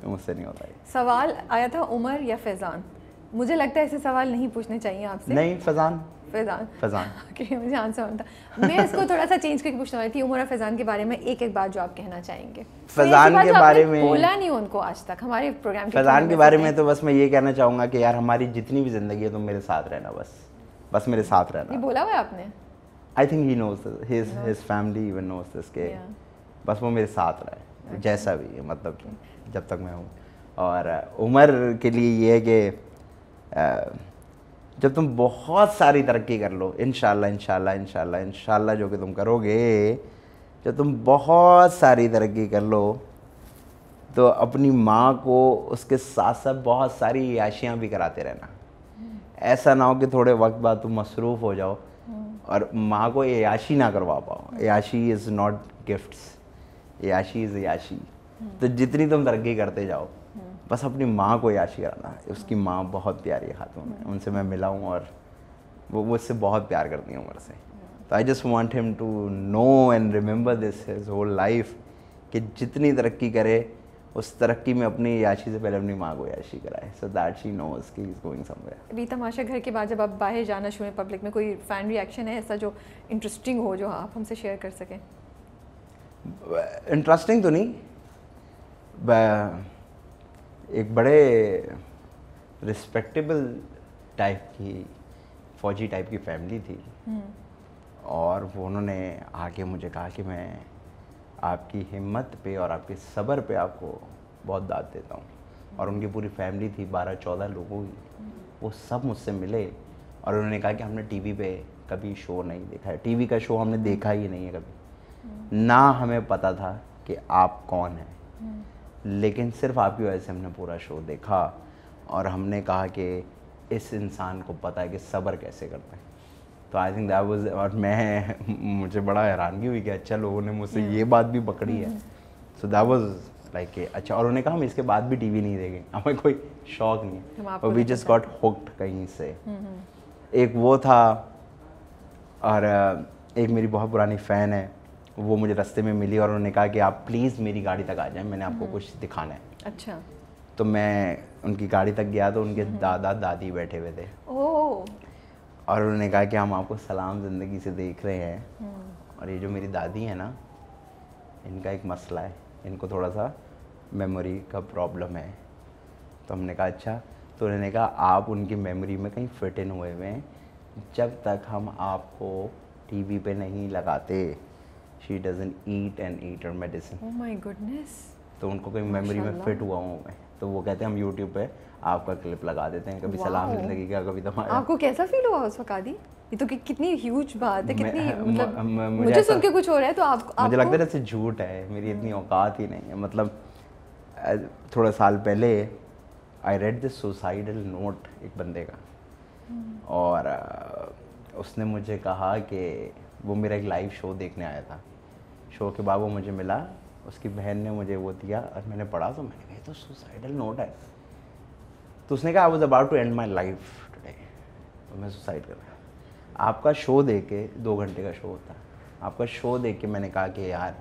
मुझसे नहीं होता है। सवाल आया था उमर या फैज़ान, मुझे लगता है ऐसे सवाल नहीं पूछने चाहिए आपसे। नहीं, फैज़ान। ओके, मुझे आंसर मालूम था। मैं इसको थोड़ा सा चेंज करके पूछने वाली थी, उमर और फैज़ान के बारे में एक बात जो आप कहना चाहेंगे। फैज़ान के बारे में बोला नहीं उनको आज तक हमारे प्रोग्राम के। फैज़ान के बारे में तो बस मैं ये कहना चाहूँगा कि यार हमारी जितनी भी ज़िंदगी है तुम मेरे साथ रहना, बस मेरे साथ रहना। ये बोला हुआ है आपने? I think he knows, his family even knows this के बस वो मेरे साथ रहे, जैसा भी है, मतलब कि जब तक मैं हूँ। और उमर के लिए ये है कि जब तुम बहुत सारी तरक्की कर लो, इंशाल्लाह जो कि तुम करोगे, जब तुम बहुत सारी तरक्की कर लो तो अपनी माँ को उसके साथ साथ बहुत सारी याशियाँ भी कराते रहना। ऐसा ना हो कि थोड़े वक्त बाद तुम मसरूफ़ हो जाओ और माँ को याशी ना करवा पाओ। याशी इज़ नॉट गिफ्ट्स, याशी इज़ याशी। तो जितनी तुम तरक्की करते जाओ, बस अपनी माँ को याशी कराना। उसकी माँ बहुत प्यारी खातून है, उनसे मैं मिला हूँ और वो मुझसे बहुत प्यार करती हैं उमर से। तो I just want him to know and remember this his whole life कि जितनी तरक्की करे उस तरक्की में अपनी याशी से पहले अपनी माँ को याशी कराए, सो दैट शी नोज कि ही इज गोइंग समवेयर। अभी तमाशा घर के बाद जब आप बाहर जाना शुरू पब्लिक में, कोई फ़ैन रिएक्शन है ऐसा जो इंटरेस्टिंग हो जो आप हमसे शेयर कर सकें? इंटरेस्टिंग तो नहीं, एक बड़े रिस्पेक्टेबल टाइप की फ़ौजी टाइप की फैमिली थी और वो उन्होंने आके मुझे कहा कि मैं आपकी हिम्मत पे और आपके सब्र पे आपको बहुत दाद देता हूँ। और उनकी पूरी फैमिली थी 12-14 लोगों की, वो सब मुझसे मिले और उन्होंने कहा कि हमने टीवी पे कभी शो नहीं देखा है, टीवी का शो हमने देखा ही नहीं है कभी, ना हमें पता था कि आप कौन हैं, लेकिन सिर्फ आपकी वजह से हमने पूरा शो देखा और हमने कहा कि इस इंसान को पता है कि सब्र कैसे करते हैं। तो आई थिंक दैट वाज, और मुझे बड़ा हैरानगी हुई कि अच्छा लोगों ने मुझसे ये बात भी पकड़ी है। सो दैट वाज लाइक अच्छा। और उन्होंने कहा हम इसके बाद भी टीवी नहीं देखेंगे, हमें कोई शौक नहीं है, और वी जस्ट गॉट हुक्ड कहीं से। एक वो था और एक मेरी बहुत पुरानी फ़ैन है, वो मुझे रास्ते में मिली और उन्होंने कहा कि आप प्लीज़ मेरी गाड़ी तक आ जाएं, मैंने आपको कुछ दिखाना है। अच्छा। तो मैं उनकी गाड़ी तक गया तो उनके दादा दादी बैठे हुए थे। ओह। और उन्होंने कहा कि हम आपको सलाम ज़िंदगी से देख रहे हैं और ये जो मेरी दादी है ना, इनका एक मसला है, इनको थोड़ा सा मेमोरी का प्रॉब्लम है। तो हमने कहा अच्छा। तो उन्होंने कहा आप उनकी मेमोरी में कहीं फिट इन हुए हैं, जब तक हम आपको टीवी पे नहीं लगाते, she doesn't eat and eat her medicine. Oh my goodness. तो उनको कोई मेमोरी में फिट हुआ हूँ मैं, तो वो कहते हैं हम यूट्यूब पे आपका क्लिप लगा देते हैं, कभी सलाम जिंदगी का, कभी तमाशा। आपको कैसा फील हुआ उस वक्त आदि? ये तो कितनी ह्यूज बात है, कितनी मतलब मुझे सुन के कुछ हो रहा है तो आप मुझे लगता है जैसे झूठ है, मेरी इतनी औकात ही नहीं है। मतलब थोड़ा साल पहले I read this suicidal note एक बंदे का, और उसने मुझे कहा कि वो मेरा एक लाइव शो देखने आया था। शो के बाद वो मुझे मिला, उसकी बहन ने मुझे वो दिया और मैंने पढ़ा, तो मैंने कहा तो सुसाइडल नोट है। तो उसने कहा I was about to end my life today, तो मैं सुसाइड कर रहा। आपका शो देख के, 2 घंटे का शो होता है, आपका शो देख के मैंने कहा कि यार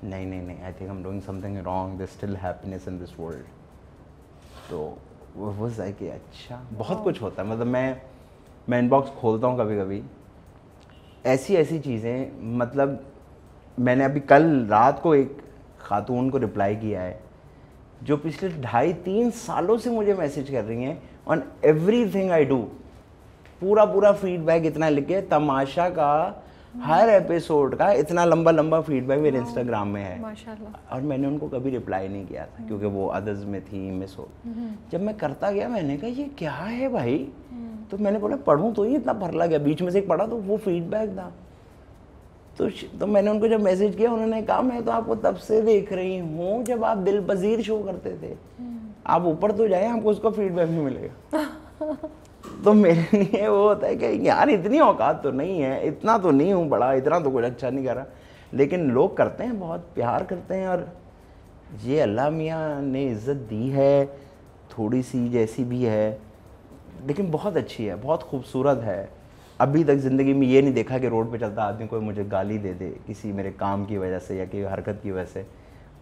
नहीं नहीं नहीं, I think I am doing something wrong, there still happiness in this world. तो वो वाज लाइक कि अच्छा बहुत कुछ होता है। मतलब मैं इनबॉक्स खोलता हूँ कभी कभी, ऐसी ऐसी चीज़ें। मतलब मैंने अभी कल रात को एक खातून को रिप्लाई किया है जो पिछले 2.5-3 सालों से मुझे मैसेज कर रही हैं ऑन एवरीथिंग आई डू। पूरा फीडबैक इतना लिखे, तमाशा का हर एपिसोड का इतना लंबा फीडबैक मेरे इंस्टाग्राम में है माशाल्लाह। और मैंने उनको कभी रिप्लाई नहीं किया था क्योंकि वो अदर्स में थी, मिस हो। जब मैं करता गया मैंने कहा ये क्या है भाई, तो मैंने बोला पढ़ूं तो ये इतना भरला गया, बीच में से एक पढ़ा तो वो फीडबैक था। तो मैंने उनको जब मैसेज किया, उन्होंने कहा मैं तो आपको तब से देख रही हूँ जब आप दिल पजीर शो करते थे, आप ऊपर तो जाए, आपको उसका फीडबैक भी मिलेगा। तो मेरे लिए वो होता है कि यार इतनी औकात तो नहीं है, इतना तो नहीं हूँ बड़ा, इतना तो कुछ अच्छा नहीं कर रहा, लेकिन लोग करते हैं, बहुत प्यार करते हैं। और ये अल्लाह मियाँ ने इज़्ज़त दी है, थोड़ी सी जैसी भी है, लेकिन बहुत अच्छी है, बहुत खूबसूरत है। अभी तक ज़िंदगी में ये नहीं देखा कि रोड पे चलता आदमी कोई मुझे गाली दे दे किसी मेरे काम की वजह से या किसी हरकत की वजह से।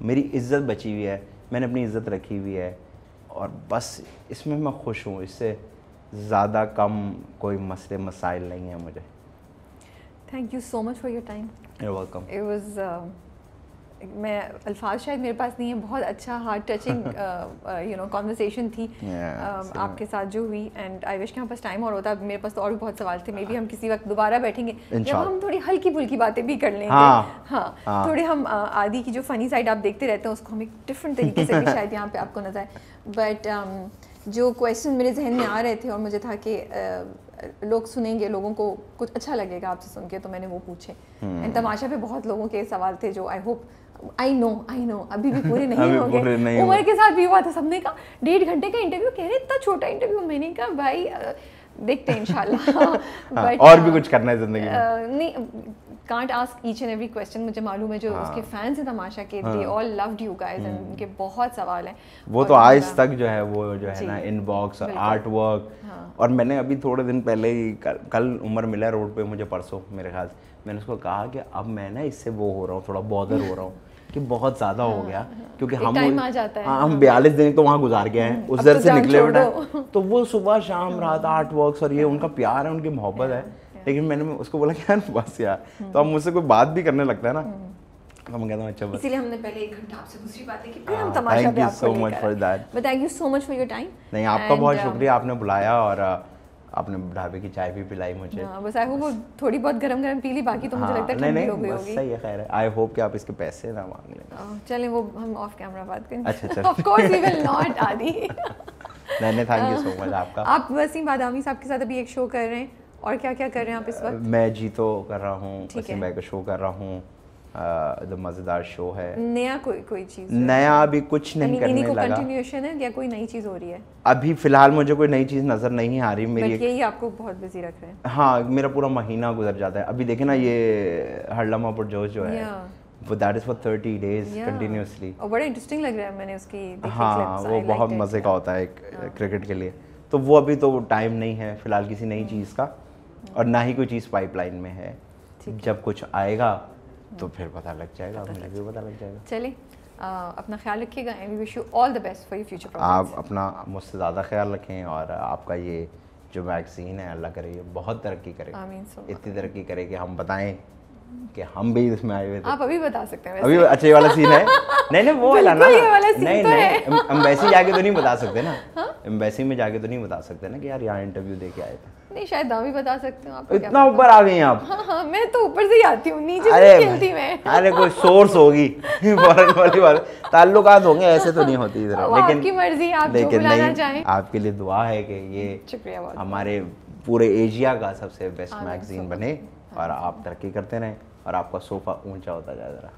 मेरी इज़्ज़त बची हुई है, मैंने अपनी इज़्ज़त रखी हुई है, और बस इसमें मैं खुश हूँ। इससे ज़्यादा कम कोई मसले मसाइल नहीं है मुझे। Thank you so much for your time. You're welcome. It was मैं अल्फाज शायद मेरे पास नहीं है, बहुत अच्छा हार्ट टचिंग कॉन्वर्सेशन थी आपके साथ जो हुई, एंड आई विश के हमारे पास टाइम और होता। मेरे पास तो और भी बहुत सवाल थे, मे बी हम किसी वक्त दोबारा बैठेंगे जब हम थोड़ी हल्की फुल्की बातें भी कर लेंगे। हाँ, थोड़े हम आदि की जो फ़नी साइड आप देखते रहते हैं उसको हम एक डिफरेंट तरीके से भी शायद यहाँ पे आपको नजर आए। बट जो क्वेश्चन मेरे जहन में आ रहे थे और मुझे था कि लोग सुनेंगे, लोगों को कुछ अच्छा लगेगा आपसे सुन के, तो मैंने वो पूछे। एंड तमाशा पे बहुत लोगों के सवाल थे जो आई नो अभी भी पूरे नहीं होंगे। उमर के साथ भी हुआ था, सबने कहा 1.5 घंटे का इंटरव्यू, कह रहे इतना छोटा इंटरव्यू। मैंने कहा भाई देखते हैं इंशाल्लाह। बट और भी कुछ करना है जिंदगी में। नहीं, can't ask each and every question. मुझे मालूम है जो उसके फैंस हैं तमाशा के, they all loved you guys, and उनके बहुत सवाल हैं। वो तो आज तक जो है वो जो है ना इनबॉक्स, आर्ट वर्क। और मैंने अभी थोड़े दिन पहले ही कल उमर मिला रोड पे मुझे, परसों मेरे ख्याल, मैंने उसको कहा कि अब मैं ना इससे वो हो रहा हूँ, थोड़ा बॉदर हो रहा हूँ कि बहुत ज़्यादा हो गया, क्योंकि हम 42 दिन तो वहाँ गुजार गए हैं, उस दर से निकले बेटा। तो वो सुबह शाम रात आर्ट वर्क्स, और ये उनका प्यार है, उनकी मोहब्बत है। लेकिन मैंने उसको बोला कि यार बस यार, तो अब मुझसे कोई बात भी करने लगता है ना, तो मैं कहता हूँ अच्छा बस। इसीलिए हमने पहले 1 घंटा आपसे दूसरी बातें की, फिर हम तमाशा पे आपको लेकर। Thank you so much for that. But thank you so much for your time. नहीं, आपका बहुत शुक्रिया, आपने बुलाया और आपने ढाबे की चाय भी पिलाई मुझे। बस आई होप वो थोड़ी बहुत गरम पी ली, बाकी तो मुझे लगता है ठंडी हो गई होगी। सही है, खैर है। आई होप कि आप इसके पैसे ना मांग लें। चलें, वो हम ऑफ कैमरा बात करेंगे। अच्छा of course we will not आदि। नहीं, थैंक यू सो मच आपका। आप वसीम बादामी साहब के साथ अभी एक शो कर रहे हैं, और क्या क्या कर रहे हैं आप इस वक्त? मैं जीतो कर रहा हूँ, वसीम भाई का शो कर रहा हूँ, द मज़ेदार शो है। नया कोई चीज़ नया अभी कुछ नहीं करने लगा। कंटिन्यूएशन है या कोई नई चीज़ हो रही है? अभी फिलहाल मुझे कोई नई चीज़ नज़र नहीं आ रही मेरी। यही आपको बहुत बिजी रख रहे हैं। हाँ, मेरा पूरा महीना गुजर जाता है। अभी देखे ना ये हर लम्हा पुरजोश जो है, वो that is for 30 days continuously, और बड़ा इंटरेस्टिंग लग रहा है, मैंने उसकी देखी। हाँ, वो बहुत मज़े का होता है क्रिकेट के लिए। तो वो अभी तो टाइम नहीं है फिलहाल किसी नई चीज़ का, और ना ही कोई चीज़ पाइपलाइन में है। जब कुछ आएगा तो फिर पता लग जाएगा, मुझे भी पता लग जाएगा। चलिए, अपना ख्याल रखिएगा, and we wish you all the best for your future projects. आप अपना मुझसे ज़्यादा ख्याल रखें, और आपका ये जो मैगज़ीन है अल्लाह करे ये बहुत तरक्की करे, इतनी तरक्की करे कि हम बताएं कि हम भी इसमें आए हुए थे। आप अभी बता सकते हैं अभी अच्छा ये वाला सीन है? नहीं नहीं वो वाला ना, ये वाला सीन नहीं तो नहीं एम्बेसी जाके तो नहीं बता सकते ना, एम्बेसी में जाके तो नहीं बता सकते ना कि यार यहाँ इंटरव्यू दे के आए थे। नहीं शायद ना भी बता सकते हो आप। इतना ऊपर आ गई आप? हाँ मैं तो ऊपर से ही आती हूँ, नीचे से खेलती मैं। अरे कोई सोर्स होगी फॉरेन वाली बात, ताल्लुकात होंगे, ऐसे तो नहीं होती इधर। लेकिन आपकी मर्जी, आप जो बुलाना चाहें। आपके लिए दुआ है कि ये शुक्रिया बहुत। हमारे पूरे एशिया का सबसे बेस्ट मैगजीन बने और आप तरक्की करते रहें और आपका सोफा ऊंचा होता जाए, जरा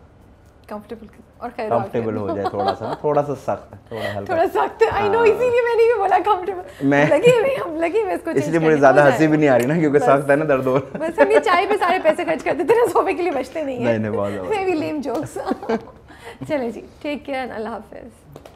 कंफर्टेबल और खैर कंफर्टेबल हो जाए, थोड़ा सा थोड़ा सा सख्त, थोड़ा हल्का, थोड़ा सख्त। आई नो, इसीलिए मैंने भी बोला कंफर्टेबल। मैं लगी मैं इसको, इसलिए मुझे ज्यादा हंसी भी नहीं आ रही ना, क्योंकि सख्त है ना, दर्द हो। बस हम ये चाय पे सारे पैसे खर्च कर देते हैं, सोफे के लिए बचते नहीं है। नहीं बहुत मे बी लेम जोक्स। चले जी, टेक केयर, अल्लाह हाफिज़।